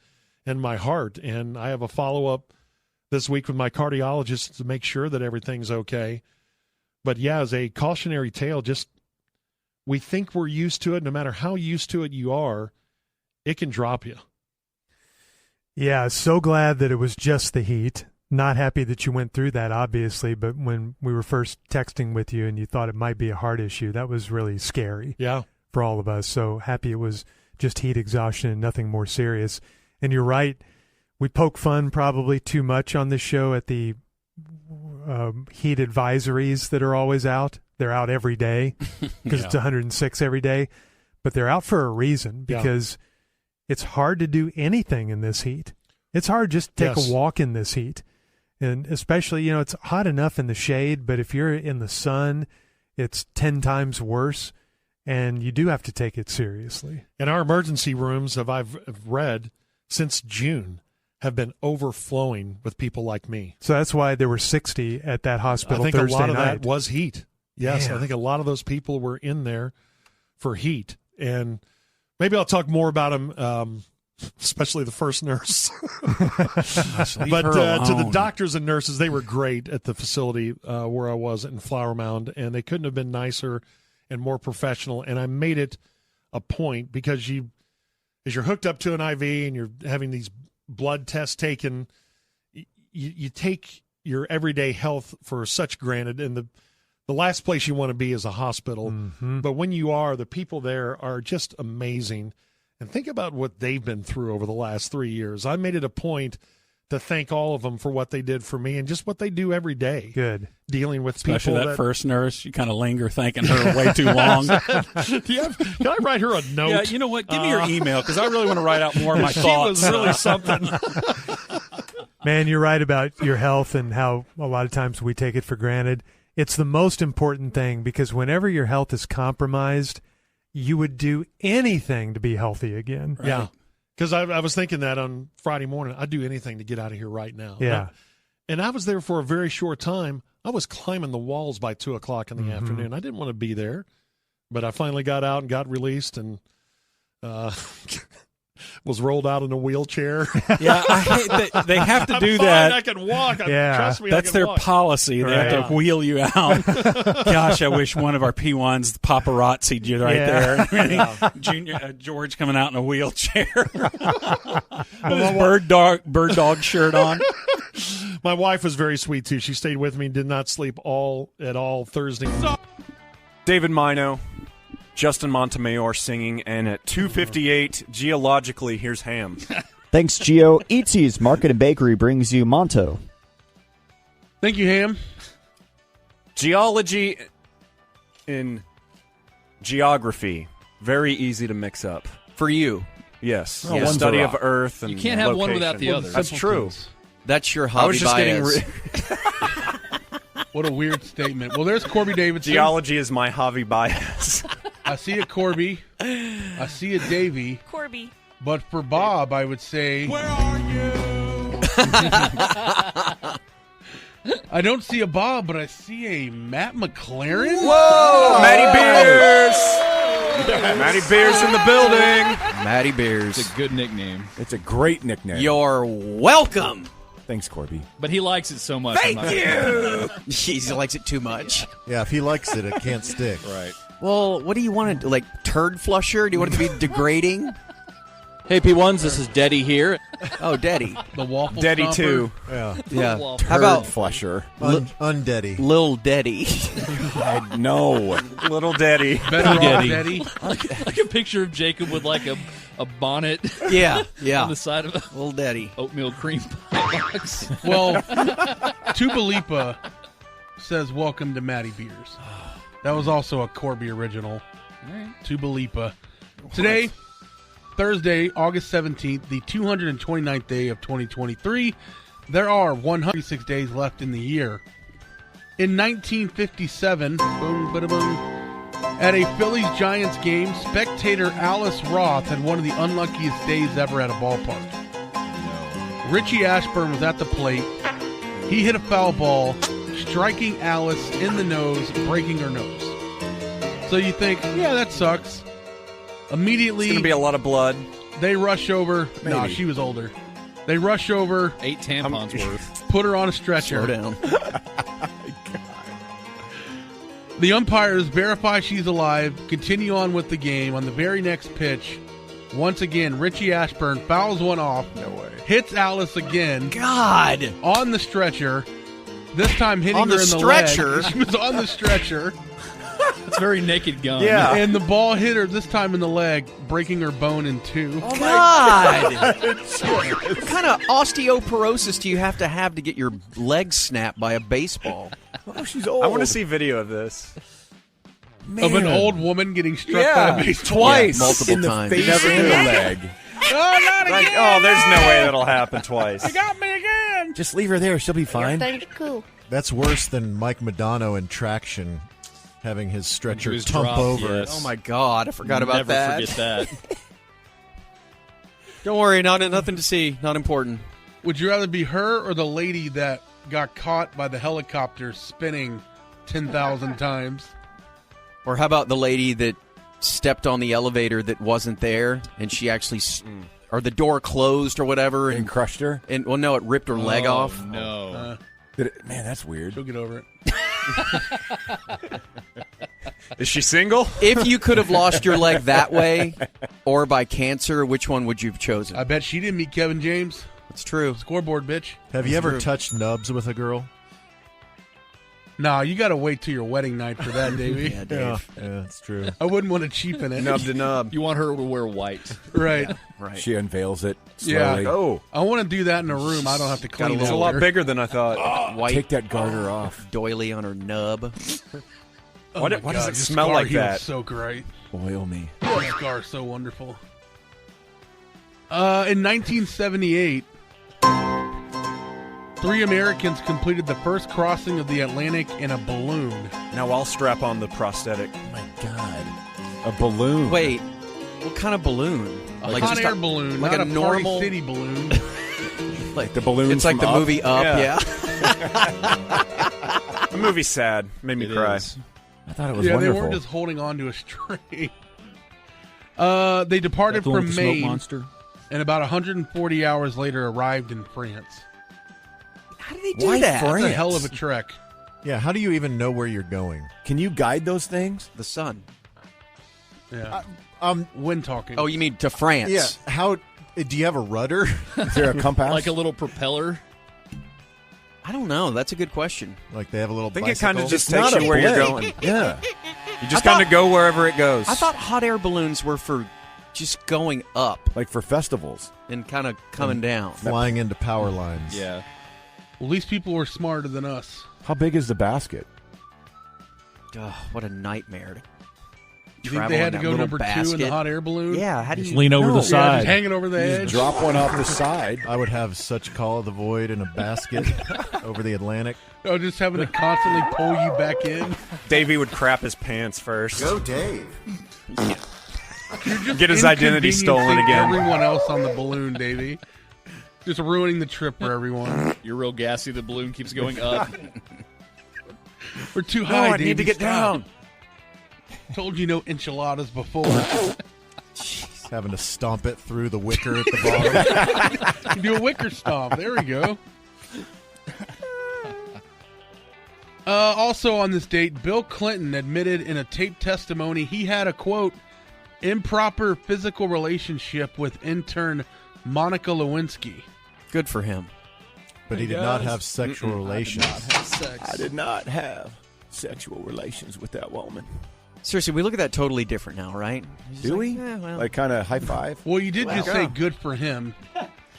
[SPEAKER 3] my heart. And I have a follow-up this week with my cardiologist to make sure that everything's okay. But yeah, as a cautionary tale, just we think we're used to it. No matter how used to it you are, it can drop you.
[SPEAKER 1] Yeah, so glad that it was just the heat. Not happy that you went through that, obviously, but when we were first texting with you and you thought it might be a heart issue, that was really scary.
[SPEAKER 3] Yeah.
[SPEAKER 1] For all of us. So happy it was just heat exhaustion and nothing more serious. And you're right. we poke fun probably too much on this show at the heat advisories that are always out. They're out every day because it's 106 every day, but they're out for a reason because it's hard to do anything in this heat. It's hard just to take a walk in this heat. And especially, it's hot enough in the shade, but if you're in the sun, it's 10 times worse, and you do have to take it seriously.
[SPEAKER 3] And our emergency rooms, I've read, since June, have been overflowing with people like me.
[SPEAKER 1] So that's why there were 60 at that hospital Thursday night.
[SPEAKER 3] I think a lot of that was heat. Yes,
[SPEAKER 1] Man.
[SPEAKER 3] I think a lot of those people were in there for heat. And maybe I'll talk more about them, especially the first nurse. But to the doctors and nurses, they were great at the facility where I was in Flower Mound, and they couldn't have been nicer and more professional. And I made it a point because as you're hooked up to an IV and you're having these blood tests taken, you take your everyday health for such granted, and the last place you want to be is a hospital.
[SPEAKER 1] Mm-hmm.
[SPEAKER 3] But when you are, the people there are just amazing. And think about what they've been through over the last 3 years. I made it a point to thank all of them for what they did for me and just what they do every day.
[SPEAKER 1] Good.
[SPEAKER 3] Dealing with
[SPEAKER 11] Especially
[SPEAKER 3] people.
[SPEAKER 11] that first nurse, you kind of linger thanking her way too long.
[SPEAKER 3] Can I write her a note?
[SPEAKER 11] Yeah, you know what? Give me your email because I really want to write out more of my thoughts.
[SPEAKER 3] She was really something.
[SPEAKER 1] Man, you're right about your health and how a lot of times we take it for granted. It's the most important thing because whenever your health is compromised, you would do anything to be healthy again.
[SPEAKER 3] Right. Yeah. Because I was thinking that on Friday morning. I'd do anything to get out of here right now.
[SPEAKER 1] Yeah.
[SPEAKER 3] And I was there for a very short time. I was climbing the walls by 2 o'clock in the afternoon. I didn't want to be there. But I finally got out and got released and was rolled out in a wheelchair.
[SPEAKER 11] Yeah, I hate that they have to do
[SPEAKER 3] fine,
[SPEAKER 11] that.
[SPEAKER 3] I can walk.
[SPEAKER 1] Yeah.
[SPEAKER 3] Trust me,
[SPEAKER 11] That's
[SPEAKER 3] I can
[SPEAKER 11] their
[SPEAKER 3] walk.
[SPEAKER 11] policy. They have to wheel you out. Gosh, I wish one of our P1s paparazzi'd you right there. Junior George coming out in a wheelchair with his bird dog shirt on.
[SPEAKER 3] My wife was very sweet too. She stayed with me, did not sleep at all Thursday.
[SPEAKER 19] David Mino, Justin Montemayor singing, and at 2:58, geologically, here's Ham.
[SPEAKER 20] Thanks, Gio. Eatsy's Market and Bakery brings you Monto.
[SPEAKER 3] Thank you, Ham.
[SPEAKER 19] Geology in geography, very easy to mix up.
[SPEAKER 21] For you.
[SPEAKER 19] Yes.
[SPEAKER 21] Oh,
[SPEAKER 19] The
[SPEAKER 21] one's
[SPEAKER 19] study
[SPEAKER 21] a
[SPEAKER 19] of
[SPEAKER 21] rock.
[SPEAKER 19] Earth and
[SPEAKER 15] You can't have one
[SPEAKER 19] location.
[SPEAKER 15] without the other.
[SPEAKER 19] That's true.
[SPEAKER 21] That's your
[SPEAKER 19] I
[SPEAKER 21] hobby
[SPEAKER 19] was just
[SPEAKER 21] bias.
[SPEAKER 23] What a weird statement. Well, there's Corby Davidson.
[SPEAKER 19] Geology is my hobby bias.
[SPEAKER 23] I see a Corby. I see a Davy.
[SPEAKER 24] Corby.
[SPEAKER 23] But for Bob, I would say...
[SPEAKER 17] Where are you?
[SPEAKER 23] I don't see a Bob, but I see a Matt McLaren.
[SPEAKER 19] Whoa! Matty Beers! Matty Beers in the building.
[SPEAKER 21] Matty Beers.
[SPEAKER 15] It's a good nickname.
[SPEAKER 25] It's a great nickname.
[SPEAKER 21] You're welcome.
[SPEAKER 25] Thanks, Corby.
[SPEAKER 15] But he likes it so much.
[SPEAKER 21] Thank you. He likes it too much.
[SPEAKER 22] Yeah, if he likes it, it can't stick.
[SPEAKER 19] Right.
[SPEAKER 21] Well, what do you want to, like, turd flusher? Do you want it to be degrading?
[SPEAKER 7] Hey, P1s, this is Deddy here.
[SPEAKER 21] Oh, Deddy.
[SPEAKER 23] The waffle
[SPEAKER 19] Deddy
[SPEAKER 23] stomper.
[SPEAKER 19] too.
[SPEAKER 22] Yeah.
[SPEAKER 21] How about
[SPEAKER 25] flusher?
[SPEAKER 22] Undeddy.
[SPEAKER 21] Lil Deddy?
[SPEAKER 19] No. Little Deddy.
[SPEAKER 23] Better off
[SPEAKER 15] Deddy.
[SPEAKER 23] Deddy.
[SPEAKER 15] Like a picture of Jacob with like a bonnet.
[SPEAKER 21] Yeah.
[SPEAKER 15] On the side of a
[SPEAKER 21] Lil Deddy.
[SPEAKER 15] oatmeal cream pie box.
[SPEAKER 23] Well, Tubalipa says, welcome to Matty Beers. That was also a Corby original.
[SPEAKER 15] All right.
[SPEAKER 23] Tubalipa. Today, Thursday, August 17th, the 229th day of 2023. There are 106 days left in the year. In 1957, boom, bada boom, at a Phillies-Giants game, spectator Alice Roth had one of the unluckiest days ever at a ballpark. Richie Ashburn was at the plate. He hit a foul ball, striking Alice in the nose, breaking her nose. So you think, yeah, that sucks. Immediately,
[SPEAKER 19] It's going to be a lot of blood.
[SPEAKER 23] they rush over.
[SPEAKER 19] Maybe.
[SPEAKER 23] No, she was older. They rush over,
[SPEAKER 15] 8 tampons worth.
[SPEAKER 23] put her on a stretcher.
[SPEAKER 21] Slow down.
[SPEAKER 23] The umpires verify she's alive, continue on with the game. On the very next pitch, once again, Richie Ashburn fouls one off.
[SPEAKER 19] No way.
[SPEAKER 23] Hits Alice again.
[SPEAKER 21] God.
[SPEAKER 23] On the stretcher. This time hitting
[SPEAKER 21] On
[SPEAKER 23] her
[SPEAKER 21] the
[SPEAKER 23] in the
[SPEAKER 21] stretcher?
[SPEAKER 23] leg. She was on the stretcher.
[SPEAKER 6] It's very Naked Gun.
[SPEAKER 19] Yeah.
[SPEAKER 23] And the ball hit her this time in the leg, breaking her bone in two.
[SPEAKER 21] Oh, God. What kind of osteoporosis do you have to get your leg snapped by a baseball?
[SPEAKER 25] Oh, she's old.
[SPEAKER 19] I want to see video of this.
[SPEAKER 23] Of an old woman getting struck by a baseball.
[SPEAKER 19] Twice.
[SPEAKER 21] Multiple
[SPEAKER 25] in the
[SPEAKER 19] times.
[SPEAKER 25] face
[SPEAKER 19] Never
[SPEAKER 25] and the
[SPEAKER 19] did.
[SPEAKER 25] leg.
[SPEAKER 23] Oh, not
[SPEAKER 19] Like,
[SPEAKER 23] again!
[SPEAKER 19] oh, there's no way that'll happen twice.
[SPEAKER 23] You got me again!
[SPEAKER 25] Just leave her there. She'll be fine.
[SPEAKER 8] Cool.
[SPEAKER 22] That's worse than Mike Modano in Traction having his stretcher
[SPEAKER 6] was
[SPEAKER 22] tump
[SPEAKER 6] dropped,
[SPEAKER 22] over.
[SPEAKER 6] yes.
[SPEAKER 21] Oh, my God. I forgot about
[SPEAKER 6] Never
[SPEAKER 21] that.
[SPEAKER 6] forget that.
[SPEAKER 21] Don't worry. Nothing to see. Not important.
[SPEAKER 23] Would you rather be her or the lady that got caught by the helicopter spinning 10,000 times?
[SPEAKER 21] Or how about the lady that stepped on the elevator that wasn't there, and she actually, or the door closed or whatever,
[SPEAKER 25] And crushed her?
[SPEAKER 21] And well, no, it ripped her leg off.
[SPEAKER 6] No.
[SPEAKER 25] Man, that's weird.
[SPEAKER 23] She'll get over it.
[SPEAKER 19] Is she single?
[SPEAKER 21] If you could have lost your leg that way, or by cancer, which one would you have chosen?
[SPEAKER 23] I bet she didn't meet Kevin James.
[SPEAKER 21] That's true.
[SPEAKER 23] Scoreboard, bitch.
[SPEAKER 22] Have you ever touched nubs with a girl?
[SPEAKER 23] Nah, you got to wait till your wedding night for that, Davey.
[SPEAKER 21] Yeah, Dave.
[SPEAKER 22] Yeah, that's true.
[SPEAKER 23] I wouldn't want to cheapen it.
[SPEAKER 19] Nub to nub.
[SPEAKER 6] You want her to wear white.
[SPEAKER 23] Right.
[SPEAKER 21] Right.
[SPEAKER 25] She unveils it
[SPEAKER 23] Yeah.
[SPEAKER 25] slowly.
[SPEAKER 19] Oh,
[SPEAKER 23] I want to do that in a room. I don't have to clean
[SPEAKER 21] Got a
[SPEAKER 23] it.
[SPEAKER 19] it's a lot bigger than I thought.
[SPEAKER 21] White
[SPEAKER 25] Take that garter off.
[SPEAKER 21] doily on her nub.
[SPEAKER 23] Oh
[SPEAKER 19] Why
[SPEAKER 23] my
[SPEAKER 19] does
[SPEAKER 23] God,
[SPEAKER 19] it
[SPEAKER 23] your
[SPEAKER 19] smell
[SPEAKER 23] scar
[SPEAKER 19] like
[SPEAKER 23] heals
[SPEAKER 19] that?
[SPEAKER 23] So great.
[SPEAKER 25] Boil me.
[SPEAKER 23] Your scar is so wonderful. In 1978, 3 Americans completed the first crossing of the Atlantic in a balloon.
[SPEAKER 19] Now I'll strap on the prosthetic.
[SPEAKER 25] Oh, my God. A balloon.
[SPEAKER 21] Wait, what kind of balloon?
[SPEAKER 23] A
[SPEAKER 21] Like
[SPEAKER 23] hot
[SPEAKER 21] just
[SPEAKER 23] air balloon,
[SPEAKER 21] like
[SPEAKER 23] not
[SPEAKER 21] a
[SPEAKER 23] a
[SPEAKER 21] normal
[SPEAKER 23] Party City balloon.
[SPEAKER 21] like
[SPEAKER 25] the balloon.
[SPEAKER 21] It's like
[SPEAKER 25] from
[SPEAKER 21] the
[SPEAKER 25] Up?
[SPEAKER 21] movie Up.
[SPEAKER 19] Yeah.
[SPEAKER 21] Yeah.
[SPEAKER 19] The movie's sad. Made me
[SPEAKER 6] It
[SPEAKER 19] cry.
[SPEAKER 6] is.
[SPEAKER 25] I thought it was
[SPEAKER 23] Yeah,
[SPEAKER 25] wonderful.
[SPEAKER 23] they weren't just holding on to a string. They departed
[SPEAKER 6] The one
[SPEAKER 23] from
[SPEAKER 6] with the smoke
[SPEAKER 23] Maine
[SPEAKER 6] monster.
[SPEAKER 23] and about 140 hours later arrived in France.
[SPEAKER 21] How did they do
[SPEAKER 25] Why
[SPEAKER 21] that?
[SPEAKER 25] France?
[SPEAKER 23] That's a hell of a trek.
[SPEAKER 22] Yeah, how do you even know where you're going?
[SPEAKER 25] Can you guide those things?
[SPEAKER 21] The sun.
[SPEAKER 23] Yeah.
[SPEAKER 22] Um,
[SPEAKER 23] When talking.
[SPEAKER 21] Oh, you mean to France?
[SPEAKER 22] yeah. How do you have a rudder?
[SPEAKER 25] Is there a compass?
[SPEAKER 6] Like a little propeller.
[SPEAKER 21] I don't know. That's a good question.
[SPEAKER 22] Like they have a little.
[SPEAKER 19] I think it
[SPEAKER 22] bicycle?
[SPEAKER 19] kind of just
[SPEAKER 25] It's not
[SPEAKER 19] takes
[SPEAKER 25] a
[SPEAKER 19] you where you're
[SPEAKER 25] blade.
[SPEAKER 19] going.
[SPEAKER 25] Yeah.
[SPEAKER 19] You just kind of go wherever it goes.
[SPEAKER 21] I thought hot air balloons were for just going up
[SPEAKER 25] Like for festivals.
[SPEAKER 21] and kind of coming down.
[SPEAKER 22] flying into power lines.
[SPEAKER 6] Yeah.
[SPEAKER 23] Well, these people were smarter than us.
[SPEAKER 25] How big is the basket?
[SPEAKER 21] Oh, what a nightmare. To
[SPEAKER 23] You think
[SPEAKER 21] travel
[SPEAKER 23] they
[SPEAKER 21] in
[SPEAKER 23] had to
[SPEAKER 21] that
[SPEAKER 23] go
[SPEAKER 21] little
[SPEAKER 23] number 2 in
[SPEAKER 21] basket.
[SPEAKER 23] the hot air balloon?
[SPEAKER 21] Yeah, how do you
[SPEAKER 6] lean over the
[SPEAKER 23] Yeah,
[SPEAKER 6] side.
[SPEAKER 23] just hanging over the
[SPEAKER 25] You
[SPEAKER 23] edge.
[SPEAKER 25] just drop one off the side.
[SPEAKER 22] I would have such call of the void in a basket over the Atlantic.
[SPEAKER 23] Oh, just having to constantly pull you back in.
[SPEAKER 19] Davey would crap his pants first.
[SPEAKER 22] Go, Dave.
[SPEAKER 23] You're just
[SPEAKER 19] Get his identity stolen
[SPEAKER 23] inconveniencing
[SPEAKER 19] again.
[SPEAKER 23] Everyone else on the balloon, Davey. Just ruining the trip for everyone.
[SPEAKER 6] You're real gassy. The balloon keeps going up.
[SPEAKER 23] We're too
[SPEAKER 19] No,
[SPEAKER 23] high,
[SPEAKER 19] I need to
[SPEAKER 23] Davey,
[SPEAKER 19] get
[SPEAKER 23] stop.
[SPEAKER 19] down.
[SPEAKER 23] Told you no enchiladas before.
[SPEAKER 22] Having to stomp it through the wicker at the bottom.
[SPEAKER 23] You do a wicker stomp. There we go. Also on this date, Bill Clinton admitted in a taped testimony he had a, quote, improper physical relationship with intern Monica Lewinsky.
[SPEAKER 21] Good for him.
[SPEAKER 22] But he did not have sexual relations.
[SPEAKER 25] I did not have sexual relations with that woman.
[SPEAKER 21] Seriously, we look at that totally different now, right?
[SPEAKER 25] Do we?
[SPEAKER 21] Well.
[SPEAKER 25] Like kind of high five?
[SPEAKER 23] Well, you did
[SPEAKER 21] Well,
[SPEAKER 23] just
[SPEAKER 21] yeah.
[SPEAKER 23] say good for him.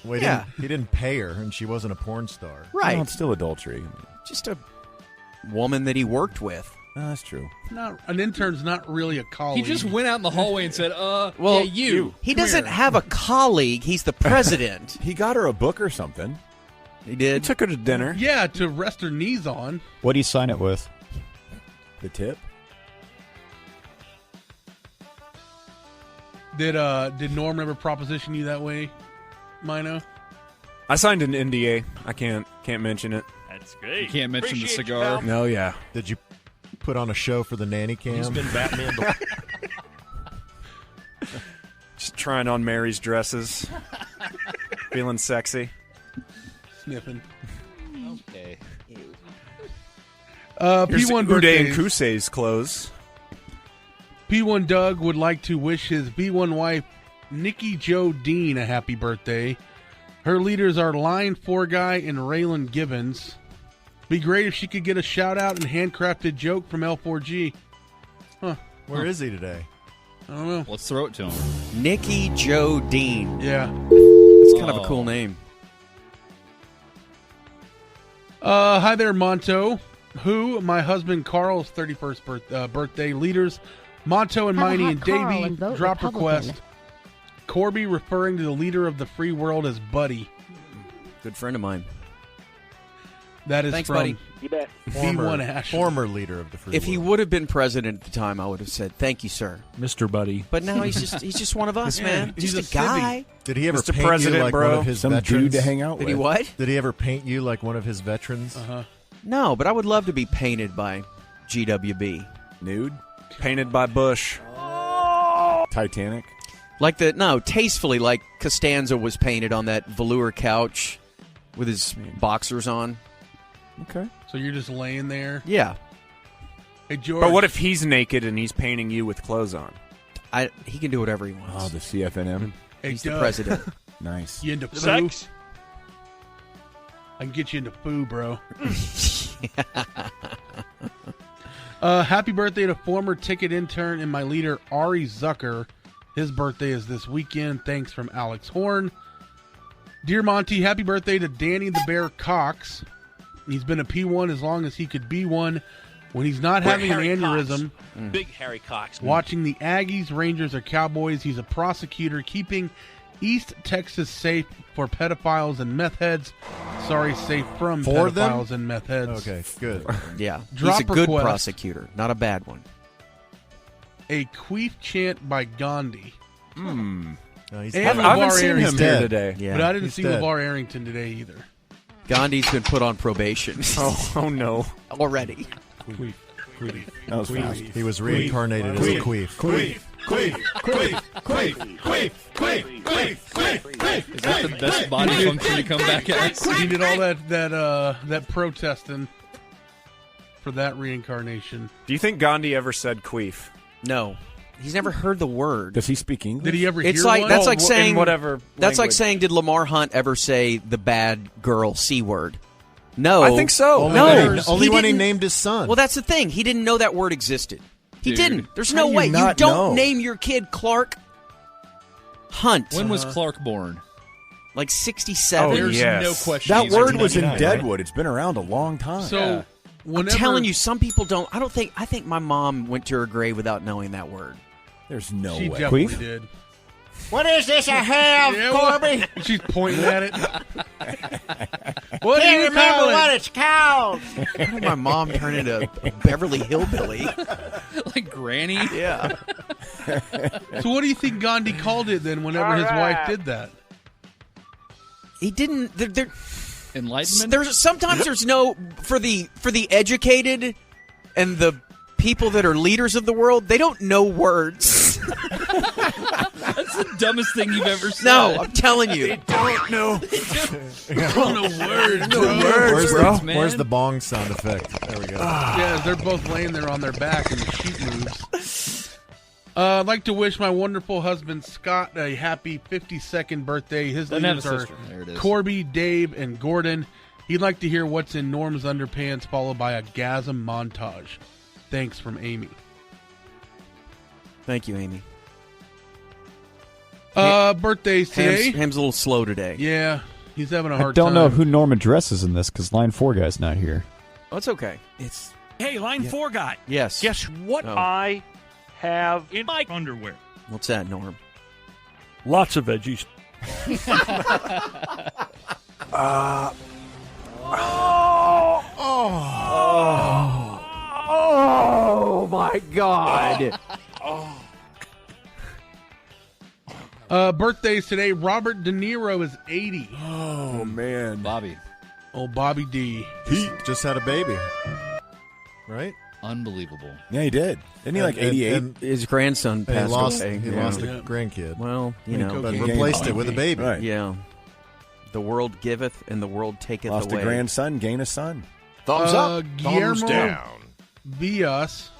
[SPEAKER 22] Well,
[SPEAKER 21] Yeah.
[SPEAKER 22] he didn't pay her, and she wasn't a porn star.
[SPEAKER 21] Right.
[SPEAKER 25] Well, it's still adultery.
[SPEAKER 21] Just a woman that he worked with.
[SPEAKER 25] No, that's true.
[SPEAKER 23] Not an intern's not really a colleague.
[SPEAKER 6] He just went out in the hallway and said,
[SPEAKER 21] Well,
[SPEAKER 6] yeah, you.
[SPEAKER 21] He
[SPEAKER 23] Come
[SPEAKER 21] doesn't
[SPEAKER 23] here.
[SPEAKER 21] have a colleague. He's the president.
[SPEAKER 25] He got her a book or something.
[SPEAKER 21] He
[SPEAKER 19] He
[SPEAKER 21] did.
[SPEAKER 19] took her to dinner.
[SPEAKER 23] Yeah, to rest her knees on.
[SPEAKER 20] What do you sign it with?
[SPEAKER 25] The tip?
[SPEAKER 23] Did Norm ever proposition you that way, Mino?
[SPEAKER 19] I signed an NDA. I can't mention it.
[SPEAKER 9] That's great.
[SPEAKER 6] You can't mention the
[SPEAKER 9] Appreciate you,
[SPEAKER 6] cigar.
[SPEAKER 9] pal.
[SPEAKER 19] No, yeah.
[SPEAKER 22] Did you put on a show for the nanny cam?
[SPEAKER 9] He's been Batman.
[SPEAKER 19] Just trying on Mary's dresses. Feeling sexy.
[SPEAKER 23] Sniffing.
[SPEAKER 6] Okay.
[SPEAKER 19] Here's
[SPEAKER 23] P1
[SPEAKER 19] Uday and
[SPEAKER 23] birthdays.
[SPEAKER 19] Kusei's clothes.
[SPEAKER 23] P1 Doug would like to wish his B1 wife, Nikki Jo Dean, a happy birthday. Her leaders are Line 4 Guy and Raylan Gibbons. Be great if she could get a shout out and handcrafted joke from L4G. Huh.
[SPEAKER 22] Where is he today?
[SPEAKER 23] I don't know.
[SPEAKER 6] Let's throw it to him.
[SPEAKER 21] Nicky Joe Dean.
[SPEAKER 23] Yeah.
[SPEAKER 21] That's kind of a cool name.
[SPEAKER 23] Hi there, Monto. My husband Carl's 31st birthday. Leaders Monto and Miney and Davey. Drop request. Corby referring to the leader of the free world as Buddy.
[SPEAKER 21] Good friend of mine.
[SPEAKER 23] That is
[SPEAKER 21] Thanks,
[SPEAKER 23] from
[SPEAKER 21] buddy.
[SPEAKER 8] You bet.
[SPEAKER 23] B1 Ash.
[SPEAKER 22] Former leader of the free
[SPEAKER 21] If he
[SPEAKER 22] world.
[SPEAKER 21] would have been president at the time, I would have said, "Thank you, sir,
[SPEAKER 19] Mr. Buddy."
[SPEAKER 21] But now he's just one of us,
[SPEAKER 23] Yeah,
[SPEAKER 21] man.
[SPEAKER 23] he's
[SPEAKER 21] Just
[SPEAKER 23] a
[SPEAKER 21] a guy.
[SPEAKER 22] Did he ever
[SPEAKER 19] Mr.
[SPEAKER 22] paint
[SPEAKER 19] President,
[SPEAKER 22] you like
[SPEAKER 19] bro.
[SPEAKER 22] one of his
[SPEAKER 19] Some
[SPEAKER 22] veterans?
[SPEAKER 19] dude to hang out
[SPEAKER 21] Did he
[SPEAKER 19] with.
[SPEAKER 21] what?
[SPEAKER 22] Did he ever paint you like one of his veterans?
[SPEAKER 23] Uh-huh.
[SPEAKER 21] No, but I would love to be painted by GWB.
[SPEAKER 19] Nude? Painted by Bush. Titanic?
[SPEAKER 21] Tastefully, like Costanza was painted on that velour couch with his boxers on.
[SPEAKER 19] Okay.
[SPEAKER 23] So you're just laying there?
[SPEAKER 21] Yeah.
[SPEAKER 23] Hey, George.
[SPEAKER 19] But what if he's naked and he's painting you with clothes on?
[SPEAKER 21] He can do whatever he wants.
[SPEAKER 19] Oh, the CFNM?
[SPEAKER 23] Hey,
[SPEAKER 21] He's the
[SPEAKER 23] Doug.
[SPEAKER 21] president.
[SPEAKER 19] Nice.
[SPEAKER 23] You into
[SPEAKER 8] Sex?
[SPEAKER 23] foo? I can get you into foo, bro. Happy birthday to former ticket intern and my leader, Ari Zucker. His birthday is this weekend. Thanks from Alex Horn. Dear Monty, happy birthday to Danny the Bear Cox. He's been a P1 as long as he could be one. When he's not having an aneurysm,
[SPEAKER 8] Big Harry Cox.
[SPEAKER 23] watching the Aggies, Rangers, or Cowboys, he's a prosecutor keeping East Texas safe for pedophiles and meth heads. Sorry, safe from
[SPEAKER 22] For them?
[SPEAKER 23] pedophiles and meth heads.
[SPEAKER 22] Okay, good.
[SPEAKER 21] Yeah.
[SPEAKER 23] Drop
[SPEAKER 21] He's a good
[SPEAKER 23] request.
[SPEAKER 21] prosecutor, not a bad one.
[SPEAKER 23] A queef chant by Gandhi.
[SPEAKER 22] No, he's
[SPEAKER 23] And
[SPEAKER 22] dead.
[SPEAKER 23] LeVar
[SPEAKER 19] I haven't seen him
[SPEAKER 23] Arrington.
[SPEAKER 19] here today.
[SPEAKER 21] Yeah.
[SPEAKER 23] But I didn't
[SPEAKER 22] He's
[SPEAKER 23] see
[SPEAKER 22] dead.
[SPEAKER 23] LeVar Arrington today either.
[SPEAKER 21] Gandhi's been put on probation
[SPEAKER 19] Oh no.
[SPEAKER 21] already.
[SPEAKER 23] Queef. Queef.
[SPEAKER 19] That was fast.
[SPEAKER 22] He was reincarnated as a queef.
[SPEAKER 6] Is that the best body function to come back at?
[SPEAKER 23] He did all that protesting for that reincarnation.
[SPEAKER 19] Do you think Gandhi ever said queef?
[SPEAKER 21] No. He's never heard the word.
[SPEAKER 19] Does he speak English?
[SPEAKER 23] Did he ever
[SPEAKER 21] It's
[SPEAKER 23] hear
[SPEAKER 21] like
[SPEAKER 23] one?
[SPEAKER 21] that's
[SPEAKER 19] Oh,
[SPEAKER 21] like
[SPEAKER 19] in
[SPEAKER 21] saying
[SPEAKER 19] whatever
[SPEAKER 21] That's like
[SPEAKER 19] language.
[SPEAKER 21] saying, did Lamar Hunt ever say the bad girl C word? No,
[SPEAKER 19] I think so.
[SPEAKER 22] Only when he
[SPEAKER 21] didn't-
[SPEAKER 22] named his son.
[SPEAKER 21] Well, that's the thing. He didn't know that word existed. He
[SPEAKER 6] Dude.
[SPEAKER 21] didn't. There's
[SPEAKER 19] How
[SPEAKER 21] no
[SPEAKER 19] do you
[SPEAKER 21] way. You
[SPEAKER 19] not
[SPEAKER 21] don't
[SPEAKER 19] know?
[SPEAKER 21] name your kid Clark Hunt.
[SPEAKER 6] When was Clark born?
[SPEAKER 21] Like 67.
[SPEAKER 19] Oh,
[SPEAKER 6] There's
[SPEAKER 19] yes.
[SPEAKER 6] no question.
[SPEAKER 19] That
[SPEAKER 6] he's
[SPEAKER 19] word was in
[SPEAKER 6] 1999,
[SPEAKER 19] Deadwood. It's been around a long time.
[SPEAKER 23] So,
[SPEAKER 6] Yeah.
[SPEAKER 21] I'm
[SPEAKER 23] whenever
[SPEAKER 21] telling you, some people don't. I think my mom went to her grave without knowing that word.
[SPEAKER 19] There's no
[SPEAKER 23] she
[SPEAKER 19] way.
[SPEAKER 23] definitely
[SPEAKER 19] Queef?
[SPEAKER 23] did.
[SPEAKER 8] What is this I have,
[SPEAKER 23] Yeah,
[SPEAKER 8] Corby?
[SPEAKER 23] She's pointing at it. What do
[SPEAKER 8] Can't
[SPEAKER 23] you
[SPEAKER 8] remember
[SPEAKER 23] call
[SPEAKER 8] what
[SPEAKER 23] it?
[SPEAKER 8] it's called.
[SPEAKER 21] How did my mom turn into a Beverly Hillbilly?
[SPEAKER 6] Like Granny?
[SPEAKER 21] Yeah.
[SPEAKER 23] So what do you think Gandhi called it then whenever his wife did that?
[SPEAKER 21] He didn't.
[SPEAKER 6] Enlightenment?
[SPEAKER 21] Sometimes there's no for the educated and the people that are leaders of the world. They don't know words.
[SPEAKER 6] That's the dumbest thing you've ever said.
[SPEAKER 21] No, I'm telling you.
[SPEAKER 19] Don't know.
[SPEAKER 22] Where's the bong sound effect? There we go.
[SPEAKER 23] Yeah, they're both laying there on their back and the sheet moves. I'd like to wish my wonderful husband Scott a happy 52nd birthday. His
[SPEAKER 6] Doesn't have
[SPEAKER 23] leaders
[SPEAKER 6] a
[SPEAKER 23] are
[SPEAKER 6] sister. There it is.
[SPEAKER 23] Corby, Dave, and Gordon. He'd like to hear what's in Norm's underpants, followed by a gasm montage. Thanks from Amy.
[SPEAKER 21] Thank you, Amy.
[SPEAKER 23] Birthdays today.
[SPEAKER 21] Ham's a little slow today.
[SPEAKER 23] Yeah, he's having a
[SPEAKER 20] I
[SPEAKER 23] hard
[SPEAKER 20] don't
[SPEAKER 23] time.
[SPEAKER 20] know who Norm addresses in this because line 4 guy's not here.
[SPEAKER 21] Oh, it's okay.
[SPEAKER 9] Hey, line 4 guy.
[SPEAKER 21] Yes.
[SPEAKER 9] Guess what
[SPEAKER 21] Oh.
[SPEAKER 9] I have in my underwear?
[SPEAKER 21] What's that, Norm?
[SPEAKER 9] Lots of veggies.
[SPEAKER 20] Oh my God!
[SPEAKER 23] Birthdays today. Robert De Niro is 80.
[SPEAKER 19] Oh man,
[SPEAKER 6] Bobby.
[SPEAKER 23] Oh, Bobby D.
[SPEAKER 22] He just had a baby, right?
[SPEAKER 6] Unbelievable.
[SPEAKER 19] Yeah, he did. Didn't he
[SPEAKER 22] And-
[SPEAKER 19] like 88?
[SPEAKER 22] and-
[SPEAKER 21] His grandson
[SPEAKER 22] And he
[SPEAKER 21] passed
[SPEAKER 22] lost.
[SPEAKER 21] away.
[SPEAKER 22] He
[SPEAKER 21] Yeah.
[SPEAKER 22] lost a
[SPEAKER 23] Yeah.
[SPEAKER 22] grandkid.
[SPEAKER 21] Well, you know.
[SPEAKER 22] but
[SPEAKER 23] He
[SPEAKER 22] replaced
[SPEAKER 23] gained
[SPEAKER 22] it with a baby.
[SPEAKER 19] Right.
[SPEAKER 21] Yeah. The world giveth and the world taketh
[SPEAKER 19] Lost
[SPEAKER 21] away.
[SPEAKER 19] a grandson, gain a son.
[SPEAKER 22] Thumbs up.
[SPEAKER 23] Guillermo
[SPEAKER 22] Thumbs down.
[SPEAKER 23] Villas,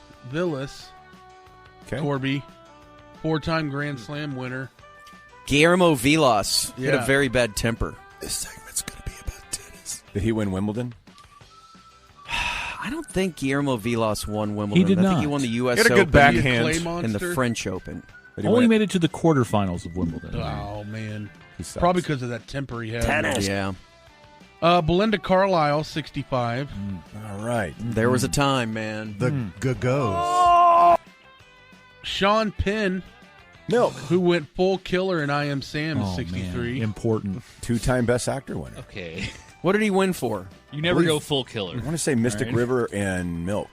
[SPEAKER 19] Okay.
[SPEAKER 23] Corby, 4-time Grand Slam winner.
[SPEAKER 21] Guillermo Vilas had
[SPEAKER 23] Yeah.
[SPEAKER 21] a very bad temper.
[SPEAKER 22] This segment's gonna be about tennis.
[SPEAKER 19] Did he win Wimbledon?
[SPEAKER 21] I don't think Guillermo Vilas won Wimbledon.
[SPEAKER 10] He did
[SPEAKER 21] I think
[SPEAKER 10] not.
[SPEAKER 21] he won the U.S.
[SPEAKER 19] He had a good
[SPEAKER 21] Open
[SPEAKER 19] backhand.
[SPEAKER 21] and the French Open.
[SPEAKER 10] Only made it to the quarterfinals of Wimbledon.
[SPEAKER 23] Oh, man. Probably because of that temper he had.
[SPEAKER 21] Tennis. Yeah.
[SPEAKER 23] Belinda Carlisle, 65.
[SPEAKER 12] All right.
[SPEAKER 21] There was a time, man.
[SPEAKER 12] The Gagos.
[SPEAKER 23] Sean Penn,
[SPEAKER 12] Milk,
[SPEAKER 23] who went full killer in I Am Sam, is 63.
[SPEAKER 10] Man. Important.
[SPEAKER 12] 2-time Best Actor winner.
[SPEAKER 6] Okay.
[SPEAKER 21] What did he win for?
[SPEAKER 6] You never go full killer.
[SPEAKER 12] I want to say Mystic
[SPEAKER 6] Right.
[SPEAKER 12] River and Milk.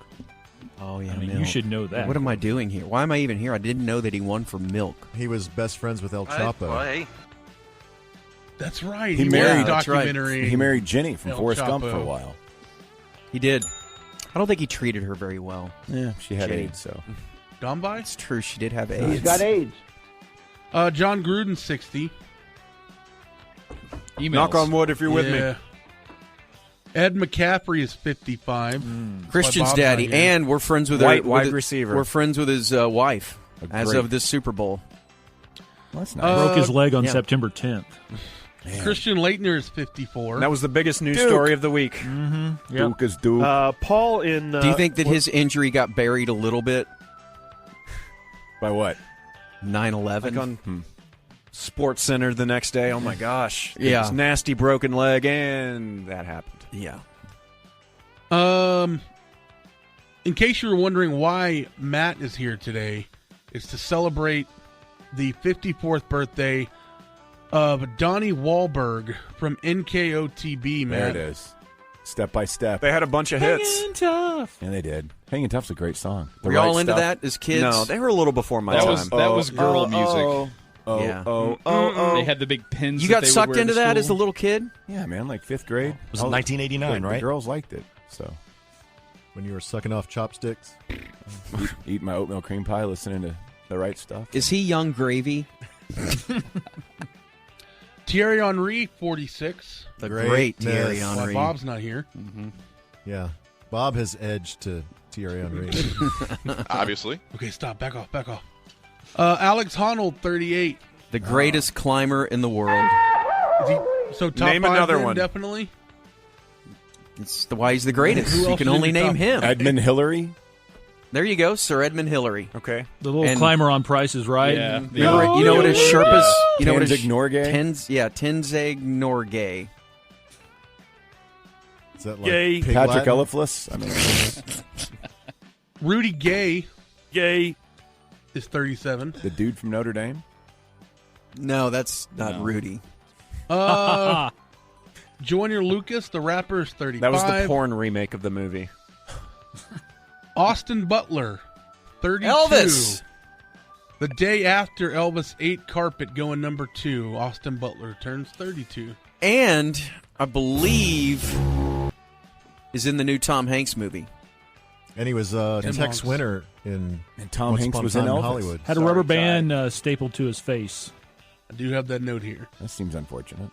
[SPEAKER 21] Oh, yeah,
[SPEAKER 10] I mean,
[SPEAKER 21] Milk.
[SPEAKER 10] you should know that.
[SPEAKER 21] What am I doing here? Why am I even here? I didn't know that he won for Milk.
[SPEAKER 22] He was best friends with El Chapo.
[SPEAKER 23] That's right.
[SPEAKER 12] He married-
[SPEAKER 23] was documentary.
[SPEAKER 12] He married Jenny from
[SPEAKER 23] El
[SPEAKER 12] Forrest Gump
[SPEAKER 23] Chapo.
[SPEAKER 12] for a while.
[SPEAKER 21] He did. I don't think he treated her very well.
[SPEAKER 12] Yeah, she had
[SPEAKER 21] Jenny.
[SPEAKER 12] AIDS, so.
[SPEAKER 23] Dombi?
[SPEAKER 21] It's true. She did have AIDS.
[SPEAKER 8] He's got AIDS.
[SPEAKER 23] John Gruden, 60.
[SPEAKER 6] Emails.
[SPEAKER 19] Knock on wood if you're with me.
[SPEAKER 23] Yeah. Ed McCaffrey is 55.
[SPEAKER 21] Christian's
[SPEAKER 23] Bob's
[SPEAKER 21] daddy,
[SPEAKER 23] not here.
[SPEAKER 21] and we're friends with
[SPEAKER 19] White
[SPEAKER 21] her,
[SPEAKER 19] wide
[SPEAKER 21] with
[SPEAKER 19] receiver.
[SPEAKER 21] We're friends with his wife as
[SPEAKER 12] great-
[SPEAKER 21] of this Super Bowl.
[SPEAKER 12] Well, that's nice.
[SPEAKER 10] Broke his leg on
[SPEAKER 21] yeah.
[SPEAKER 10] September 10th.
[SPEAKER 23] Christian Leitner is 54.
[SPEAKER 19] That was the biggest news
[SPEAKER 12] Duke.
[SPEAKER 19] story of the week.
[SPEAKER 10] Mm-hmm.
[SPEAKER 12] Duke is Duke.
[SPEAKER 9] Paul in.
[SPEAKER 21] Do you think that his injury got buried a little bit?
[SPEAKER 12] By what?
[SPEAKER 21] 9/11.
[SPEAKER 19] Like on Sports Center the next day. Oh my gosh.
[SPEAKER 21] Yeah.
[SPEAKER 19] This nasty broken leg, and that happened.
[SPEAKER 21] Yeah.
[SPEAKER 23] In case you were wondering why Matt is here today, it's to celebrate the 54th birthday of Donnie Wahlberg from NKOTB, Matt.
[SPEAKER 12] There it is. Step by step.
[SPEAKER 19] They had a bunch of hits.
[SPEAKER 10] Hanging tough.
[SPEAKER 12] Yeah, they did. Hanging Tough's a great song. The
[SPEAKER 21] Were you
[SPEAKER 12] Right
[SPEAKER 21] all into
[SPEAKER 12] Stuff.
[SPEAKER 21] that as kids?
[SPEAKER 19] No, they were a little before my
[SPEAKER 6] That
[SPEAKER 19] time.
[SPEAKER 6] was girl music.
[SPEAKER 21] Yeah.
[SPEAKER 6] They had the big pins.
[SPEAKER 21] You
[SPEAKER 6] that
[SPEAKER 21] got
[SPEAKER 6] they would
[SPEAKER 21] sucked
[SPEAKER 6] wear
[SPEAKER 21] into
[SPEAKER 6] to
[SPEAKER 21] that
[SPEAKER 6] school.
[SPEAKER 21] as a little kid?
[SPEAKER 12] Yeah, man, like 5th grade.
[SPEAKER 13] It was 1989,
[SPEAKER 12] The
[SPEAKER 13] right?
[SPEAKER 12] girls liked it, so.
[SPEAKER 22] When you were sucking off chopsticks.
[SPEAKER 12] Eat my oatmeal cream pie, listening to The Right Stuff.
[SPEAKER 21] Is he Young Gravy?
[SPEAKER 23] Thierry Henry, 46.
[SPEAKER 21] The great Thierry
[SPEAKER 23] Why
[SPEAKER 21] Henry.
[SPEAKER 23] Bob's not here.
[SPEAKER 21] Mm-hmm.
[SPEAKER 22] Yeah. Bob has edged to Thierry Henry.
[SPEAKER 14] Obviously.
[SPEAKER 23] Okay, stop. Back off. Alex Honnold, 38.
[SPEAKER 21] The greatest climber in the world.
[SPEAKER 23] Is he, so top
[SPEAKER 19] Name
[SPEAKER 23] 5
[SPEAKER 19] another
[SPEAKER 23] then,
[SPEAKER 19] one.
[SPEAKER 23] definitely?
[SPEAKER 21] It's why he's the greatest.
[SPEAKER 23] Who
[SPEAKER 21] You
[SPEAKER 23] else
[SPEAKER 21] can
[SPEAKER 23] is in
[SPEAKER 21] only
[SPEAKER 23] the
[SPEAKER 21] name
[SPEAKER 23] top
[SPEAKER 21] him.
[SPEAKER 12] Edmund Hillary.
[SPEAKER 21] There you go, Sir Edmund Hillary.
[SPEAKER 19] Okay.
[SPEAKER 10] The little
[SPEAKER 21] And-
[SPEAKER 10] climber on Price is Right.
[SPEAKER 6] Yeah.
[SPEAKER 21] You know what his Sherpas? You know what his
[SPEAKER 12] Tenzing Norgay?
[SPEAKER 21] Tenzing Norgay.
[SPEAKER 22] Is that like
[SPEAKER 9] Yay.
[SPEAKER 22] pig
[SPEAKER 12] Patrick
[SPEAKER 22] Latin?
[SPEAKER 12] Eliflus. I mean,
[SPEAKER 23] Rudy Gay
[SPEAKER 9] Yay.
[SPEAKER 23] is 37.
[SPEAKER 12] the dude from Notre Dame.
[SPEAKER 21] No, that's not Rudy.
[SPEAKER 23] Joyner Lucas, the rapper, is 35.
[SPEAKER 19] That was the porn remake of the movie.
[SPEAKER 23] Austin Butler, 32.
[SPEAKER 21] Elvis.
[SPEAKER 23] The day after Elvis ate carpet going number 2, Austin Butler turns 32.
[SPEAKER 21] And I believe is in the new Tom Hanks movie.
[SPEAKER 22] And he was
[SPEAKER 23] Tim
[SPEAKER 22] Tex
[SPEAKER 23] Hanks.
[SPEAKER 22] Winter in
[SPEAKER 12] And Tom
[SPEAKER 22] Once
[SPEAKER 12] Hanks
[SPEAKER 22] Upon a
[SPEAKER 12] was in
[SPEAKER 22] Time
[SPEAKER 12] Elvis.
[SPEAKER 22] Hollywood.
[SPEAKER 10] Had a rubber band stapled to his face.
[SPEAKER 23] I do have that note here.
[SPEAKER 12] That seems unfortunate.